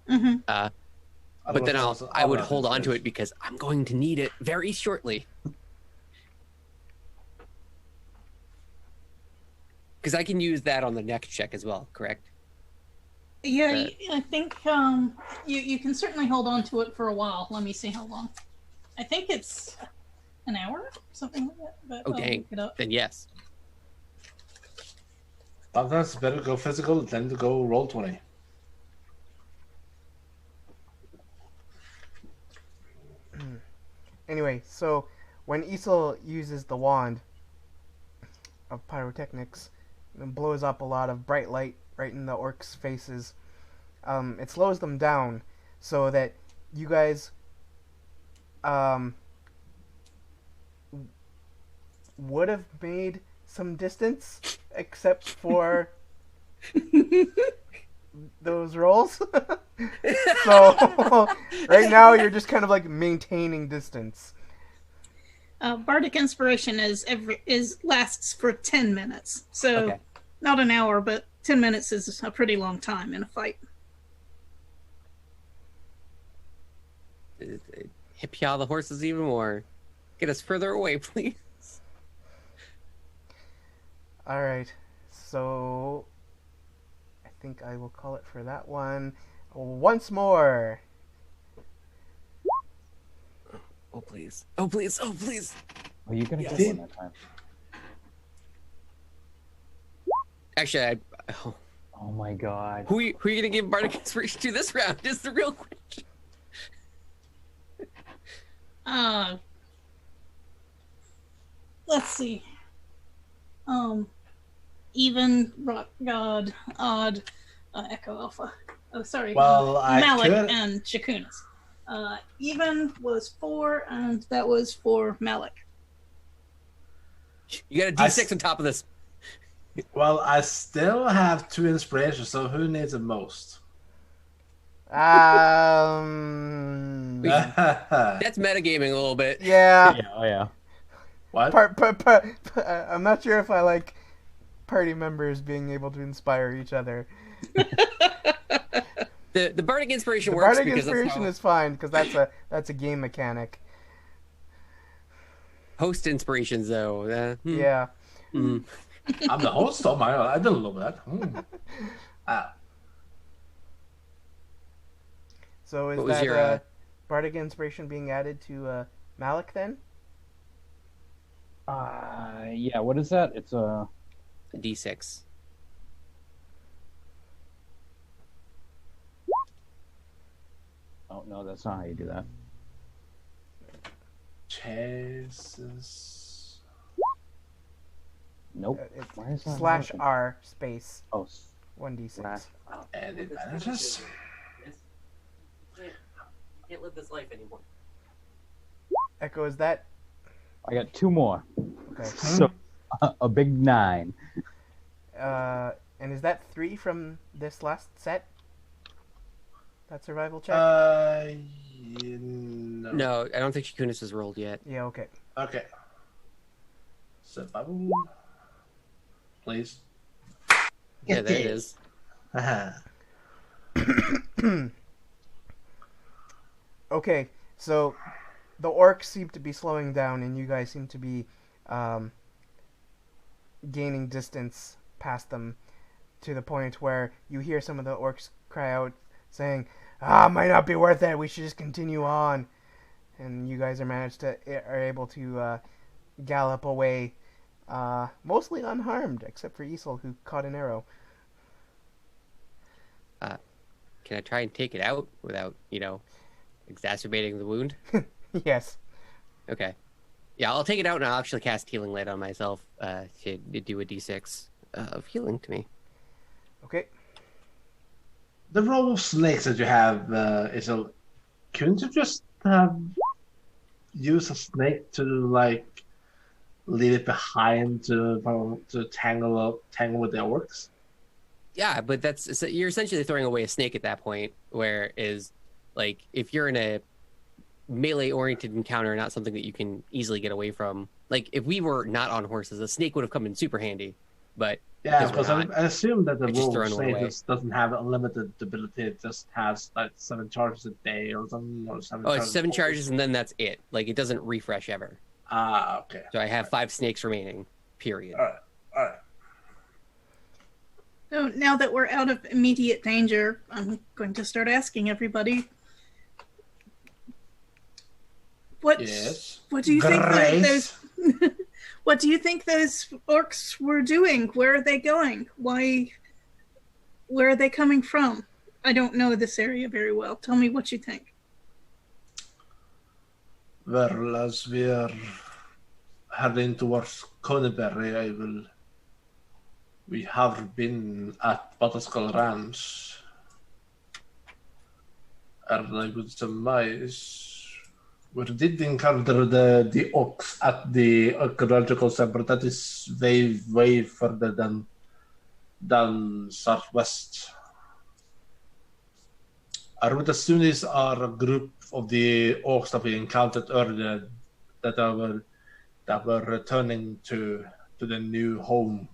Mm-hmm. But then I would hold on to it because I'm going to need it very shortly. Because I can use that on the next check as well, correct? Yeah, I think you can certainly hold on to it for a while. Let me see how long. I think it's an hour, something like that. But Oh, I'll dang. look it up. Then yes. Sometimes it's better to go physical than to go roll 20. Anyway, so when Isil uses the wand of pyrotechnics, it blows up a lot of bright light right in the orcs' faces. It slows them down so that you guys would have made some distance, except for those rolls. So right now you're just kind of like maintaining distance. Bardic Inspiration lasts for 10 minutes. So Okay. not an hour, but 10 minutes is a pretty long time in a fight. Hip yaw the horses even more. Get us further away, please. All right, so I think I will call it for that one. Once more. Oh, please. Oh, please. Oh, please. Oh, you're gonna Yes. get one that time. Actually, Oh my god. who are you going to give Bardic Inspiration to this round is the real question. Let's see. Even, Rock God, Odd, Echo Alpha. Oh, sorry. Well, I Malik could- and Shakunis. Even was 4, and that was for Malik. You got a D6 on top of this. Well, I still have 2 inspirations, so who needs the most? That's metagaming a little bit. Yeah. Yeah, oh yeah. What? I'm not sure if I like party members being able to inspire each other. The Bardic Inspiration The works Bardic because Inspiration is fine because that's a game mechanic. Host inspirations, though. Yeah. Hmm. I'm the host. Oh my god, I didn't know that. So is What was that your, Bardic Inspiration being added to Malik then? Yeah, what is that? It's a D6. Oh no, that's not how you do that. Chases. Nope. It's Why is that slash working? R space Oh, 1d6. slash. And advantages. Can't live this life anymore. Echo, is that I got 2 more. okay? So a big 9. And is that 3 from this last set? That survival check? No. No, I don't think Shakunis has rolled yet. Yeah, okay. Okay. Survival. Please. Yeah, there it is. Okay, so the orcs seem to be slowing down, and you guys seem to be gaining distance past them to the point where you hear some of the orcs cry out, saying, might not be worth it, we should just continue on. And you guys are able to gallop away Mostly unharmed, except for Isol, who caught an arrow. Can I try and take it out without, exacerbating the wound? Yes. Okay. Yeah, I'll take it out and I'll actually cast Healing Light on myself to do a d6 of healing to me. Okay. The row of snakes that you have, Isol, couldn't you just use a snake to leave it behind to tangle with the orcs? Yeah, but you're essentially throwing away a snake at that point, where if you're in a melee-oriented encounter, not something that you can easily get away from. Like, if we were not on horses, a snake would have come in super handy, but Yeah, because we're because not, I assume that the it's just row of throwing one away. snakes doesn't have unlimited ability. It just has like 7 charges a day or something, or 7 Oh, it's charges 7 always. charges and then that's it. Like, it doesn't refresh ever. Ah, okay. So I have 5 snakes remaining, period. All right. So now that we're out of immediate danger, I'm going to start asking everybody. What Yes. What do you think Grace. those What do you think those orcs were doing? Where are they going? Where are they coming from? I don't know this area very well. Tell me what you think. Well, as we are heading towards Conyberry, we have been at Butterscotch Ranch, and I would surmise we did encounter the ox at the archaeological center. That is way further than southwest. I would assume these are a group of the orcs that we encountered earlier that were returning to the new home.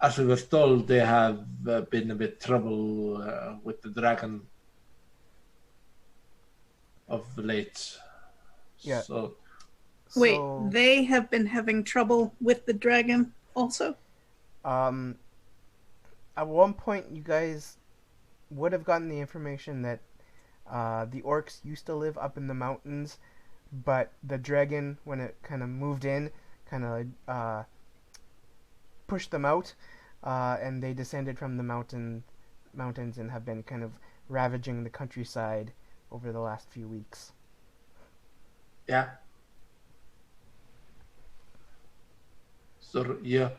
As we were told, they have been a bit trouble with the dragon of late. Yeah. So, Wait, they have been having trouble with the dragon also? At one point, you guys would have gotten the information that the orcs used to live up in the mountains, but the dragon, when it kind of moved in, kind of pushed them out, and they descended from the mountains and have been kind of ravaging the countryside over the last few weeks. yeah. So, yeah,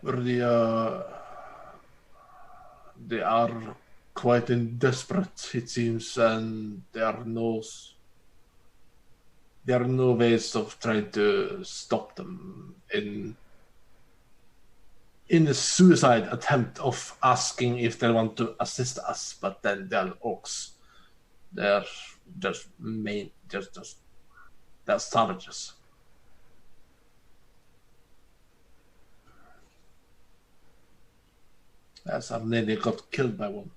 they are quite desperate, it seems, and there are no ways of trying to stop them in a suicide attempt of asking if they want to assist us, but then they're orcs. They're they're savages. As our nearly got killed by one.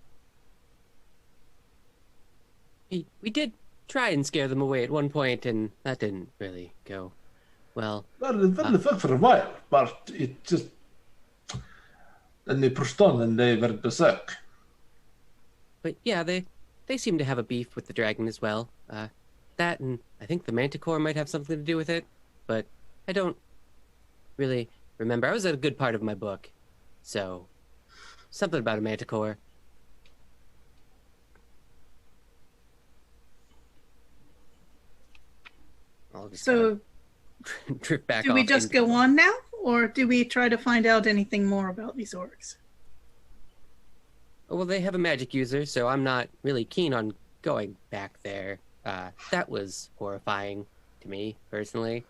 We did try and scare them away at one point, and that didn't really go well. Well, it worked for a while, but it just... Then they pushed on and they went berserk. But yeah, they seem to have a beef with the dragon as well. That and I think the manticore might have something to do with it, but I don't really remember. I was at a good part of my book, so something about a manticore. I'll just So drift back do we off just into- go on now, or do we try to find out anything more about these orcs? Well, they have a magic user, so I'm not really keen on going back there. That was horrifying to me, personally.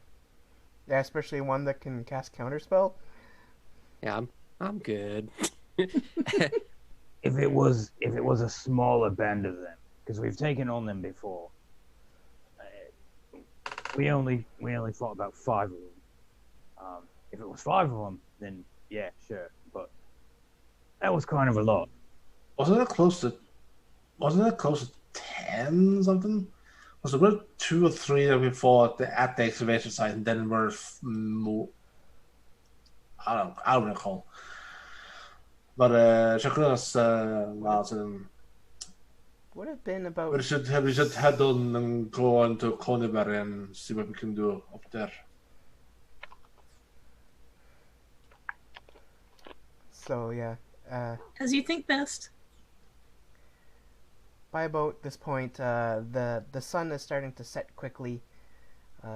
Yeah, especially one that can cast counterspell. Yeah, I'm good. If it was a smaller band of them, because we've taken on them before. We only fought about 5 of them. If it was 5 of them, then yeah, sure. But that was kind of a lot. Wasn't that close to 10 something? Was there about 2 or 3 that we fought at the excavation site, and then were I don't recall. But Shakuna's Would have been about we should head on and go on to Conyberry and see what we can do up there. So yeah, As you think best. by about this point, the sun is starting to set quickly.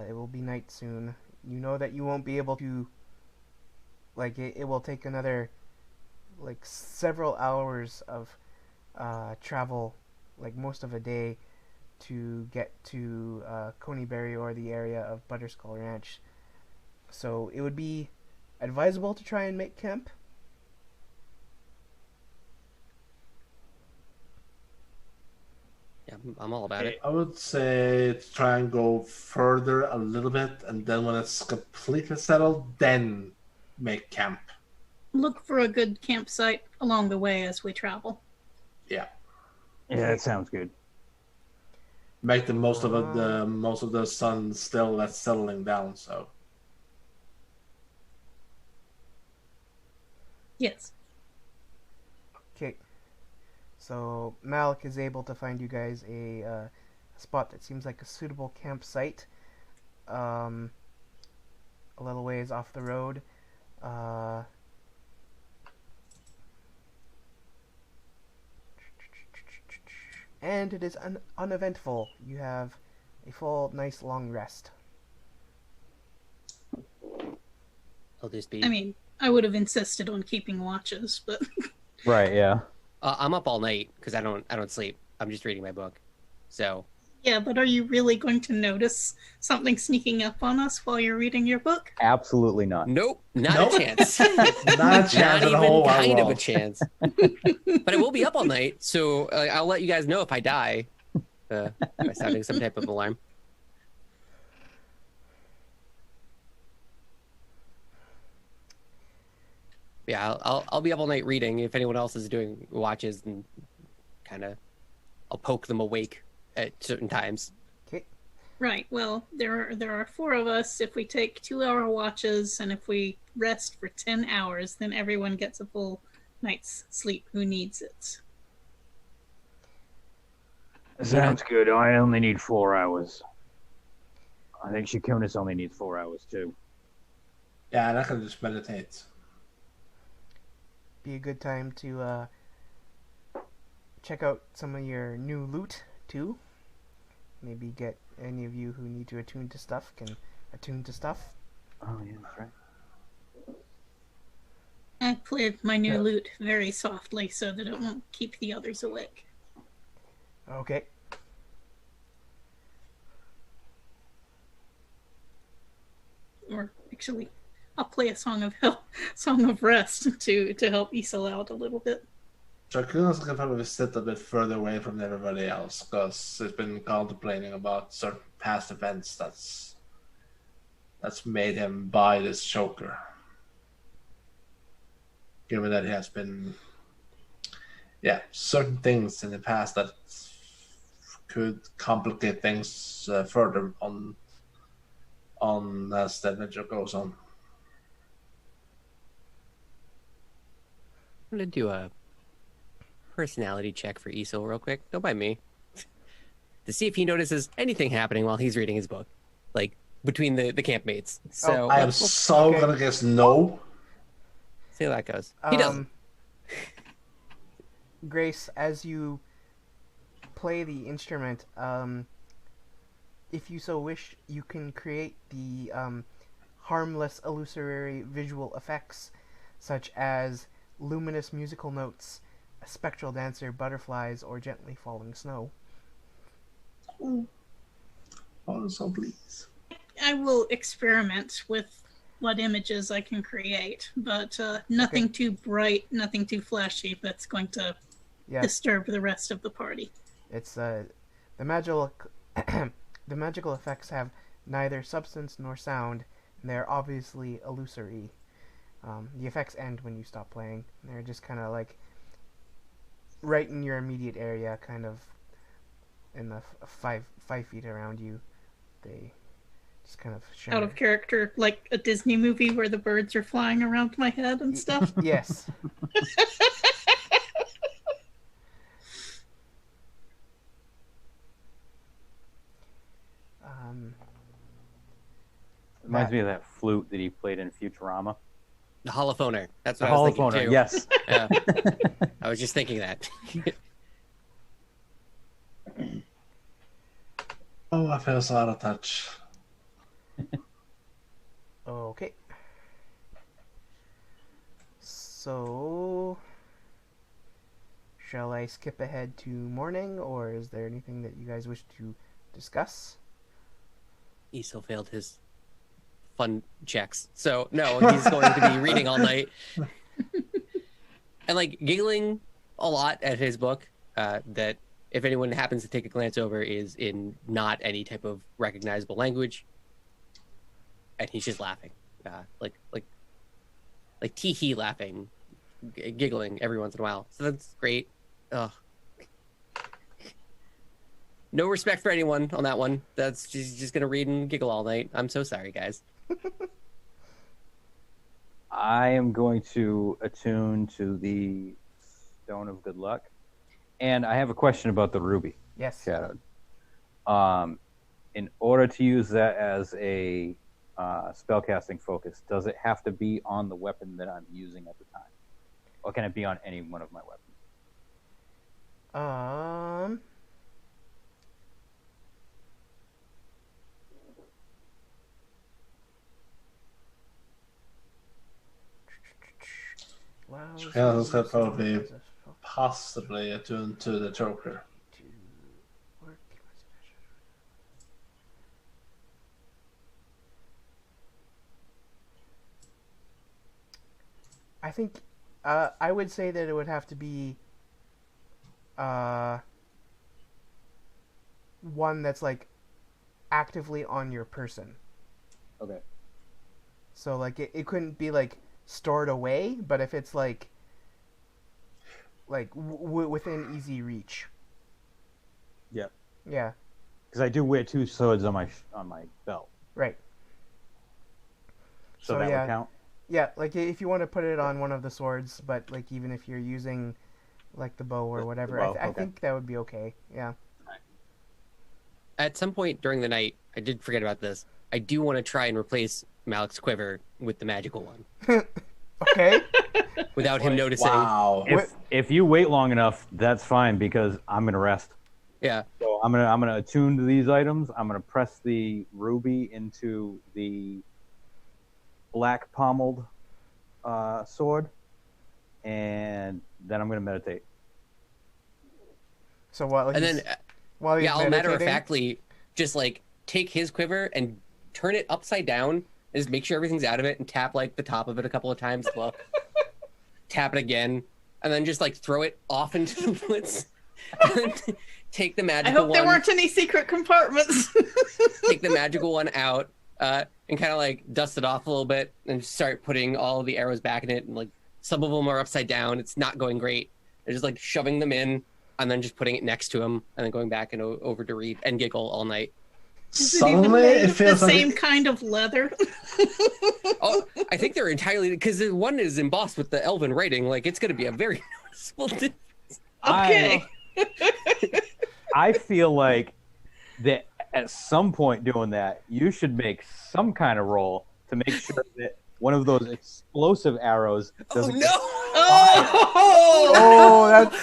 It will be night soon. You know that you won't be able to, like, it will take another, like, several hours of travel, like most of a day, to get to Coneyberry or the area of Butterscotch Ranch. So it would be advisable to try and make camp. Yeah, I'm all about it. I would say try and go further a little bit, and then when it's completely settled, then make camp. Look for a good campsite along the way as we travel. Yeah, Yeah, that sounds good. make the most of it. The most of the sun still that's settling down. So Yes. Okay. So Malik is able to find you guys a spot that seems like a suitable campsite. A little ways off the road. And it is uneventful. You have a full, nice, long rest. I'll just be. I mean, I would have insisted on keeping watches, but Right, yeah. I'm up all night because I don't sleep. I'm just reading my book. So yeah, but are you really going to notice something sneaking up on us while you're reading your book? Absolutely not. nope, not Nope. a chance. not a chance Not in the even whole wide kind of a world. chance. But I will be up all night, so I'll let you guys know if I die by sounding some type of alarm. Yeah, I'll be up all night reading. If anyone else is doing watches, and kind of, I'll poke them awake at certain times. Okay. Right. Well, there are four of us. If we take 2-hour watches and if we rest for 10 hours, then everyone gets a full night's sleep who needs it. Sounds good. I only need 4 hours. I think Shakunis only needs 4 hours too. Yeah, and I can just meditate. Be a good time to check out some of your new loot too. Maybe get any of you who need to attune to stuff can attune to stuff. Oh yeah, that's right. I played my new lute very softly so that it won't keep the others awake. Okay. Or actually, I'll play a song of rest to help Isel out a little bit. Dracuna's can probably sit a bit further away from everybody else because he's been contemplating about certain past events that's made him buy this choker. Given that he has been, certain things in the past that could complicate things further on as the adventure goes on. I'm gonna do a personality check for Isel real quick. Don't mind me. To see if he notices anything happening while he's reading his book, like between the campmates. So I am okay. gonna guess no. see how that goes. He doesn't. Grace, as you play the instrument, if you so wish, you can create the harmless illusory visual effects, such as luminous musical notes, a spectral dancer, butterflies, or gently falling snow. Oh, so please. I will experiment with what images I can create, but nothing too bright, nothing too flashy that's going to disturb the rest of the party. It's the magical the magical effects have neither substance nor sound, and they're obviously illusory. The effects end when you stop playing. They're just kind of like right in your immediate area, kind of in the 5 feet around you. They just kind of shimmer. Out of character, like a Disney movie where the birds are flying around my head and stuff. Yes. Reminds me of that flute that he played in Futurama. The holophoner. That's The what I was thinking holophoner, too. yes. Yeah. I was just thinking that. Oh, I feel so out of touch. Okay. So, shall I skip ahead to morning, or is there anything that you guys wish to discuss? Isel failed his fun checks. So, no, he's going to be reading all night. And, like, giggling a lot at his book that, if anyone happens to take a glance over, is in not any type of recognizable language. And he's just laughing. Like tee-hee laughing, giggling every once in a while. So that's great. Ugh. No respect for anyone on that one. That's just gonna read and giggle all night. I'm so sorry, guys. I am going to attune to the Stone of Good Luck. And I have a question about the ruby. Yes. Shadowed. In order to use that as a spellcasting focus, does it have to be on the weapon that I'm using at the time? Or can it be on any one of my weapons? Wow. Yeah, that's gonna probably possibly attuned to the Joker. I think I would say that it would have to be one that's like actively on your person. Okay. So like it couldn't be like stored away, but if it's like within easy reach. Yeah. Yeah. Because I do wear 2 swords on my belt. Right. So So, that yeah. would count? Yeah, like if you want to put it on one of the swords, but like even if you're using like the bow or The whatever, bow, I okay. think that would be okay. Yeah. At some point during the night, I did forget about this. I do want to try and replace Malik's quiver with the magical one Okay. without him noticing. Wow. If you wait long enough, that's fine because I'm gonna rest. Yeah. So I'm gonna attune to these items. I'm gonna press the ruby into the black pommeled sword, and then I'm gonna meditate. So while And he's, then, while he's yeah, I'll matter of meditating- factly just like take his quiver and turn it upside down and just make sure everything's out of it and tap like the top of it a couple of times. Look, tap it again, and then just like throw it off into the woods. And then take the I magical hope one. there weren't any secret compartments. Take the magical one out and kind of like dust it off a little bit and start putting all of the arrows back in it. And like some of them are upside down. It's not going great. They're just like shoving them in and then just putting it next to him and then going back and over to read and giggle all night. Is it even Suddenly, made it of feels the like same kind of leather? Oh, I think they're entirely because one is embossed with the elven writing. Like it's going to be a very noticeable difference. Okay. I feel like that at some point doing that, you should make some kind of roll to make sure that one of those explosive arrows Oh doesn't no! Oh, that's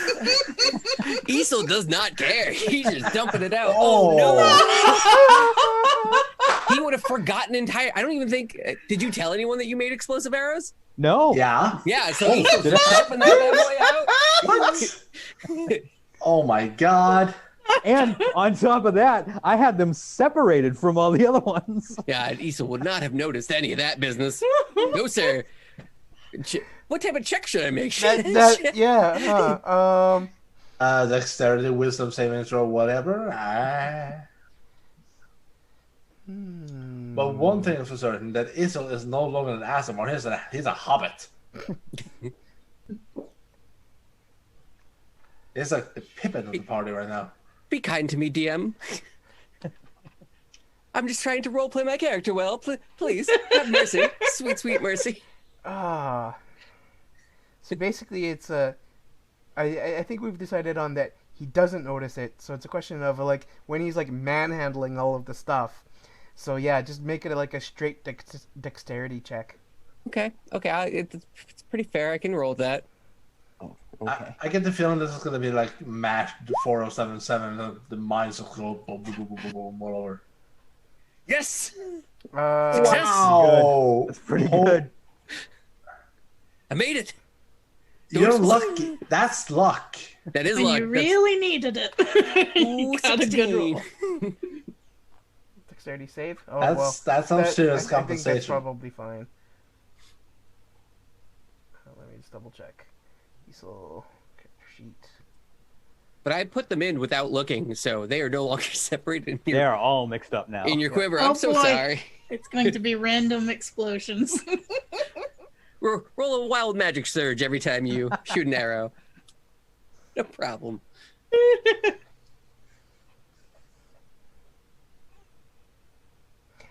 Isel does not care. He's just dumping it out. Oh. Oh no! He would have forgotten entire. I don't even think. Did you tell anyone that you made explosive arrows? No. Yeah. Yeah. So Oh, Isel's did I? just dumping that boy out. What? Oh my god. And on top of that, I had them separated from all the other ones. Yeah, and Isel would not have noticed any of that business. No, sir. What type of check should I make? that yeah. Dexterity, wisdom, saving throw, whatever. But one thing is for certain, that Isel is no longer an Asimov. He's a hobbit. He's like the Pippin of the party right now. Be kind to me, DM. I'm just trying to roleplay my character well. Please, have mercy. Sweet, sweet mercy. So basically, it's I think we've decided on that he doesn't notice it. So it's a question of like when he's like manhandling all of the stuff. So yeah, just make it like a straight dexterity check. Okay. It's pretty fair. I can roll that. Oh, okay. I get the feeling this is going to be like MASH 4077. The mines will go boom, boom, boom, boom, boom, boom, all over. Yes. Success. Wow! That's pretty good. I made it. You're lucky. That's luck. That is When luck. you really needed it. You got a good roll. 630 save. Oh That's well. that's some serious I think that's compensation. probably fine. Let me just double check. Diesel character sheet. But I put them in without looking, so they are no longer separated in They your, are all mixed up now. in your quiver. Oh, I'm so boy. sorry. It's going to be random explosions. Roll a wild magic surge every time you shoot an arrow. No problem.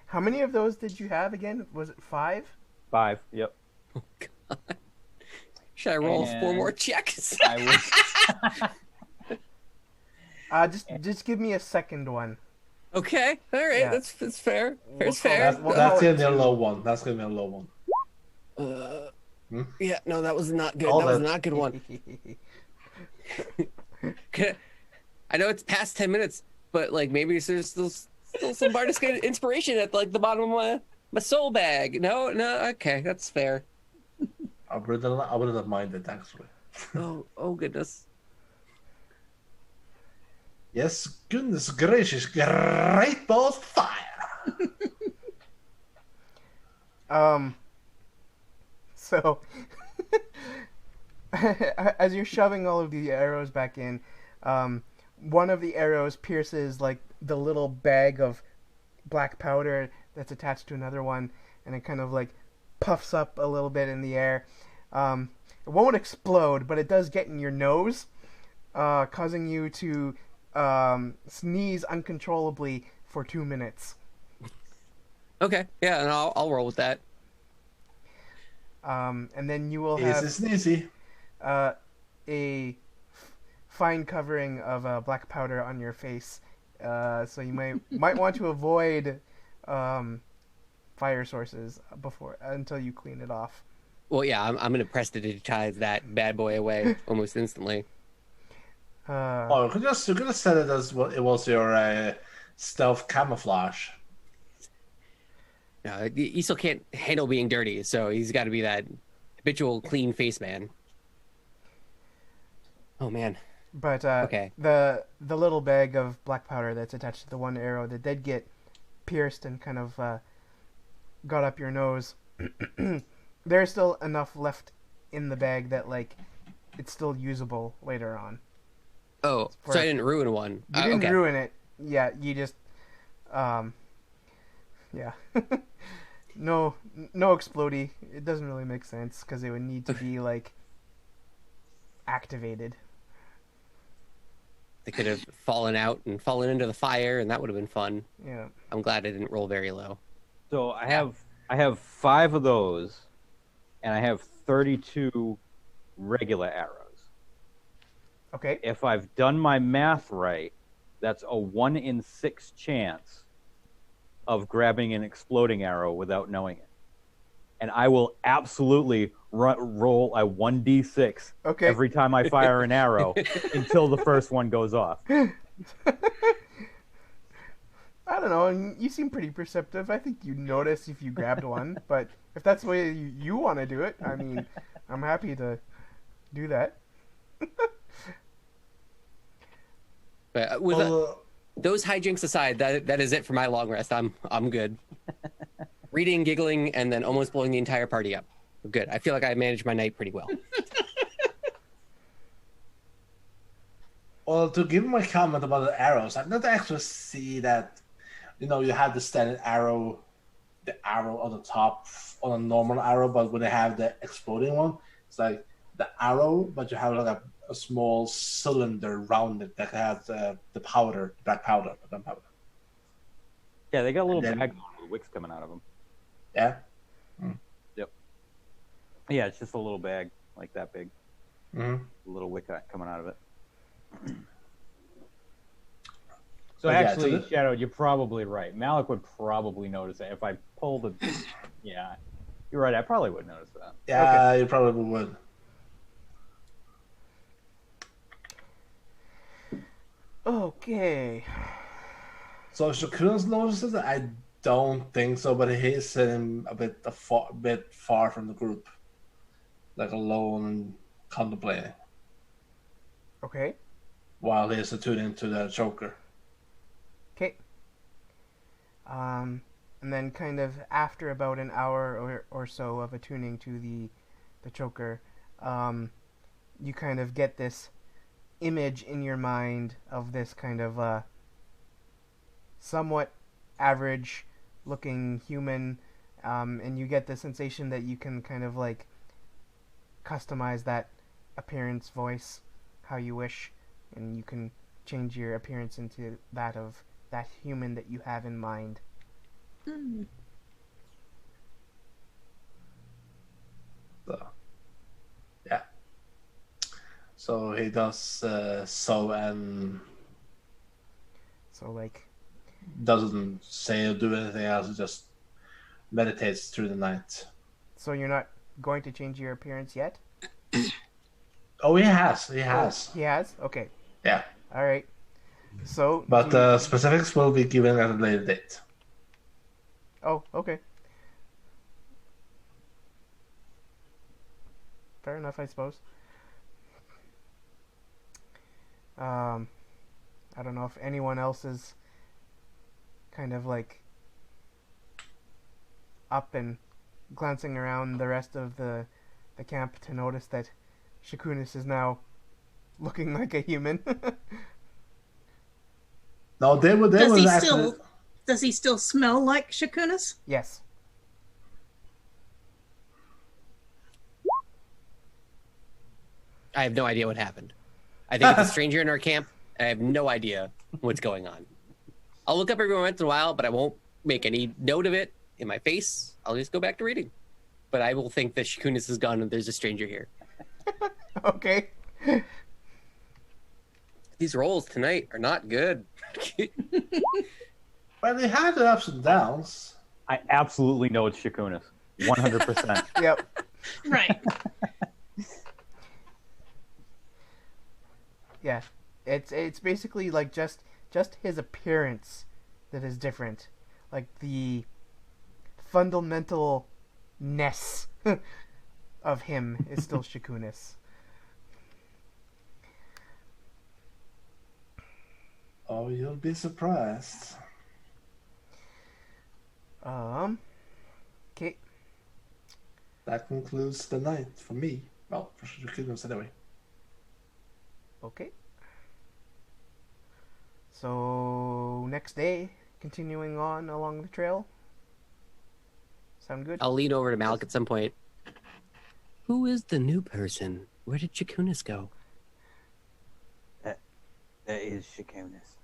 How many of those did you have again? Was it 5? 5. Yep. Oh, God. Should I roll 4 And more checks? I was. Just give me a second one. Okay. All right. Yeah. That's fair. Fair's We'll fair. call That's it gonna be a two. low one. That's gonna be a low one. Yeah, no, that was not good. All That was that- not a good one. I know it's past 10 minutes, but like maybe there's still some Butterscotch inspiration at like the bottom of my soul bag. No, okay, that's fair. I wouldn't have minded actually. Oh goodness. Yes, goodness gracious, great balls of fire. So as you're shoving all of the arrows back in, one of the arrows pierces like the little bag of black powder that's attached to another one, and it kind of like puffs up a little bit in the air. It won't explode, but it does get in your nose, causing you to sneeze uncontrollably for 2 minutes. Okay, yeah, and I'll roll with that. And then you will Easy have sneezy. a fine covering of black powder on your face, so you might want to avoid fire sources until you clean it off. Well, yeah, I'm gonna prestidigitize that bad boy away almost instantly. Oh, you could have said it as well. It was your stealth camouflage. No, he still can't handle being dirty, so he's got to be that habitual clean face man. Oh man. But Okay. the little bag of black powder that's attached to the one arrow that did get pierced and kind of got up your nose, there's still enough left in the bag that like it's still usable later on. Oh, For- so I didn't ruin one. You didn't Okay. ruin it. Yeah, you just yeah. No explodey. It doesn't really make sense because it would need to be like activated. They could have fallen out and fallen into the fire, and that would have been fun. Yeah. I'm glad I didn't roll very low. So I have 5 of those, and I have 32 regular arrows. Okay. If I've done my math right, that's a 1 in 6 chance of grabbing an exploding arrow without knowing it. And I will absolutely roll a 1d6 Okay. every time I fire an arrow until the first one goes off. I don't know. You seem pretty perceptive. I think you notice if you grabbed one, but if that's the way you want to do it, I mean, I'm happy to do that. But with those hijinks aside, that is it for my long rest. I'm good. Reading, giggling, and then almost blowing the entire party up. I'm good. I feel like I managed my night pretty well. Well, to give my comment about the arrows, I didn't actually see that. You know, you have the standard arrow, the arrow on the top on a normal arrow, but when they have the exploding one, it's like the arrow, but you have like a small cylinder around it that has the powder, black powder, the gunpowder. Yeah, they got little And then- bags with wicks coming out of them. Yeah. Yeah, it's just a little bag, like that big. Mm-hmm. A little wick coming out of it. So But yeah, actually, so the- Shadow, you're probably right. Malik would probably notice it if I pulled it. Yeah, You're right. I probably would notice that. Yeah, you probably would. Okay. So Shakunas notices it? I don't think so, but he's sitting a bit far from the group, like alone and contemplating, Okay. while he's attuned into the choker. Okay. And then kind of after about an hour or so of attuning to the choker, you kind of get this image in your mind of this kind of somewhat average looking human, and you get the sensation that you can kind of like customize that appearance, voice, how you wish, and you can change your appearance into that of that human that you have in mind. Hmm. So, yeah. So he does so and So like, doesn't say or do anything else. He just meditates through the night. so you're not going to change your appearance yet? Oh, he has. He has. Oh, he has? Okay. Yeah. All right. So But do you- specifics will be given at a later date. Oh, okay. Fair enough, I suppose. I don't know if anyone else is kind of like up and glancing around the rest of the camp to notice that Shakunis is now looking like a human. No, they was actually. Does he still smell like Shakunis? Yes. I have no idea what happened. I think it's a stranger in our camp. I have no idea what's going on. I'll look up every once in a while, but I won't make any note of it in my face. I'll just go back to reading. But I will think that Shakunis is gone and there's a stranger here. Okay. These rolls tonight are not good. Well, they had their ups and downs. I absolutely know it's Shakunis. 100%. Yep. Right. Yeah. It's basically like just his appearance that is different. Like the fundamental ness of him is still Shakunis. Oh, you'll be surprised. Okay. That concludes the night for me. Well, for Shakunas anyway. Okay. So next day, continuing on along the trail. Sound good? I'll lean over to Malik at some point. Who is the new person? Where did Shakunis go? That is Shakunis.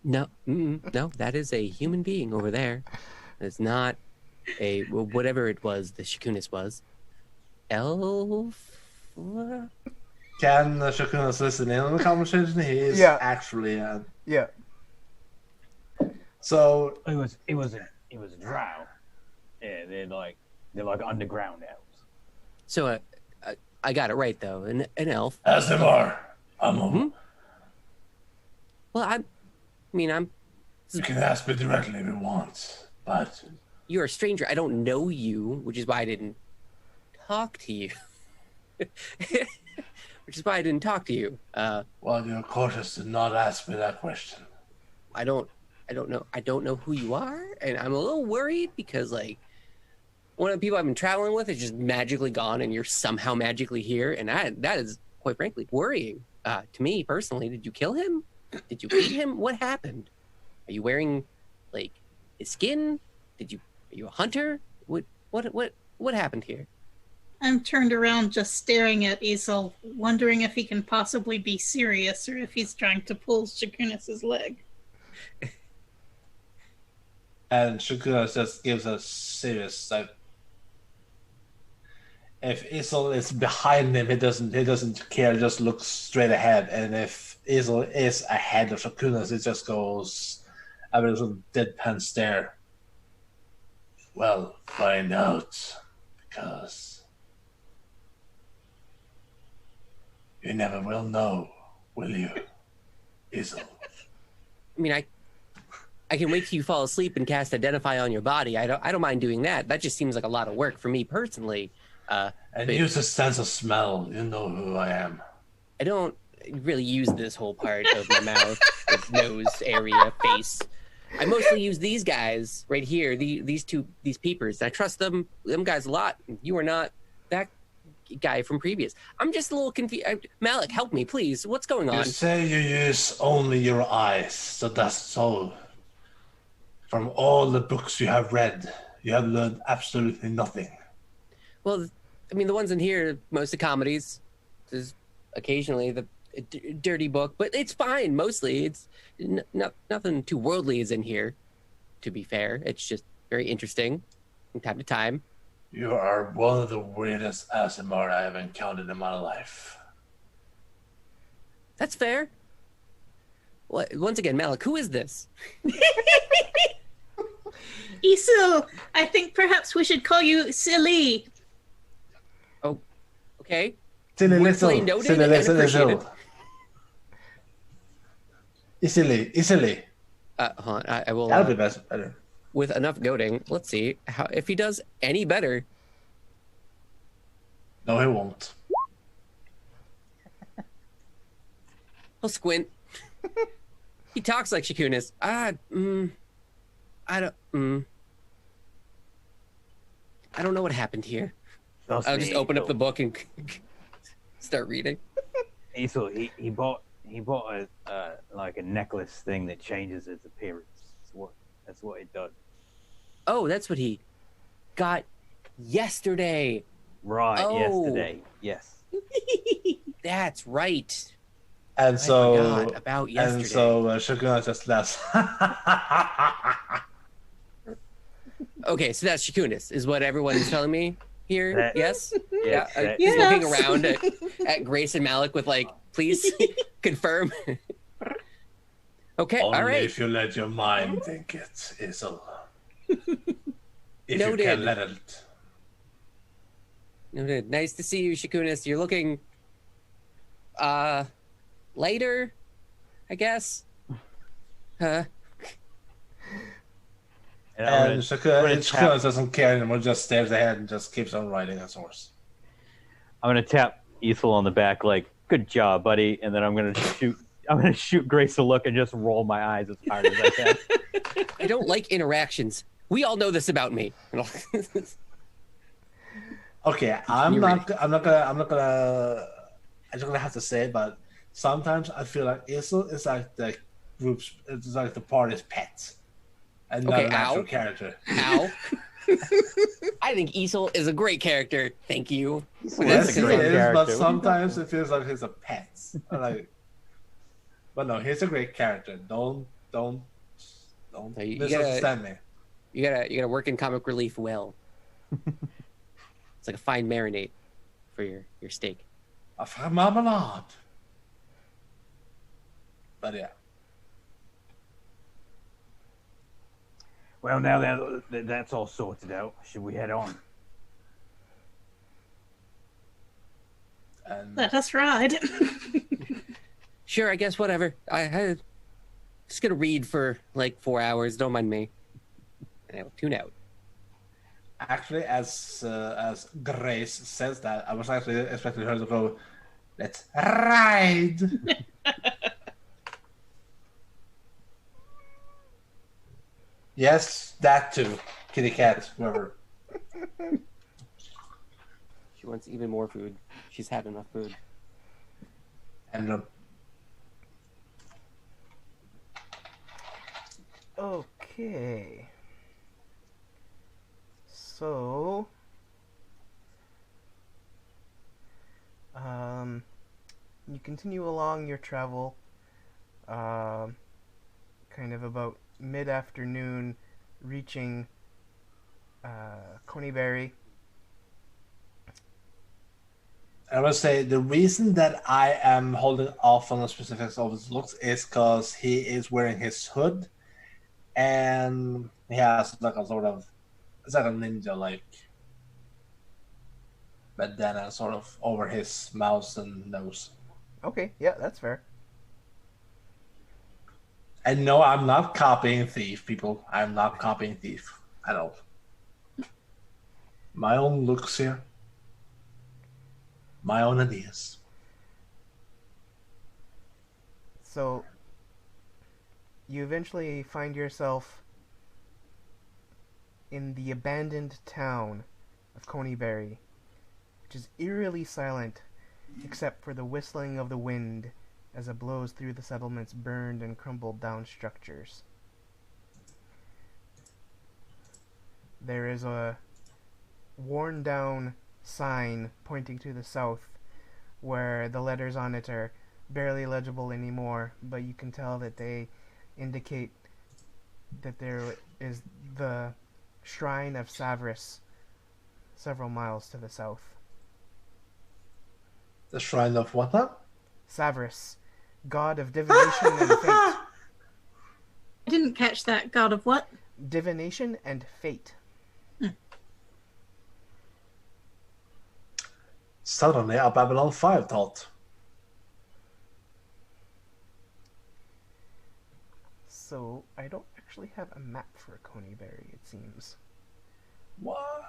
No, no, that is a human being over there. It's not a whatever it was the Shakunis was. Elf. Can Shakunas listen in on the conversation? He is Yeah. actually. Yeah. So It was a drow. Yeah, they're like underground elves. So I got it right though. An elf. as they are, Mhm. Well, I'm. You can ask me directly if you want, but You're a stranger. I don't know you, which is why I didn't talk to you. Which is why I didn't talk to you. well, your courteous did not ask me that question. I don't know. I don't know who you are, and I'm a little worried because like one of the people I've been traveling with is just magically gone, and you're somehow magically here, and that is quite frankly worrying to me personally. Did you kill him? Did you eat him? What happened? Are you wearing like his skin? Are you a hunter? What happened here? I'm turned around just staring at Isel, wondering if he can possibly be serious or if he's trying to pull Shakunis' leg. And Shakunas just gives a serious like. If Isol is behind him, he doesn't care. He just looks straight ahead. And if Isol is ahead of Shakunas, it just goes a sort of deadpan stare. Well, find out, because you never will know, will you, Isel? I mean, I can wait till you fall asleep and cast Identify on your body. I don't mind doing that. That just seems like a lot of work for me personally. And but use a sense of smell. You know who I am. I don't really use this whole part of my mouth, nose area, face. I mostly use these guys right here, these peepers. I trust them guys a lot. You are not that guy from previous. I'm just a little confused. Malik, help me, please. What's going on? You say you use only your eyes, so that's so. From all the books you have read, you have learned absolutely nothing. Well, I mean, the ones in here, mostly comedies. There's occasionally the dirty book, but it's fine. Mostly, it's nothing too worldly is in here. To be fair, it's just very interesting from time to time. You are one of the weirdest ASMR I have encountered in my life. That's fair. Well, once again, Malik, who is this? Isil, I think perhaps we should call you Silly. Oh, okay. Silly Wordplay little, noted silly and little, appreciated. Easily. Hold on, I will. That'll be better. With enough goading, let's see how if he does any better. No, he won't. He'll squint. He talks like Shakunis. I don't know what happened here. I'll just open up the book and start reading. So he bought a like a necklace thing that changes its appearance. That's what it does. Oh, that's what he got yesterday. Right, Oh. yesterday. Yes. That's right. And I so, forgot about yesterday. and so, Shaguna just laughs. Okay, so that's Shakunis, is what everyone is telling me here. Yes? Yes, that- He's Yes. looking around at Grace and Malik with like, please confirm. Okay, Only all right. if you let your mind think it, Isel. If you Noted. can let it. Noted. Nice to see you, Shakunis. You're looking lighter, I guess. And gonna Shaguna doesn't care anymore, just stares ahead and just keeps on riding his horse. I'm gonna tap Ethel on the back, like, "Good job, buddy," and then I'm gonna shoot Grace a look and just roll my eyes as hard as I can. I don't like interactions. We all know this about me. Okay, I'm You're just gonna have to say it, but sometimes I feel like Isel is like the group's, it's like the party's pet, and not Okay, an actual ow. character. Ow. I think Isel is a great character. Thank you. Isel Yes, is he a great is, character. but What are you sometimes talking it feels like he's a pet. Like, but no, he's a great character. Don't You misunderstand me. You gotta work in comic relief well. It's like a fine marinade for your steak. A marmalade. But yeah. Well, now that's all sorted out, should we head on? And Let us ride. Sure, I guess whatever. I just gonna read for like 4 hours. Don't mind me. And I will tune out. actually, as Grace says that, I was actually expecting her to go, "Let's ride." Yes, that too. Kitty cat, whoever. She wants even more food. She's had enough food. And Okay. So, you continue along your travel, kind of about mid-afternoon, reaching Coneyberry. I must say the reason that I am holding off on the specifics of his looks is because he is wearing his hood, and he has like a sort of, it's like a ninja like bandana sort of over his mouth and nose. Okay, yeah, that's fair. And no, I'm not copying Thief, people. I'm not copying Thief at all. My own looks here. My own ideas. So you eventually find yourself in the abandoned town of Coneyberry, which is eerily silent except for the whistling of the wind as it blows through the settlement's burned and crumbled down structures. There is a worn down sign pointing to the south where the letters on it are barely legible anymore, but you can tell that they indicate that there is the shrine of Severus several miles to the south. The shrine of what now? Severus, god of divination and fate. I didn't catch that. God of what? Divination and fate. Suddenly a Babylon 5 thought. So, I don't actually have a map for Coneyberry, it seems. What?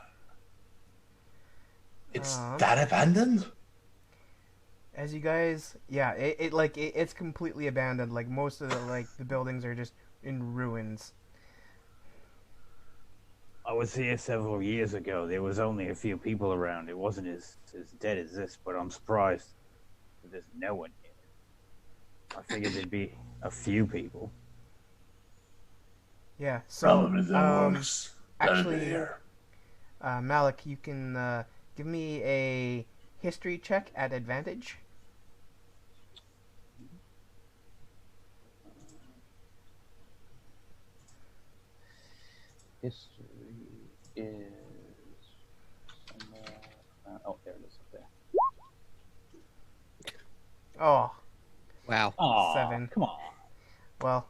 It's Um, that abandoned? As you guys, yeah, it's completely abandoned. Like, most of the buildings are just in ruins. I was here several years ago. There was only a few people around. It wasn't as dead as this, but I'm surprised that there's no one here. I figured there'd be a few people. Yeah, so, Probably the works. actually, Here. Malik, you can, give me a history check at advantage. History is somewhere. Oh, there it is up there. Oh, Wow. Oh, 7. Come on. Well,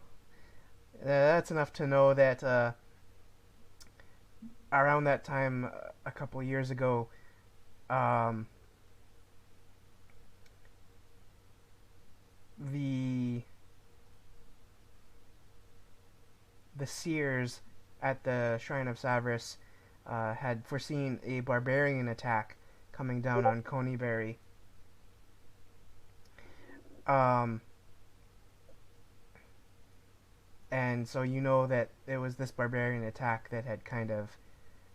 that's enough to know that around that time, a couple of years ago, the seers at the Shrine of Severus had foreseen a barbarian attack coming down on Coneyberry. And so you know that it was this barbarian attack that had kind of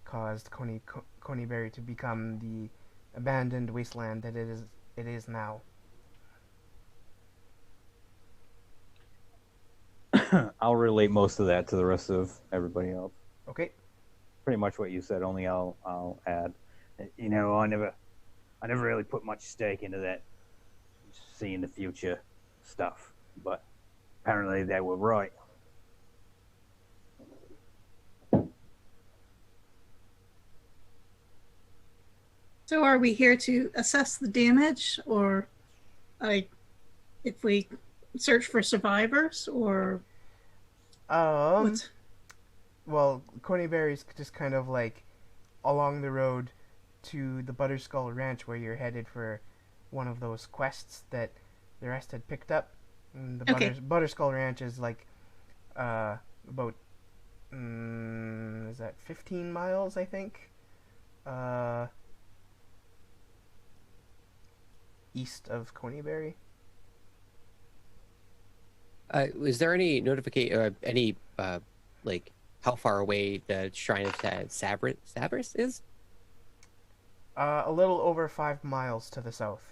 caused Coneyberry to become the abandoned wasteland that it is now. I'll relate most of that to the rest of everybody else. Okay. Pretty much what you said. Only I'll add. You know, I never really put much stake into that seeing the future stuff, but apparently they were right. So are we here to assess the damage, or if we search for survivors, or what's... Well, Coneyberry's just kind of like along the road to the Butterscotch Ranch where you're headed for one of those quests that the rest had picked up. And the Okay. Butterscotch Ranch is like about is that 15 miles, I think? East of Coneyberry. Is there any notification or any like how far away the Shrine of Severus is? A little over 5 miles to the south.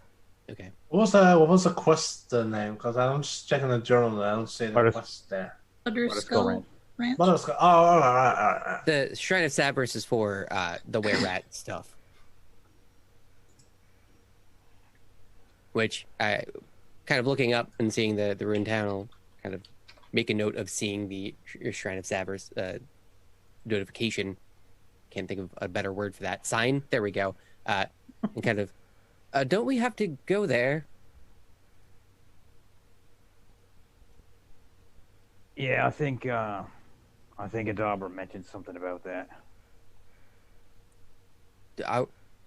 Okay. What was the quest name? Because I'm just checking the journal and I don't see the Butters- quest there. Butterscotch Ranch? Butterscotch. Oh, all right. The Shrine of Severus is for the were-rat stuff. Which I kind of looking up and seeing the ruined town, I'll kind of make a note of seeing the Shrine of Severus notification. Can't think of a better word for that. Sign. There we go. And kind of, don't we have to go there? Yeah, I think Adabra mentioned something about that.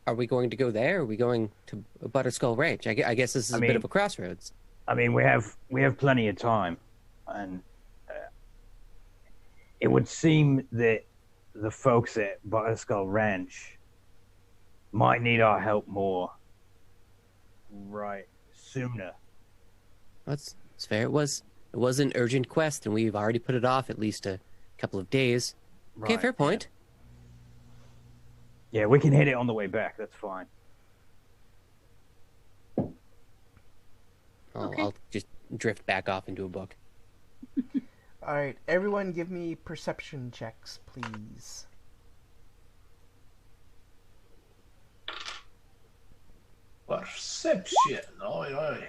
Are we going to go there? Or are we going to Butterskull Ranch? I guess this is a bit of a crossroads. I mean, we have plenty of time, and it would seem that the folks at Butterskull Ranch might need our help more right sooner. That's fair. It was an urgent quest, and we've already put it off at least a couple of days. Okay, fair point. Yeah, we can hit it on the way back. That's fine. I'll just drift back off into a book. All right, everyone, give me perception checks, please. Perception. Oi, oi.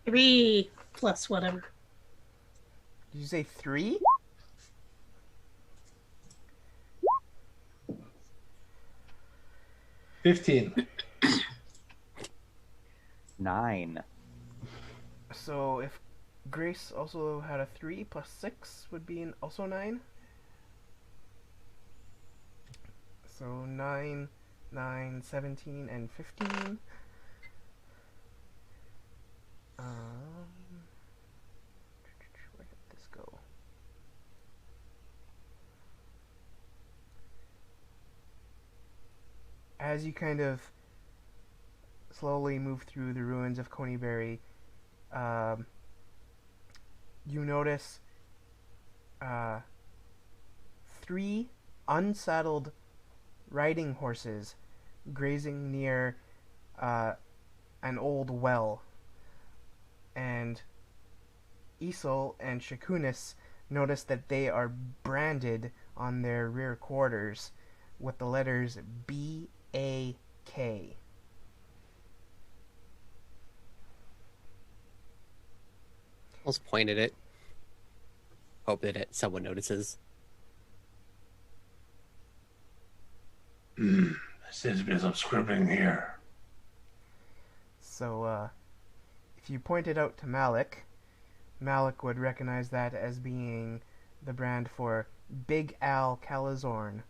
3 plus whatever. Did you say 3? $15. 9. So if Grace also had a 3 plus 6 would be also 9. So 9, 9, 17, and 15. Where did this go? As you kind of slowly move through the ruins of Coneyberry, you notice 3 unsaddled riding horses grazing near an old well. And Isol and Shakunis notice that they are branded on their rear quarters with the letters B-A-K. I'll just point at it. Hope that someone notices. Seems to be some scribbling here. So, if you point it out to Malik, Malik would recognize that as being the brand for Big Al Calazorn,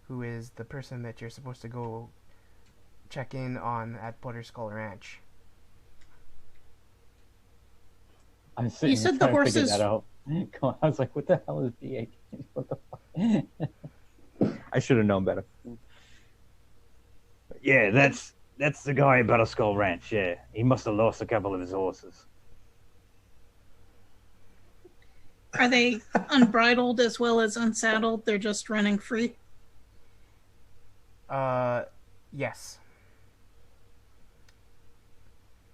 who is the person that you're supposed to go check in on at Butterskull Ranch. I'm sitting You said there the trying to figure horses- that out. I was like, what the hell is BA? What the fuck? I should have known better. But yeah, that's the guy at Butterskull Ranch, yeah. He must have lost a couple of his horses. Are they unbridled as well as unsaddled? They're just running free? Yes.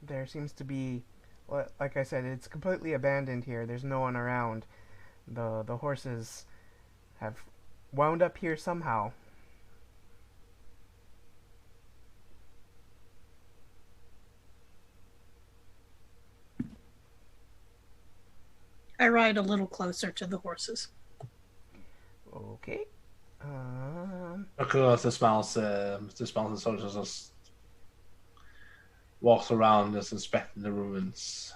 There seems to be, like I said, it's completely abandoned here. There's no one around. The horses have wound up here somehow. I ride a little closer to the horses. Okay. Because the smells and soldiers just walks around just inspecting the ruins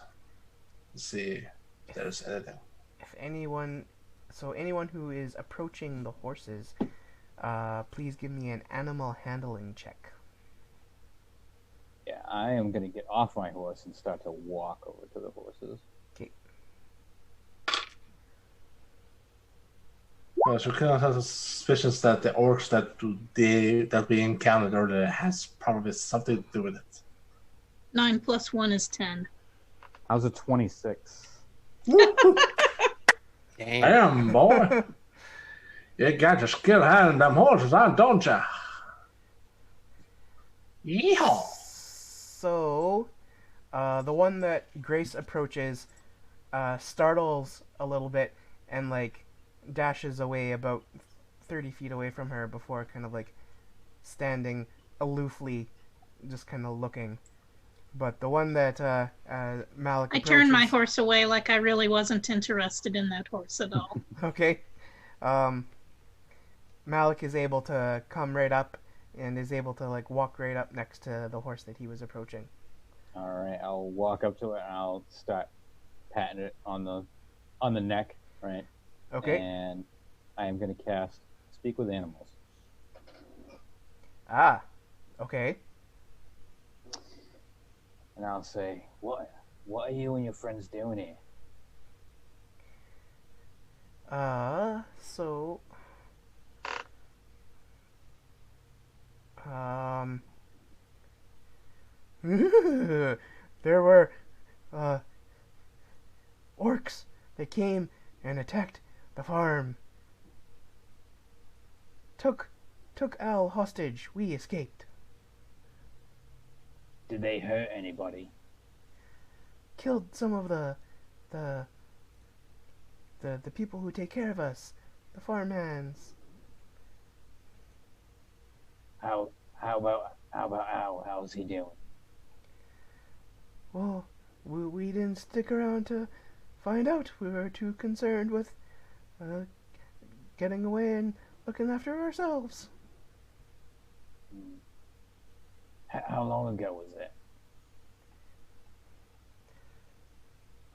to see if there's anything. If anyone who is approaching the horses, please give me an animal handling check. Yeah, I am going to get off my horse and start to walk over to the horses. Okay. Well, so Killian has suspicions that the orcs that we encountered earlier has probably something to do with it. 9 plus 1 is 10. I was a 26. Dang. Damn, boy. You got your skill handling them horses, don't ya? Yeehaw! So, the one that Grace approaches startles a little bit and dashes away about 30 feet away from her before kind of standing aloofly, just kind of looking. But the one that Malik I approaches... turned my horse away like I really wasn't interested in that horse at all. Okay. Malik is able to come right up and is able to walk right up next to the horse that he was approaching. All right, I'll walk up to it and I'll start patting it on the neck, right? Okay. And I am going to cast Speak with Animals. Ah. Okay. And I'll say, what are you and your friends doing here? So, there were, orcs. They came and attacked the farm. Took Al hostage. We escaped. Did they hurt anybody? Killed some of the people who take care of us, the farmhands. How about Al? How's he doing? Well, we didn't stick around to find out. We were too concerned with getting away and looking after ourselves. How long ago was it?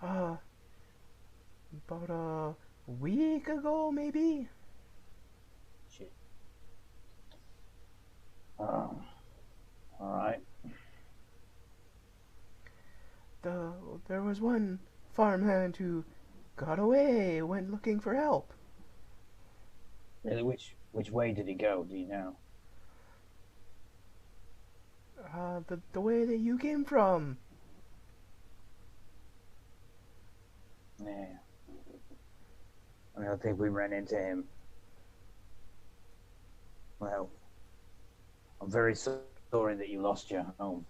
About a week ago, maybe. Shit. All right. There was one farmhand who got away, went looking for help. Really, which way did he go? Do you know? The way that you came from. Yeah. I don't think we ran into him. Well, I'm very sorry that you lost your home.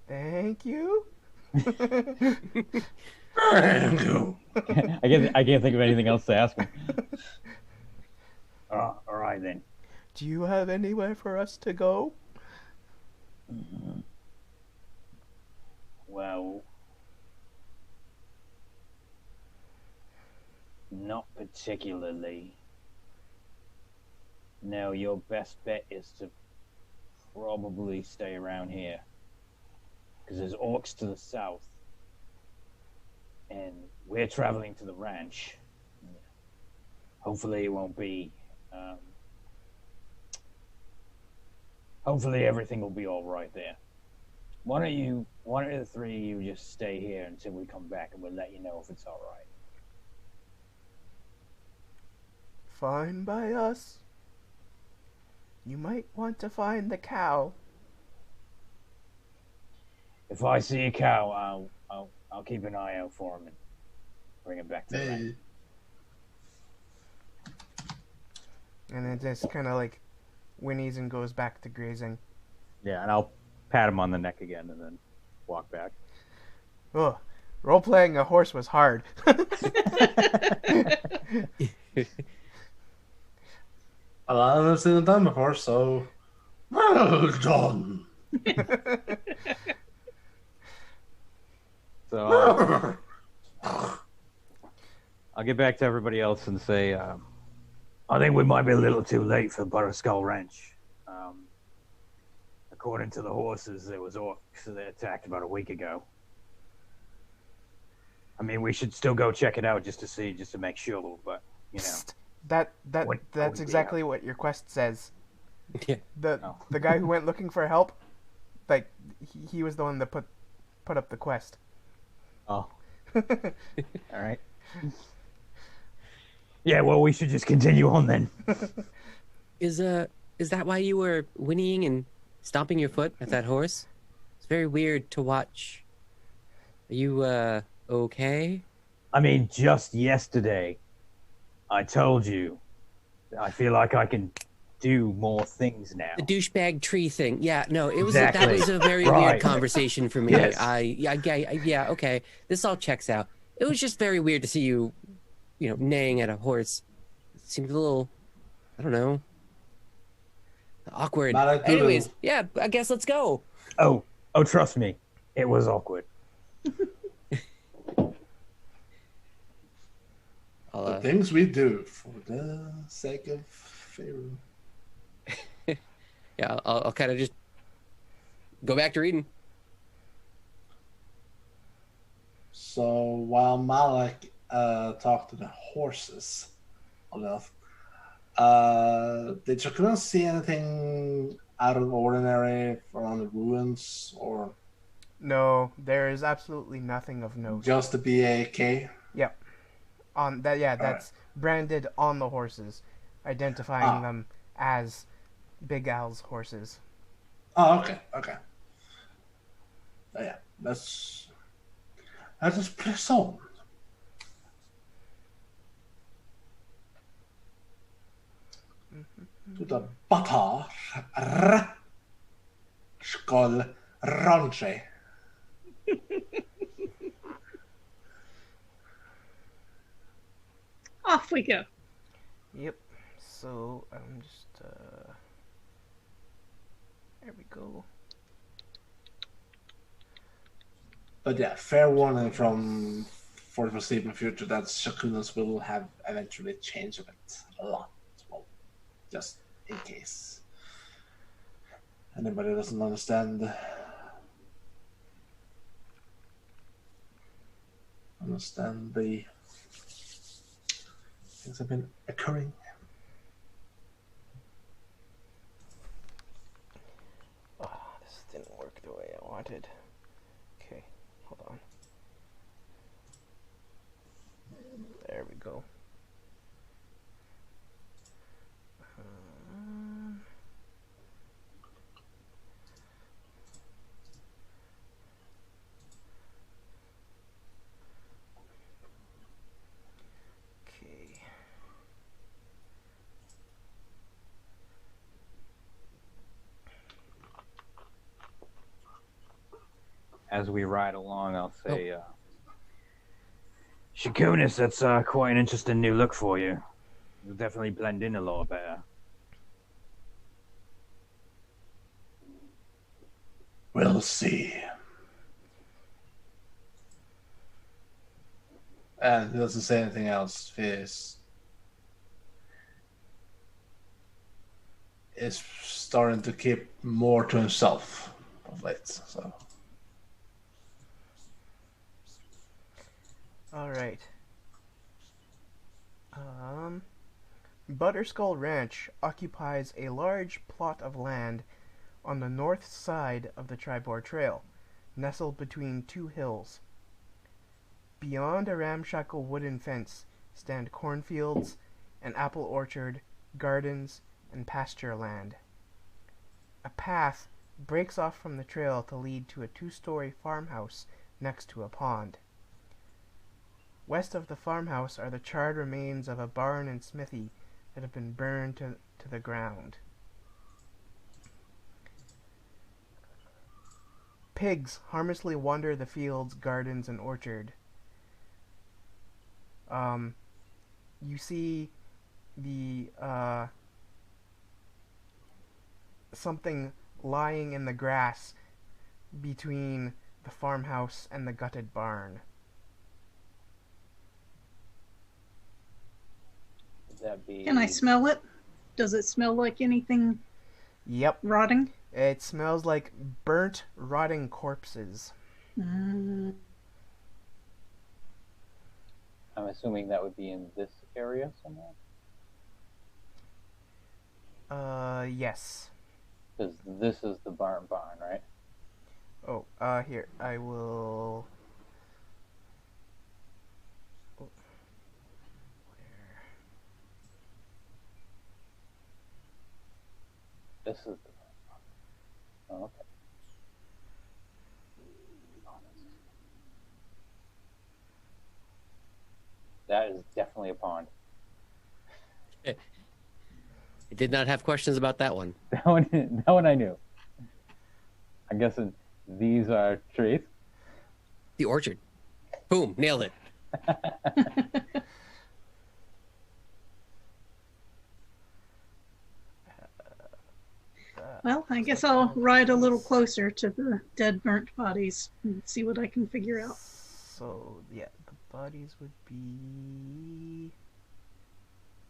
Thank you. Thank you. I can't think of anything else to ask him. All right then. Do you have anywhere for us to go? Well, not particularly. No, your best bet is to probably stay around here. Because there's orcs to the south. And we're traveling to the ranch. Hopefully it won't be... hopefully everything will be all right there. One of the three of you just stay here until we come back and we'll let you know if it's all right. Fine by us. You might want to find the cow. If I see a cow, I'll keep an eye out for him and bring him back to the ranch. And it just kind of like whinnies and goes back to grazing. Yeah, and I'll pat him on the neck again and then walk back. Ugh. Role-playing a horse was hard. Well, I've never seen it done before, so well done. So I'll get back to everybody else and say, I think we might be a little too late for Butterscotch Ranch. According to the horses, there was orcs that attacked about a week ago. I mean, we should still go check it out just to make sure, but, you know. That's exactly what your quest says. Yeah. The guy who went looking for help, like, he was the one that put up the quest. oh, all right. Yeah, well, we should just continue on then. Is that why you were whinnying and stomping your foot at that horse? It's very weird to watch. Are you okay? I mean, just yesterday, I told you, I feel like I can do more things now. The douchebag tree thing. Yeah, no, it was Exactly. that was a very Right. weird conversation for me. Yes. Yeah, okay. This all checks out. It was just very weird to see you, neighing at a horse. It seemed a little, I don't know, awkward. Not a good Anyways, one. yeah, I guess let's go. Oh, trust me, it was awkward. The things we do for the sake of Pharaoh. Yeah, I'll kind of just go back to reading. So while Malak talk to the horses. Enough. Did Shakuna see anything out of the ordinary around the ruins, or No, there is absolutely nothing of note. just the BAK? Yep. On that, yeah, All that's branded on the horses, identifying Ah. them as Big Al's horses. Oh, okay. Yeah, let's just press on. To the Butterscotch Ranch. Off we go. Yep. So I'm just there we go. But yeah, fair warning for the foreseeable future that Shakunas will have eventually changed a bit. A lot. Well, just in case anybody doesn't understand the things have been occurring. Oh, this didn't work the way I wanted. Okay, hold on. There we go. Okay. As we ride along, I'll say, Shakunis, that's quite an interesting new look for you. You'll definitely blend in a lot better. We'll see. And he doesn't say anything else. Is starting to keep more to himself of late. So All right. Butterscotch Ranch occupies a large plot of land on the north side of the Tribord Trail, nestled between two hills. Beyond a ramshackle wooden fence stand cornfields, an apple orchard, gardens, and pasture land. A path breaks off from the trail to lead to a two-story farmhouse next to a pond. West of the farmhouse are the charred remains of a barn and smithy that have been burned to the ground. Pigs harmlessly wander the fields, gardens, and orchard. You see the something lying in the grass between the farmhouse and the gutted barn. Would that be? Can I smell it? Does it smell like anything Yep, rotting? it smells like burnt, rotting corpses. Mm, I'm assuming that would be in this area somewhere. Yes. Because this is the barn, right? Oh, here, I will... Oh. Where? This is the barn. Oh, okay. Oh, that is definitely a pond. I did not have questions about that one. That one I knew. I'm guessing these are trees. The orchard. Boom, nailed it. well, I guess I'll ride a little closer to the dead, burnt bodies and see what I can figure out. So, yeah, the bodies would be...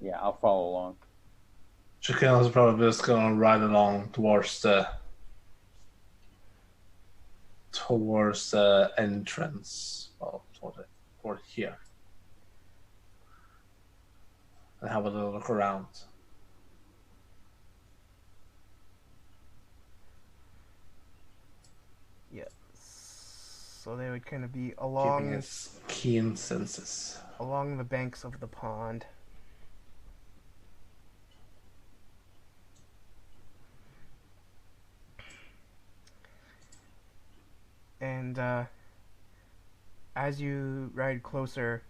Yeah, I'll follow along. Shakuna's probably just gonna ride along towards the entrance. Well, toward here. and have a little look around. Yeah. So they would kind of be Keeping along his keen senses. the banks of the pond. And as you ride closer,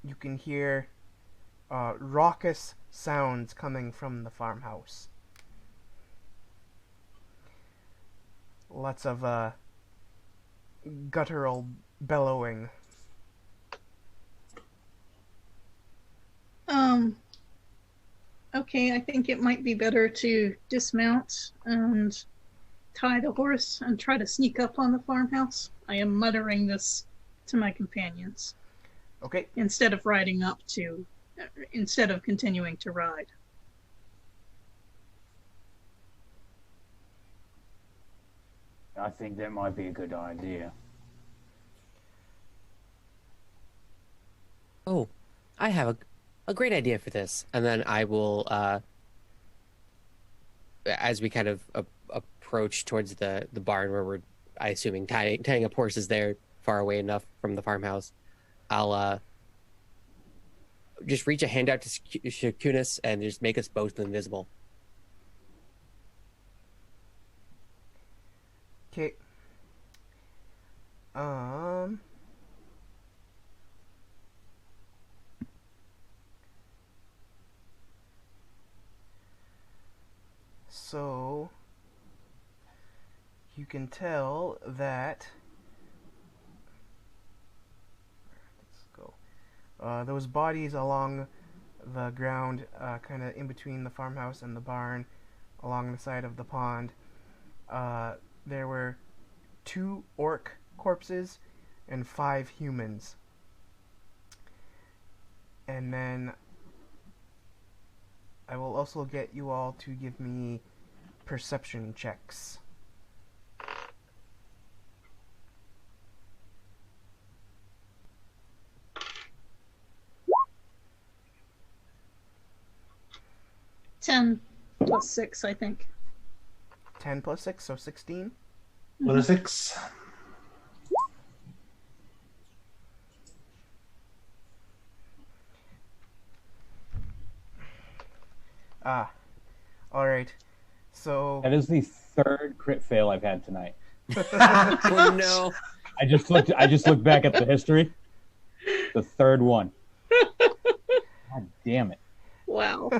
you can hear raucous sounds coming from the farmhouse. Lots of guttural bellowing. Okay, I think it might be better to dismount and tie the horse and try to sneak up on the farmhouse. I am muttering this to my companions Okay. instead of continuing to ride. I think that might be a good idea. Oh, I have a great idea for this. And then I will, as we kind of approach towards the barn where we're, I assuming, tying up horses there far away enough from the farmhouse, I'll just reach a hand out to Shakunis and just make us both invisible. Okay. So you can tell that those bodies along the ground, kind of in between the farmhouse and the barn, along the side of the pond, there were 2 orc corpses and 5 humans. And then I will also get you all to give me perception checks. +10, I think. 10 plus 6, so 16. What is 6? Alright. So That is the 3rd crit fail I've had tonight. Oh no! I just looked back at the history. The 3rd one. God damn it. Wow.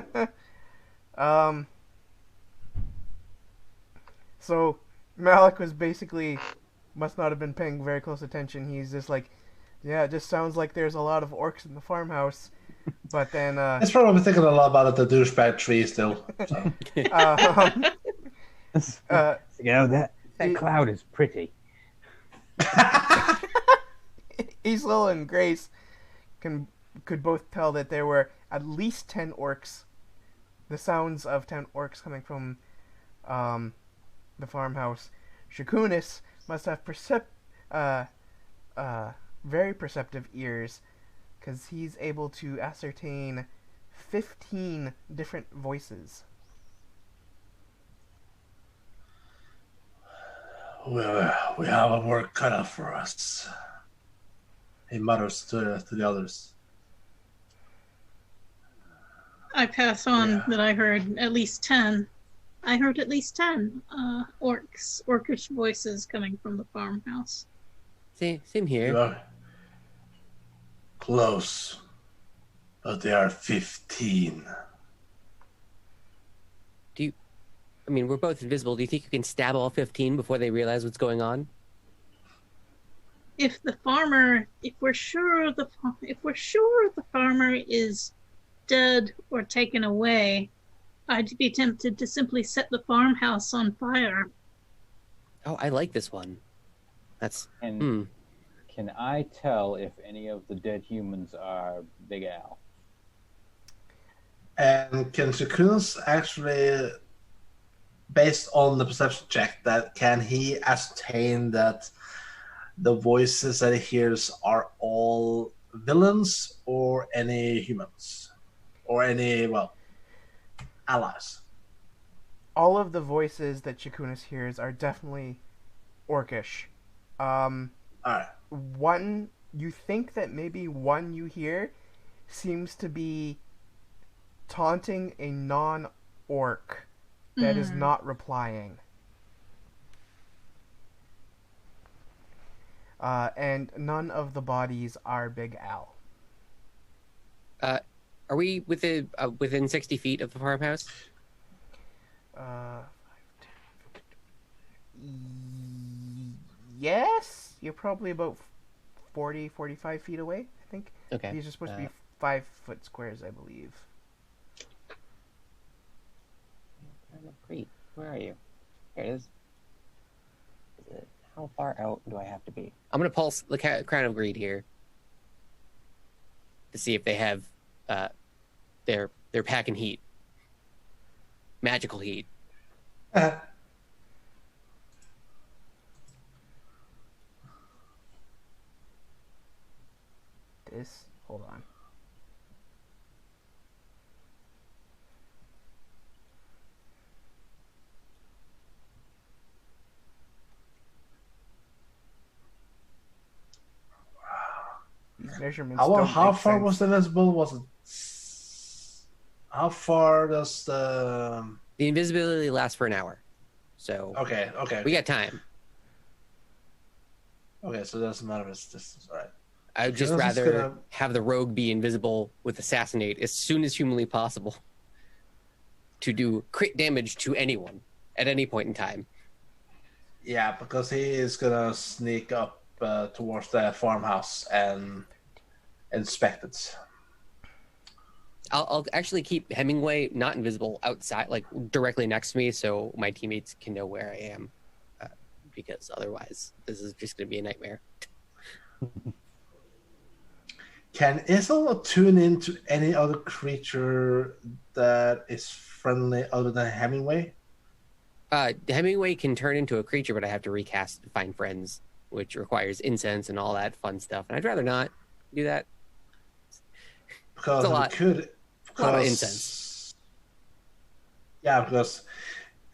So Malik was basically must not have been paying very close attention. He's just like, yeah, it just sounds like there's a lot of orcs in the farmhouse. But then He's probably thinking a lot about the douchebag tree still. So. You know, that cloud is pretty. Isla and Grace could both tell that there were at least 10 orcs. The sounds of 10 orcs coming from the farmhouse. Shakunis must have very perceptive ears, because he's able to ascertain 15 different voices. Well, we have a work cut out for us. He mutters to the others. I pass on that I heard at least 10. I heard at least 10 orcish voices coming from the farmhouse. Same You here. are close, but they are 15. I mean, we're both invisible. Do you think you can stab all 15 before they realize what's going on? If we're sure the farmer is dead or taken away, I'd be tempted to simply set the farmhouse on fire. Oh, I like this one. That's And can I tell if any of the dead humans are Big Al? And can Shakuns actually, based on the perception check, can he ascertain that the voices that he hears are all villains or any humans or any allies. All of the voices that Shakunis hears are definitely orcish. All right. One, you think that maybe one you hear seems to be taunting a non-orc that is not replying. And none of the bodies are Big Al. Are we within 60 feet of the farmhouse? Yes, you're probably about 40, 45 feet away, I think. Okay. These are supposed to be 5-foot squares, I believe. Great. Where are you? There it is. How far out do I have to be? I'm gonna pulse the Crown of Greed here to see if they have their packing heat, magical heat. Hold on. These measurements How make far sense. was the invisible? Was it? How far does the invisibility lasts for an hour, so okay. We got time. Okay, so it doesn't matter if it's distance. All right. I would just rather have the rogue be invisible with assassinate as soon as humanly possible to do crit damage to anyone at any point in time. Yeah, because he is gonna sneak up towards the farmhouse and inspect it. I'll actually keep Hemingway not invisible outside, like directly next to me, so my teammates can know where I am. Because otherwise, this is just going to be a nightmare. Can Isel tune into any other creature that is friendly other than Hemingway? Hemingway can turn into a creature, but I have to recast and find friends, which requires incense and all that fun stuff. And I'd rather not do that. Because it's a lot. A lot of incense. Yeah, because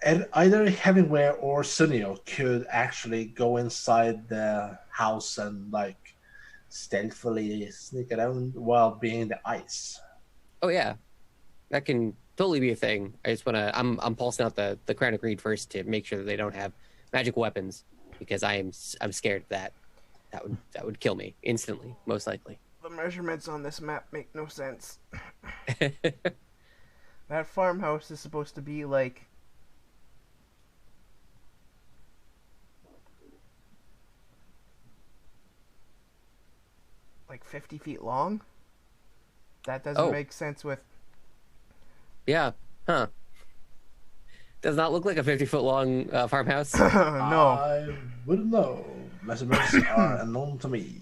either Hemingway or Sunio could actually go inside the house and stealthily sneak around while being the ice. Oh yeah, that can totally be a thing. I just want to. I'm pulsing out the Crown of Greed first to make sure that they don't have magic weapons, because I'm scared that would kill me instantly, most likely. The measurements on this map make no sense. That farmhouse is supposed to be like 50 feet long. That doesn't make sense with... Yeah, huh. Does not look like a 50-foot long farmhouse. No. I wouldn't know. Measurements are unknown to me.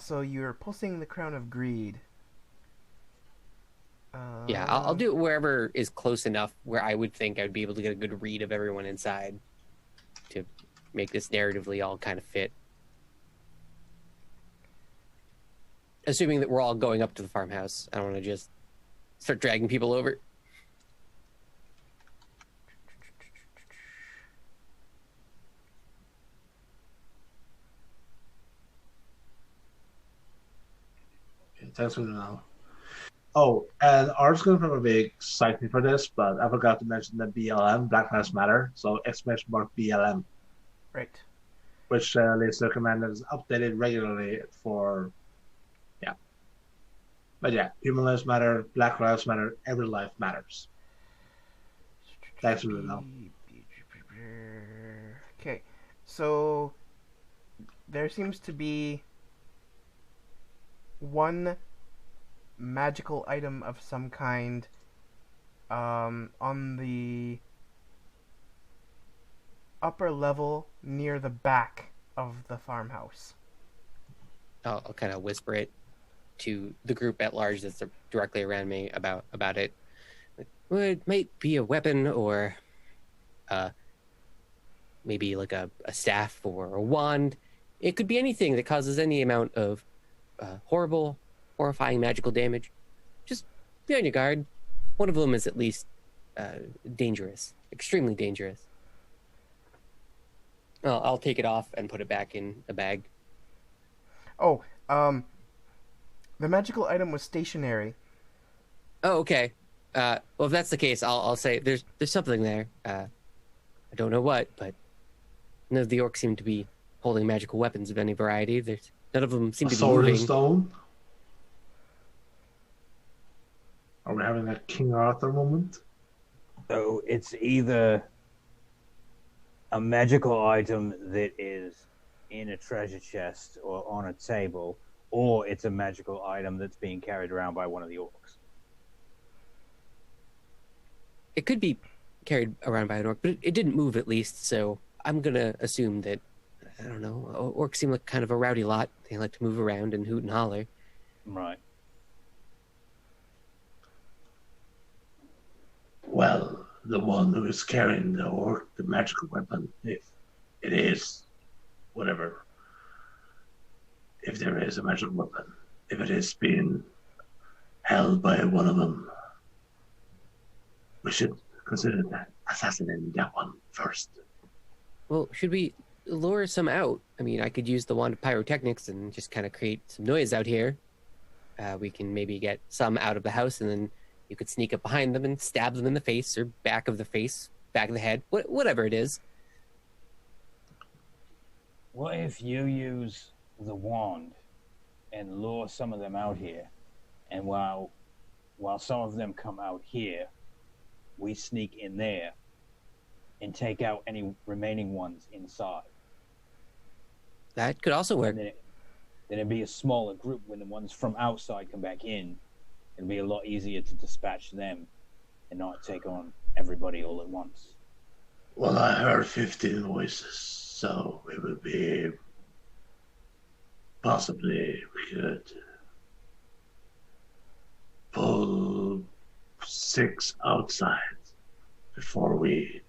So you're pulsing the Crown of Greed. Yeah, I'll do it wherever is close enough where I would think I would be able to get a good read of everyone inside to make this narratively all kind of fit. Assuming that we're all going up to the farmhouse. I don't want to just start dragging people over. Thanks for now. Oh, and Art's going to probably excite me for this, but I forgot to mention the BLM, Black Lives Matter, so !BLM. Right. Which leads to a command that is updated regularly for, yeah. But yeah, human lives matter, Black Lives Matter, every life matters. Thanks for now. Okay, so there seems to be one magical item of some kind on the upper level near the back of the farmhouse. I'll kind of whisper it to the group at large that's directly around me about it. Well, it might be a weapon or maybe like a staff or a wand. It could be anything that causes any amount of horrifying magical damage. Just be on your guard. One of them is at least dangerous, extremely dangerous. I'll take it off and put it back in a bag. Oh, the magical item was stationary. Oh, okay. Well, if that's the case, I'll say there's something there. I don't know what, but none of the orcs seem to be holding magical weapons of any variety. None of them seem to be Sword moving. and stone. Are we having a King Arthur moment? So it's either a magical item that is in a treasure chest or on a table, or it's a magical item that's being carried around by one of the orcs. It could be carried around by an orc, but it didn't move at least, so I'm gonna assume that, I don't know, orcs seem like kind of a rowdy lot. They like to move around and hoot and holler. Right. Well, the one who is carrying the magical weapon, if it is, whatever, if there is a magical weapon, if it is being held by one of them, we should consider that assassinating that one first. Well, should we lure some out? I mean, I could use the wand of pyrotechnics and just kind of create some noise out here. We can maybe get some out of the house, and then you could sneak up behind them and stab them in the face or back of the face, back of the head, whatever it is. What if you use the wand and lure some of them out here, and while some of them come out here, we sneak in there and take out any remaining ones inside? That could also work. And then it'd be a smaller group. When the ones from outside come back in, it'll be a lot easier to dispatch them and not take on everybody all at once. Well, I heard 15 voices, so it would be possibly we could pull 6 outside before we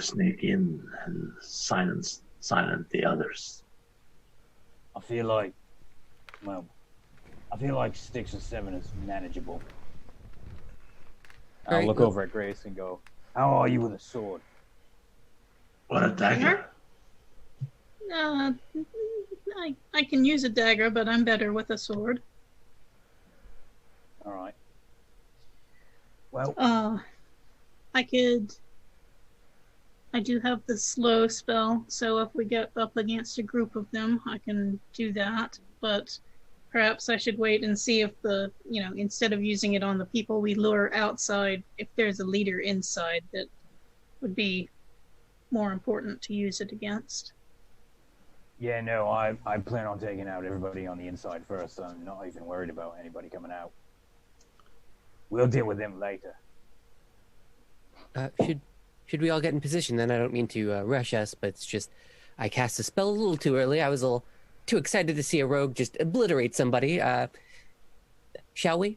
sneak in and silent the others. I feel like 6 or 7 is manageable. I'll Right. look over at Grace and go, "How are you with a sword?" What a dagger! I can use a dagger, but I'm better with a sword. All right. Well, I do have the slow spell, so if we get up against a group of them, I can do that. But perhaps I should wait and see if instead of using it on the people we lure outside, if there's a leader inside that would be more important to use it against. yeah, no, I plan on taking out everybody on the inside first. I'm not even worried about anybody coming out. We'll deal with them later. Should we all get in position then? I don't mean to rush us, but it's just I cast a spell a little too early. I was a little too excited to see a rogue just obliterate somebody. Shall we?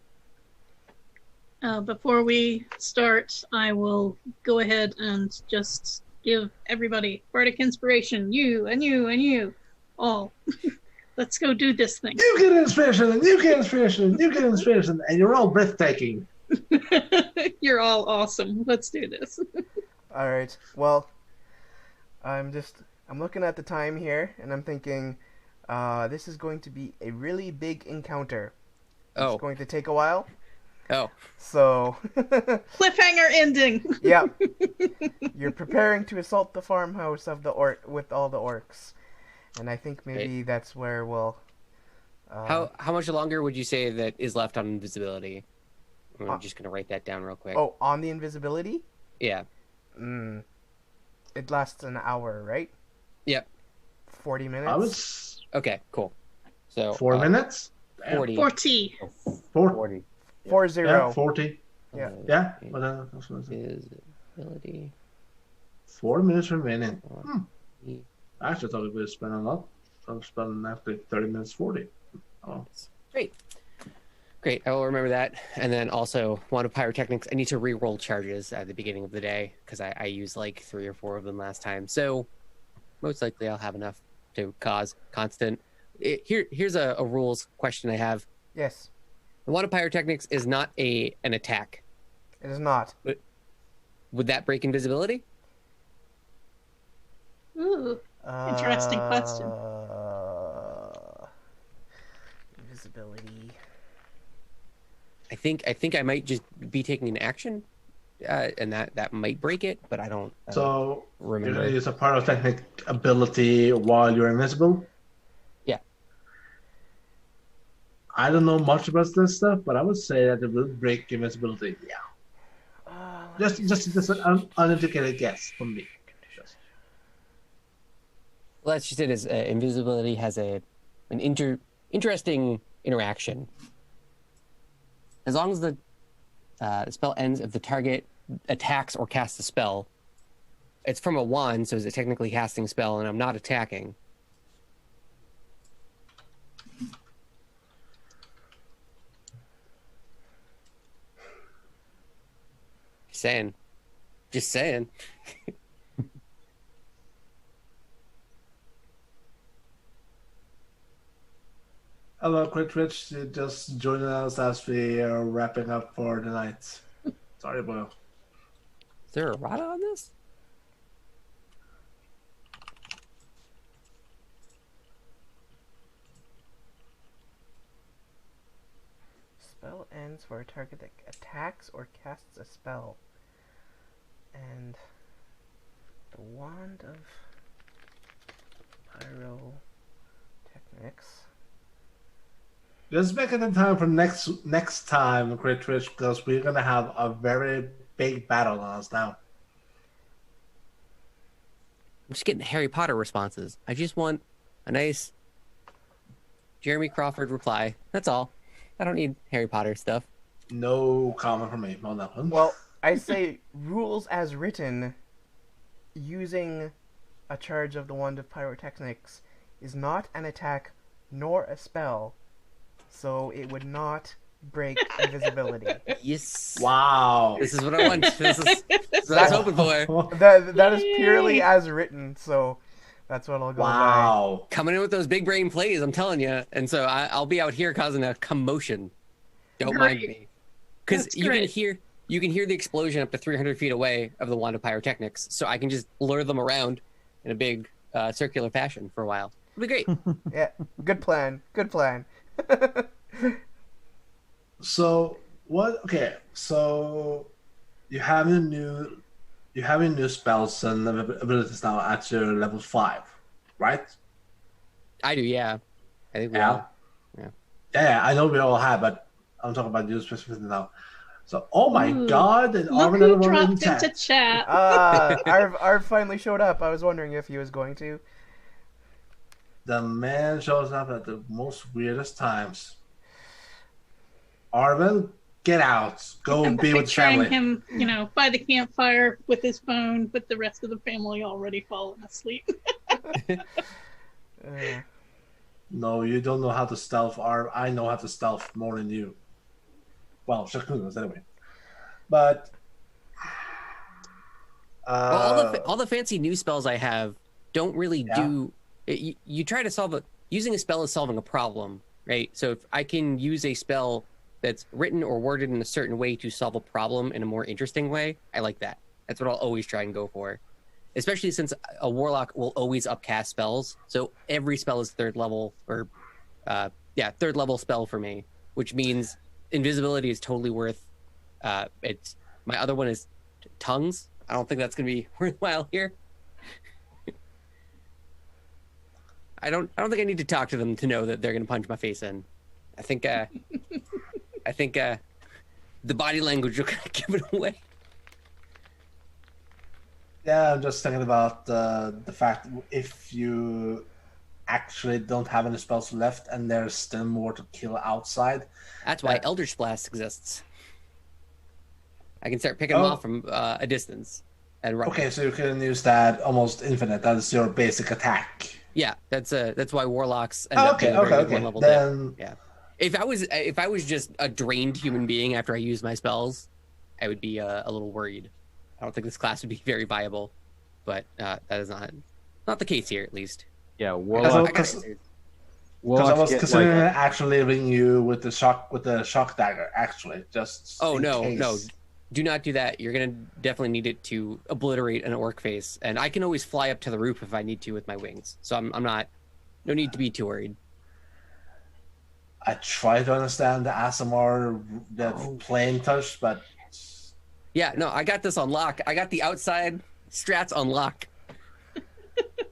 Before we start, I will go ahead and just give everybody bardic inspiration. You and you and you, all. Let's go do this thing. You get inspiration, and you get inspiration, you get inspiration, and you're all breathtaking. You're all awesome. Let's do this. All right. Well, I'm looking at the time here, and I'm thinking, this is going to be a really big encounter. Oh. It's going to take a while. Oh. So. Cliffhanger ending. Yeah. You're preparing to assault the farmhouse of with all the orcs, and I think maybe that's where we'll. How much longer would you say that is left on invisibility? I'm just gonna write that down real quick. Oh, on the invisibility? Yeah. It lasts an hour, right? Yep. 40 minutes? I was Okay, cool. So 4 minutes? 40. 40. 40. 40. Yeah, 40. Yeah. Yeah, but that's what I said. Invisibility. 4 minutes remaining. Yeah. I actually thought we would spend a lot. I was spending after 30 minutes 40. Oh. Great. Great, I will remember that. And then also, Wand of Pyrotechnics, I need to re-roll charges at the beginning of the day, because I used like 3 or 4 of them last time. So, most likely I'll have enough to cause constant. Here's a rules question I have. Yes, The Wand of Pyrotechnics is not an attack. it is not. But would that break invisibility? Ooh, interesting question. Invisibility. I think I might just be taking an action, and that might break it, but I don't So you're remember. gonna use a pyrotechnic ability while you're invisible. Yeah. I don't know much about this stuff, but I would say that it will break invisibility. Yeah. Just an uneducated guess from me. Well, that's just it. Is invisibility has an interesting interaction. As long as the spell ends if the target attacks or casts a spell, it's from a wand, so it's a technically casting spell, and I'm not attacking. Just saying. Hello, Quick Rich. You just joining us as we are wrapping up for the night. Sorry, boy. Is there a errata on this? Spell ends for a target that attacks or casts a spell. And the Wand of Pyrotechnics. Just make it in time for next time, Great Rich, because we're gonna have a very big battle on us now. I'm just getting Harry Potter responses. I just want a nice Jeremy Crawford reply. That's all. I don't need Harry Potter stuff. No comment from me on that one. Well, I say rules as written, using a charge of the Wand of Pyrotechnics is not an attack nor a spell, so it would not break invisibility. Yes. Wow. This is what I want. This is what I was hoping for. That is purely as written, so that's what I'll go by. Wow. Coming in with those big brain plays, I'm telling you. And so I'll be out here causing a commotion. Don't mind Great. me. Because That's you great. can hear the explosion up to 300 feet away of the Wand of Pyrotechnics. So I can just lure them around in a big circular fashion for a while. It'll be great. Yeah, good plan. Good plan. So what? Okay, so you have your new spells and abilities now at your level 5, right? I do, yeah. I think we Yeah. all. Yeah, I know we all have, but I'm talking about you specifically now. So, oh my Ooh, God, and Look Arvin who everyone in dropped chat. into chat. Arv finally showed up. I was wondering if he was going to. The man shows up at the most weirdest times. Arvin, get out. Go I'm be with picturing family. him, by the campfire with his phone, with the rest of the family already fallen asleep. No, you don't know how to stealth. I know how to stealth more than you. Well, Shakun knows anyway. But Well, all the fancy new spells I have don't really Yeah. do. You try to solve using a spell is solving a problem, right? So if I can use a spell that's written or worded in a certain way to solve a problem in a more interesting way, I like that. That's what I'll always try and go for. Especially since a warlock will always upcast spells, so every spell is third level third level spell for me, which means invisibility is totally worth. It's my other one is tongues. I don't think that's gonna be worthwhile here. I don't think I need to talk to them to know that they're gonna punch my face in. I think the body language will kind of give it away. yeah, I'm just thinking about the fact if you actually don't have any spells left and there's still more to kill outside. That's why Yeah. Eldritch Blast exists. I can start picking them Oh. off from a distance and run. Okay, so you can use that almost infinite. That is your basic attack. Yeah, that's why warlocks end up Okay, being a very okay, good okay. one level Then yeah. If I was just a drained human being after I used my spells, I would be a little worried. I don't think this class would be very viable, but that is not the case here, at least. Yeah, I Warlock. Because I Warlocks was get considering like actually leaving you with the shock dagger. Actually, just Oh in no, case. no, do not do that. You're gonna definitely need it to obliterate an orc face, and I can always fly up to the roof if I need to with my wings. So I'm not. No need to be too worried. I try to understand the ASMR, the plain touch, but Yeah, no, I got this on lock. I got the outside strats on lock.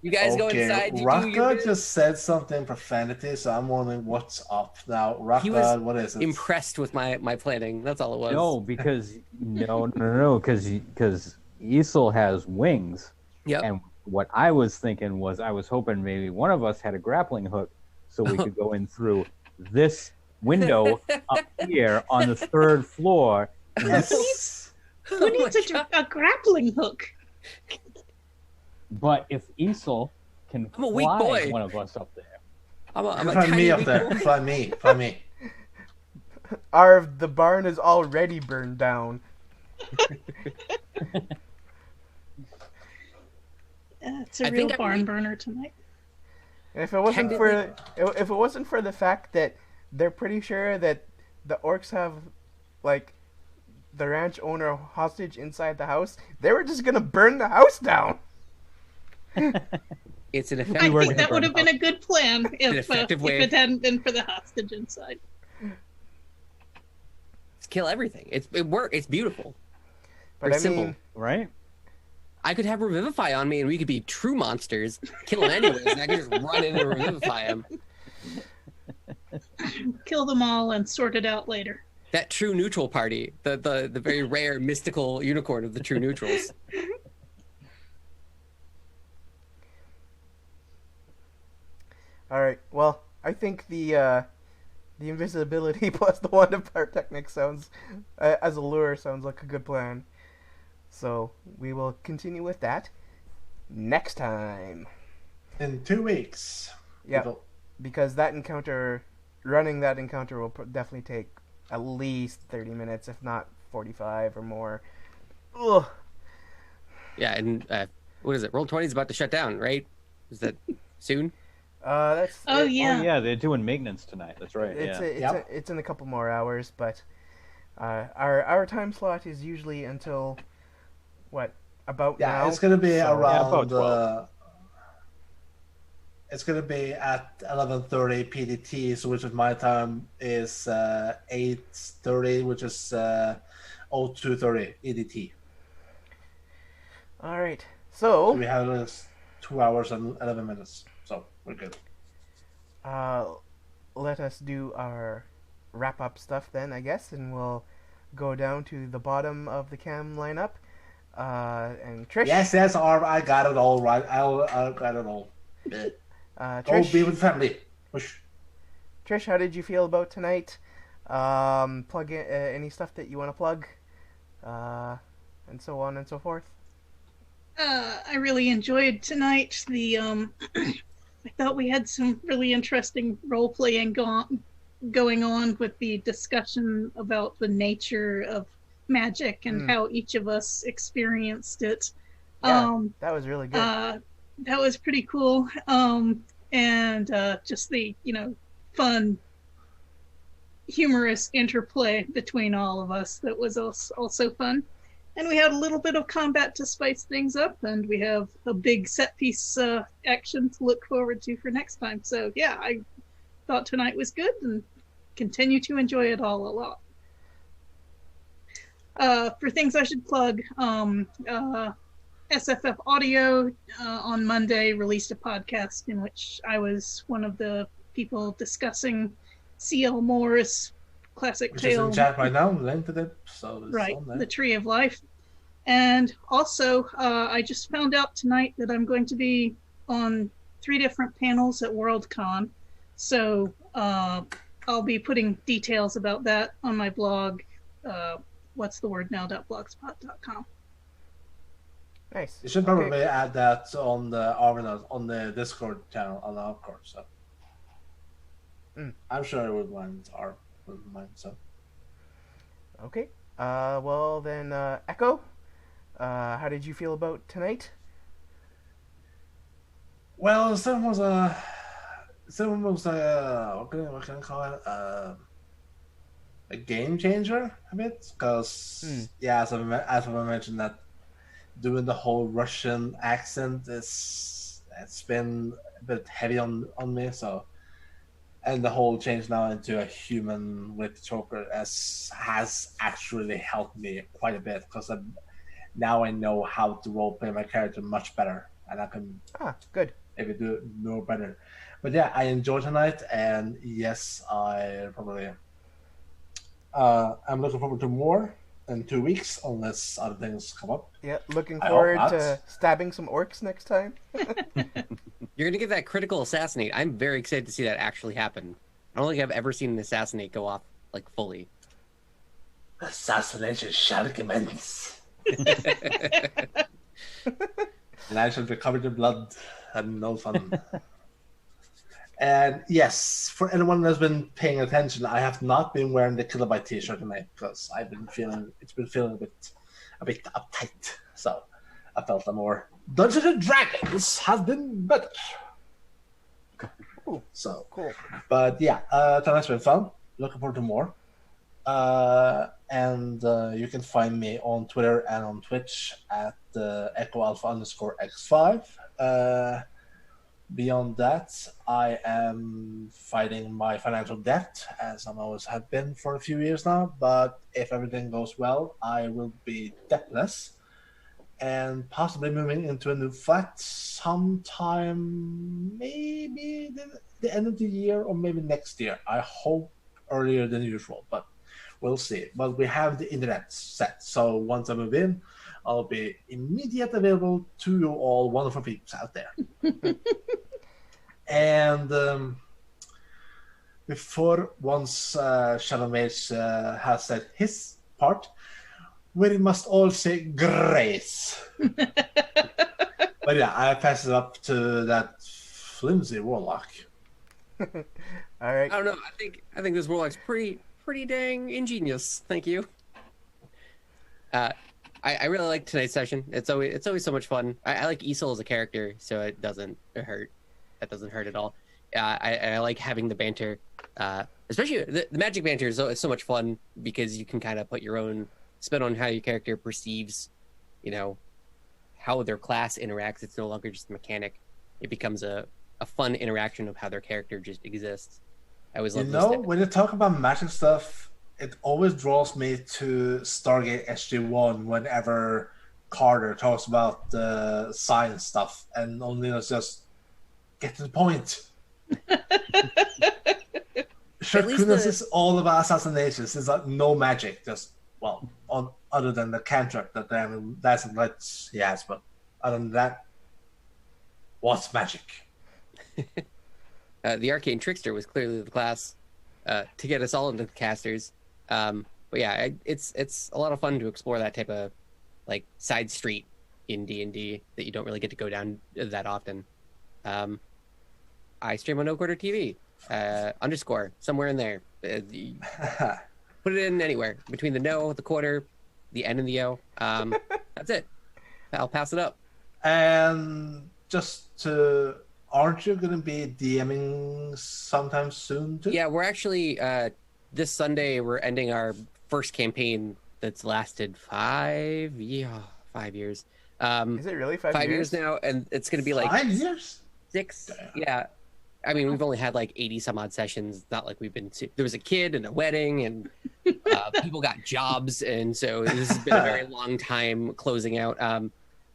You guys go inside. You do your Raka just said something profanity, so I'm wondering what's up now. He was Raka, what is it? impressed with my planning. That's all it was. no, because because Isel has wings. Yep. And what I was thinking was I was hoping maybe one of us had a grappling hook so we could go in through this window up here on the 3rd floor. Yes. Who needs a grappling hook? But if Isel can I'm a weak fly boy. one of us up there. I'm a Fly tiny me up weak there. boy. Fly me. The barn is already burned down. It's a I real think barn burner tonight. And if it wasn't for the fact that they're pretty sure that the orcs have like the ranch owner hostage inside the house, they were just gonna burn the house down. It's an I effective. think that would have been a good plan if effective way. it hadn't been for the hostage inside. Kill everything. It worked. It's beautiful. But Very I simple. mean, Right? I could have Revivify on me, and we could be true monsters, kill them anyways, and I could just run in and Revivify them. Kill them all and sort it out later. That true neutral party, the very rare mystical unicorn of the true neutrals. all right. Well, I think the invisibility plus the wand of pyrotechnic sounds as a lure sounds like a good plan. So we will continue with that next time. In 2 weeks. Yeah, because running that encounter will definitely take at least 30 minutes, if not 45 or more. Ugh. Yeah, and what is it? Roll20 is about to shut down, right? Is that soon? That's Oh yeah. Oh, yeah, they're doing maintenance tonight. That's right. It's in a couple more hours, but our time slot is usually until what about now? It's gonna be So- around. about 12. It's gonna be at 11:30 PDT, so which is my time is 8:30, which is 02:30 EDT. All right. So So we have 2 hours and 11 minutes, so we're good. let us do our wrap up stuff then, I guess, and we'll go down to the bottom of the cam lineup. And Trish. Yes, Arv, I got it all right. I got it all. Go be with family. Whoosh. Trish, how did you feel about tonight? Plug in any stuff that you want to plug, and so on and so forth. I really enjoyed tonight. I thought we had some really interesting role playing going on with the discussion about the nature of magic and how each of us experienced it. Yeah, that was really good. That was pretty cool. And just the fun, humorous interplay between all of us that was also fun. And we had a little bit of combat to spice things up, and we have a big set piece action to look forward to for next time. So yeah, I thought tonight was good and continue to enjoy it all a lot. For things I should plug, SFF Audio on Monday released a podcast in which I was one of the people discussing C.L. Moore's classic Which tale. is in chat right now, link to it. So it's Right, on there. The Tree of Life. And also, I just found out tonight that I'm going to be on 3 different panels at Worldcon. So I'll be putting details about that on my blog, what'sthewordnow.blogspot.com. Nice. You should probably add that on the Discord channel, of course. So. I'm sure everyone wouldn't mind. So Okay. Well then, Echo. How did you feel about tonight? well, someone was what can I call it? A game changer a bit because yeah, as I mentioned that doing the whole Russian accent it's been a bit heavy on me. So and the whole change now into a human with choker has actually helped me quite a bit because now I know how to roleplay my character much better and I can Good. maybe do it more better. But yeah, I enjoyed tonight, and yes, I probably I'm looking forward to more in 2 weeks unless other things come up. Yeah, looking I hope forward not. to stabbing some orcs next time. You're gonna get that critical assassinate. I'm very excited to see that actually happen. I don't think I've ever seen an assassinate go off like fully. Assassination shall commence. And I shall be covered in blood and no fun. And yes, for anyone that's been paying attention, I have not been wearing the Kilobyte t-shirt tonight because it's been feeling a bit uptight. So I felt a more Dungeons and Dragons has been better. Ooh, So cool. but yeah, tonight's been fun. Looking forward to more. And you can find me on Twitter and on Twitch at EchoAlpha_X5. Beyond that, I am fighting my financial debt, as I always have been for a few years now. But if everything goes well, I will be debtless and possibly moving into a new flat sometime, maybe the end of the year or maybe next year. I hope earlier than usual, but we'll see. But we have the internet set, so once I move in, I'll be immediately available to you all wonderful people out there. And before once Shadow Mage has said his part, we must all say grace. But yeah, I pass it up to that flimsy warlock. All right. I don't know. I think this warlock's pretty dang ingenious. Thank you. I really like tonight's session. It's always so much fun. I like Isol as a character, so it doesn't hurt. That doesn't hurt at all. I like having the banter, especially the magic banter is so much fun because you can kind of put your own spin on how your character perceives, how their class interacts. It's no longer just a mechanic. It becomes a fun interaction of how their character just exists. I always love when you talk about magic stuff, it always draws me to Stargate SG-1 whenever Carter talks about the science stuff, and O'Neill's just get to the point. Sharkunas is all about assassinations. It's like no magic, just other than the cantrip that that's what he has, but other than that, what's magic? The Arcane Trickster was clearly the class to get us all into the casters. But yeah, it's a lot of fun to explore that type of like side street in D&D that you don't really get to go down that often. I stream on No Quarter TV _ somewhere in there. Put it in anywhere between the no, the quarter, the N, and the O. That's it. I'll pass it up. And aren't you going to be DMing sometime soon too? Yeah, we're actually this Sunday we're ending our first campaign that's lasted 5 years. Is it really 5 years? 5 years now, and it's going to be like 5 years? 6. Damn. Yeah. I mean, we've only had like 80 some odd sessions. Not like we've been. There was a kid and a wedding, and people got jobs, and so this has been a very long time closing out.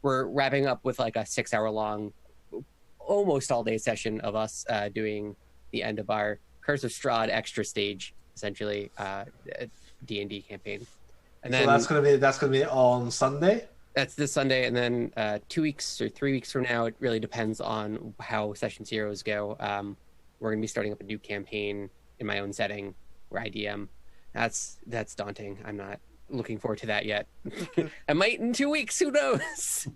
We're wrapping up with like a 6-hour long, almost all day session of us doing the end of our Curse of Strahd extra stage, essentially D&D campaign. And then So that's gonna be on Sunday. That's this Sunday, and then 2 weeks or 3 weeks from now, it really depends on how Session Zeros go. We're going to be starting up a new campaign in my own setting where I DM. That's daunting. I'm not looking forward to that yet. I might in 2 weeks. Who knows?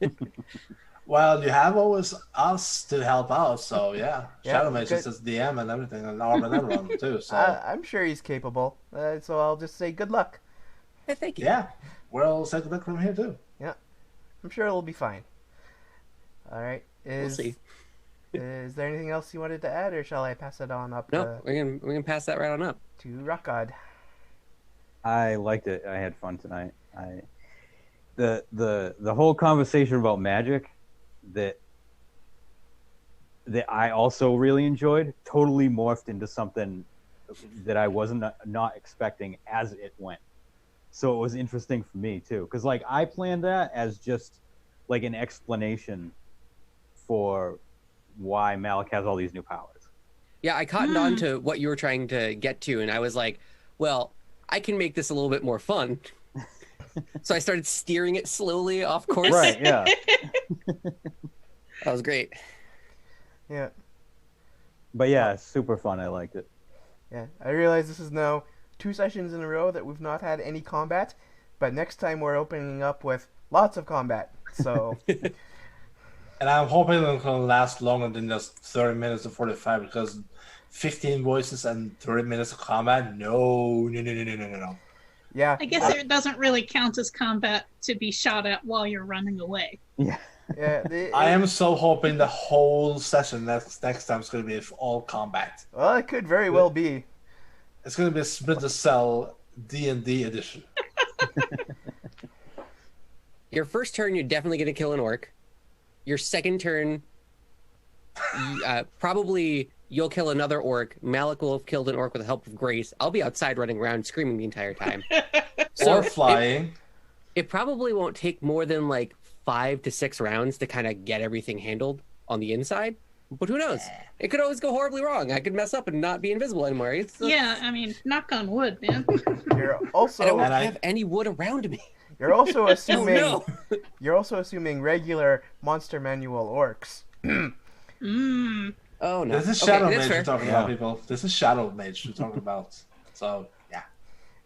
Well, you have always us to help out, so yeah. Yeah, Shadow Mage good. is his DM and everything, and Arm and everyone too. So I'm sure he's capable. So I'll just say good luck. Hey, thank you. yeah, we'll say good luck from here too. I'm sure it'll be fine. All right. We'll see. Is there anything else you wanted to add, or shall I pass it on up No, we can pass that right on up. to Rockgod? I liked it. I had fun tonight. The whole conversation about magic that I also really enjoyed totally morphed into something that I wasn't not expecting as it went. So it was interesting for me too, because like I planned that as just like an explanation for why Malik has all these new powers. Yeah, I cottoned on to what you were trying to get to, and I was like, well, I can make this a little bit more fun. So I started steering it slowly off course. Right? Yeah. That was great. Yeah. But yeah, super fun. I liked it. Yeah. I realize this is now 2 sessions in a row that we've not had any combat, but next time we're opening up with lots of combat. So. And I'm hoping it's going to last longer than just 30 minutes to 45 because 15 voices and 30 minutes of combat? No. Yeah. I guess it doesn't really count as combat to be shot at while you're running away. Yeah. Yeah. I am so hoping the whole session next time is going to be all combat. Well, it could very well be. It's going to be a Splinter Cell D&D edition. Your first turn, you're definitely going to kill an orc. Your second turn, probably you'll kill another orc. Malik will have killed an orc with the help of Grace. I'll be outside running around screaming the entire time. Or flying. It probably won't take more than like 5 to 6 rounds to kind of get everything handled on the inside. But who knows? It could always go horribly wrong. I could mess up and not be invisible anymore. Yeah, I mean, knock on wood, man. You're I don't also have any wood around me. you're also assuming no. you're also assuming regular monster manual orcs. Mm. Oh no. This is Shadow that's Mage fair. we're talking about, people. This is Shadow Mage we're talking about. So, yeah.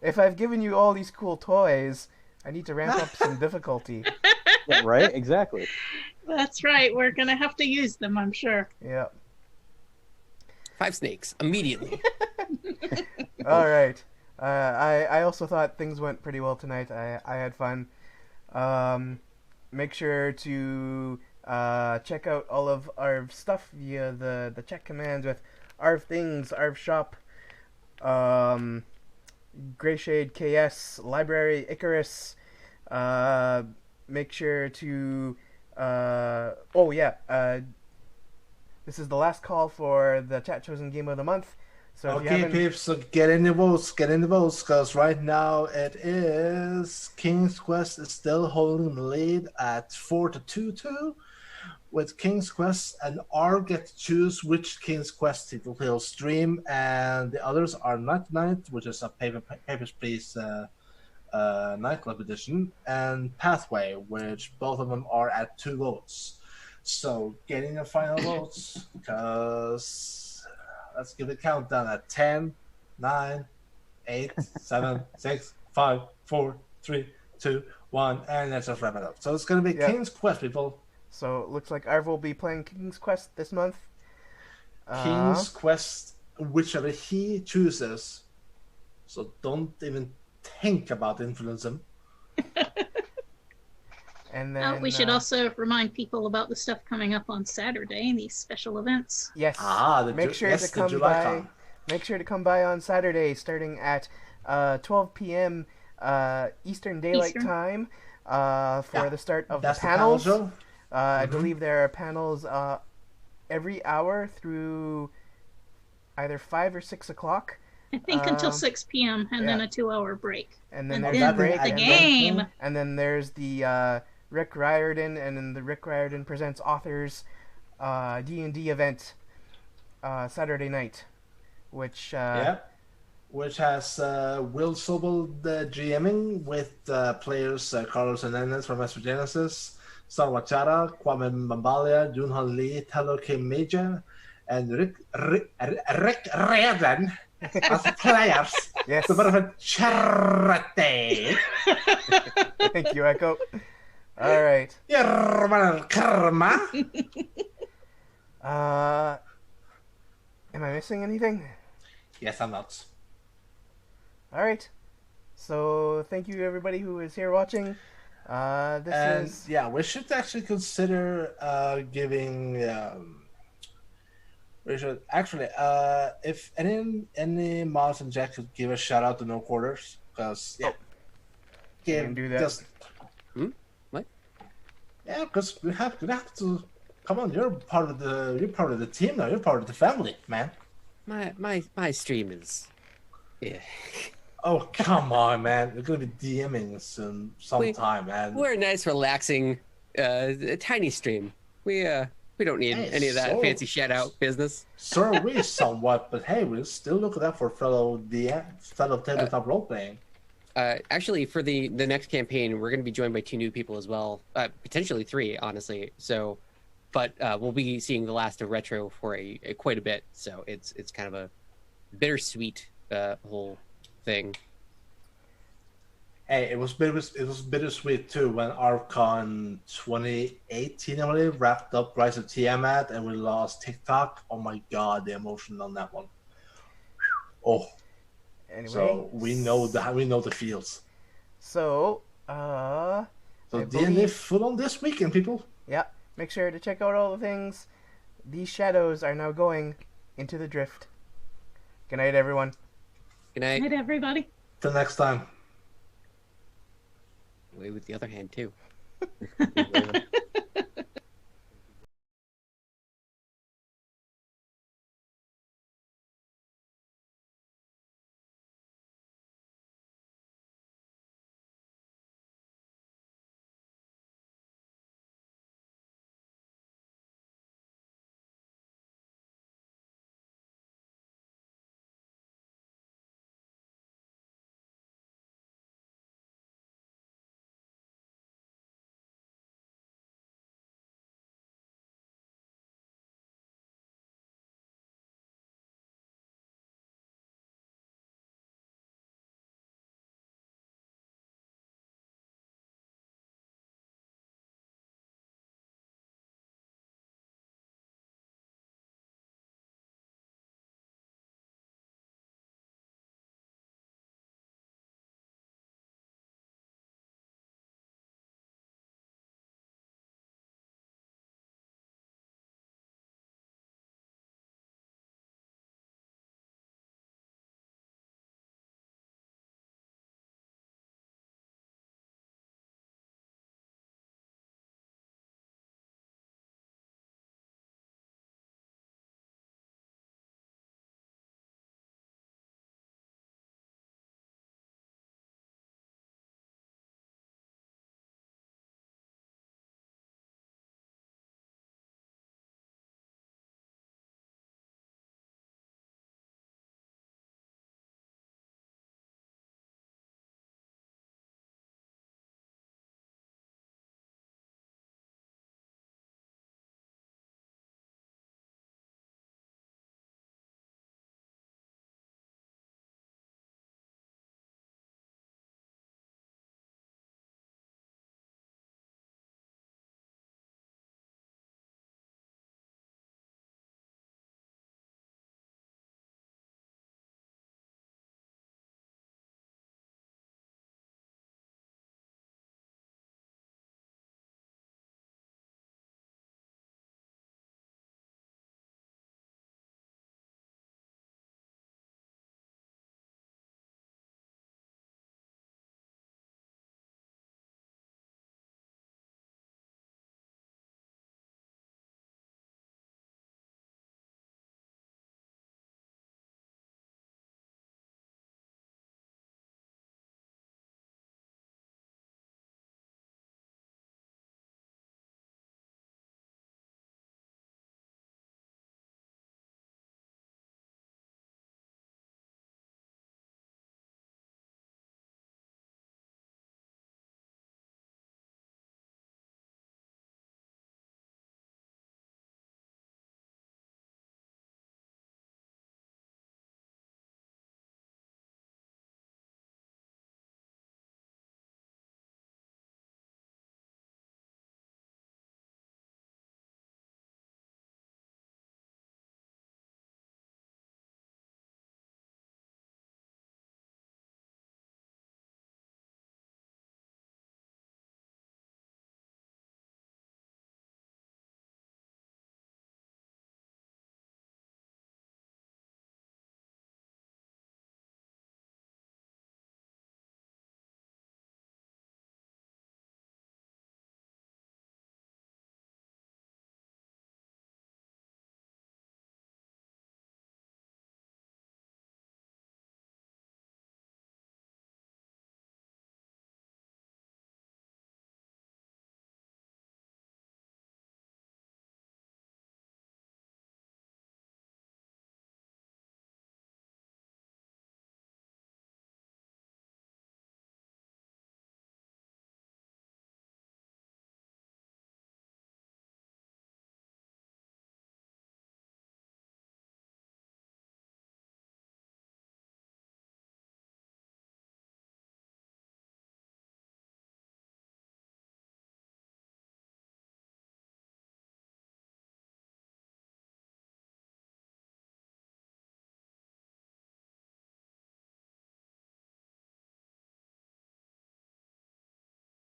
If I've given you all these cool toys, I need to ramp up some difficulty. Yeah, right? Exactly. That's right. We're going to have to use them, I'm sure. Yeah. 5 snakes immediately. All right. I also thought things went pretty well tonight. I had fun. Make sure to check out all of our stuff via the check commands with Arv Things, Arv Shop, Greyshade KS, Library, Icarus. Make sure to this is the last call for the Chat Chosen Game of the Month. So if you Okay, haven't... peeps, so get in the votes, because right now it is King's Quest is still holding the lead at 4-2-2. With King's Quest and R get to choose which King's Quest he'll stream, and the others are Night Night, which is a Papers, Please nightclub edition, and Pathway, which both of them are at 2 votes. So getting the final votes, because let's give it a countdown at 10, 9, 8, 7, 6, 5, 4, 3, 2, 1, and let's just wrap it up. So it's going to be King's Quest, people. So it looks like Arv will be playing King's Quest this month. King's Quest, whichever he chooses. So don't even think about influencing him. And then We should also remind people about the stuff coming up on Saturday, these special events. yes, the make sure to come July by. Con. Make sure to come by on Saturday, starting at 12 p.m. Eastern Daylight Eastern. Time for the start of That's the panels. The panel show? I believe there are panels every hour through either 5 or 6 o'clock. I think until 6 p.m. and then a 2-hour break. And then And there's then a break. the and game. Then, and then there's the Rick Riordan, and then the Rick Riordan Presents Authors D&D event Saturday night, which which has Will Sobel GMing with players Carlos Hernandez from Master Genesis, Star Wachara, Kwame Mambalia, Junhan Lee, Taylor K. Major, and Rick Riordan as players. Yes. The bit of a charity. Thank you, Echo. All right. Karma. Am I missing anything? Yes, I'm not. All right. So thank you everybody who is here watching. This And is yeah, we should actually consider giving. We should actually, if any mods and Jack could give a shout out to No Quarters, because yeah, can do that. Just, What? yeah, because we have to. Come on, you're part of the team now. You're part of the family, man. My stream is. Yeah. Oh come on, man! We're gonna be DMing sometime, man. We're a nice, relaxing, tiny stream. We don't need Hey, any of that so- fancy shout out business. So are we somewhat, but hey, we're still looking out for fellow tabletop role playing. Actually, for the next campaign, we're going to be joined by 2 new people as well, potentially 3, honestly. So, but we'll be seeing the last of Retro for a quite a bit. So it's kind of a bittersweet whole thing. Hey, it was bittersweet too when Archon 2018, I believe, wrapped up Rise of Tiamat and we lost TikTok. Oh my god, the emotion on that one. Oh, Anyway. so we know the feels. So So I D&D believe- full on this weekend, people. yeah, make sure to check out all the things. These shadows are now going into the drift. Good night, everyone. Good night. Night, everybody. Till next time. Away with the other hand too.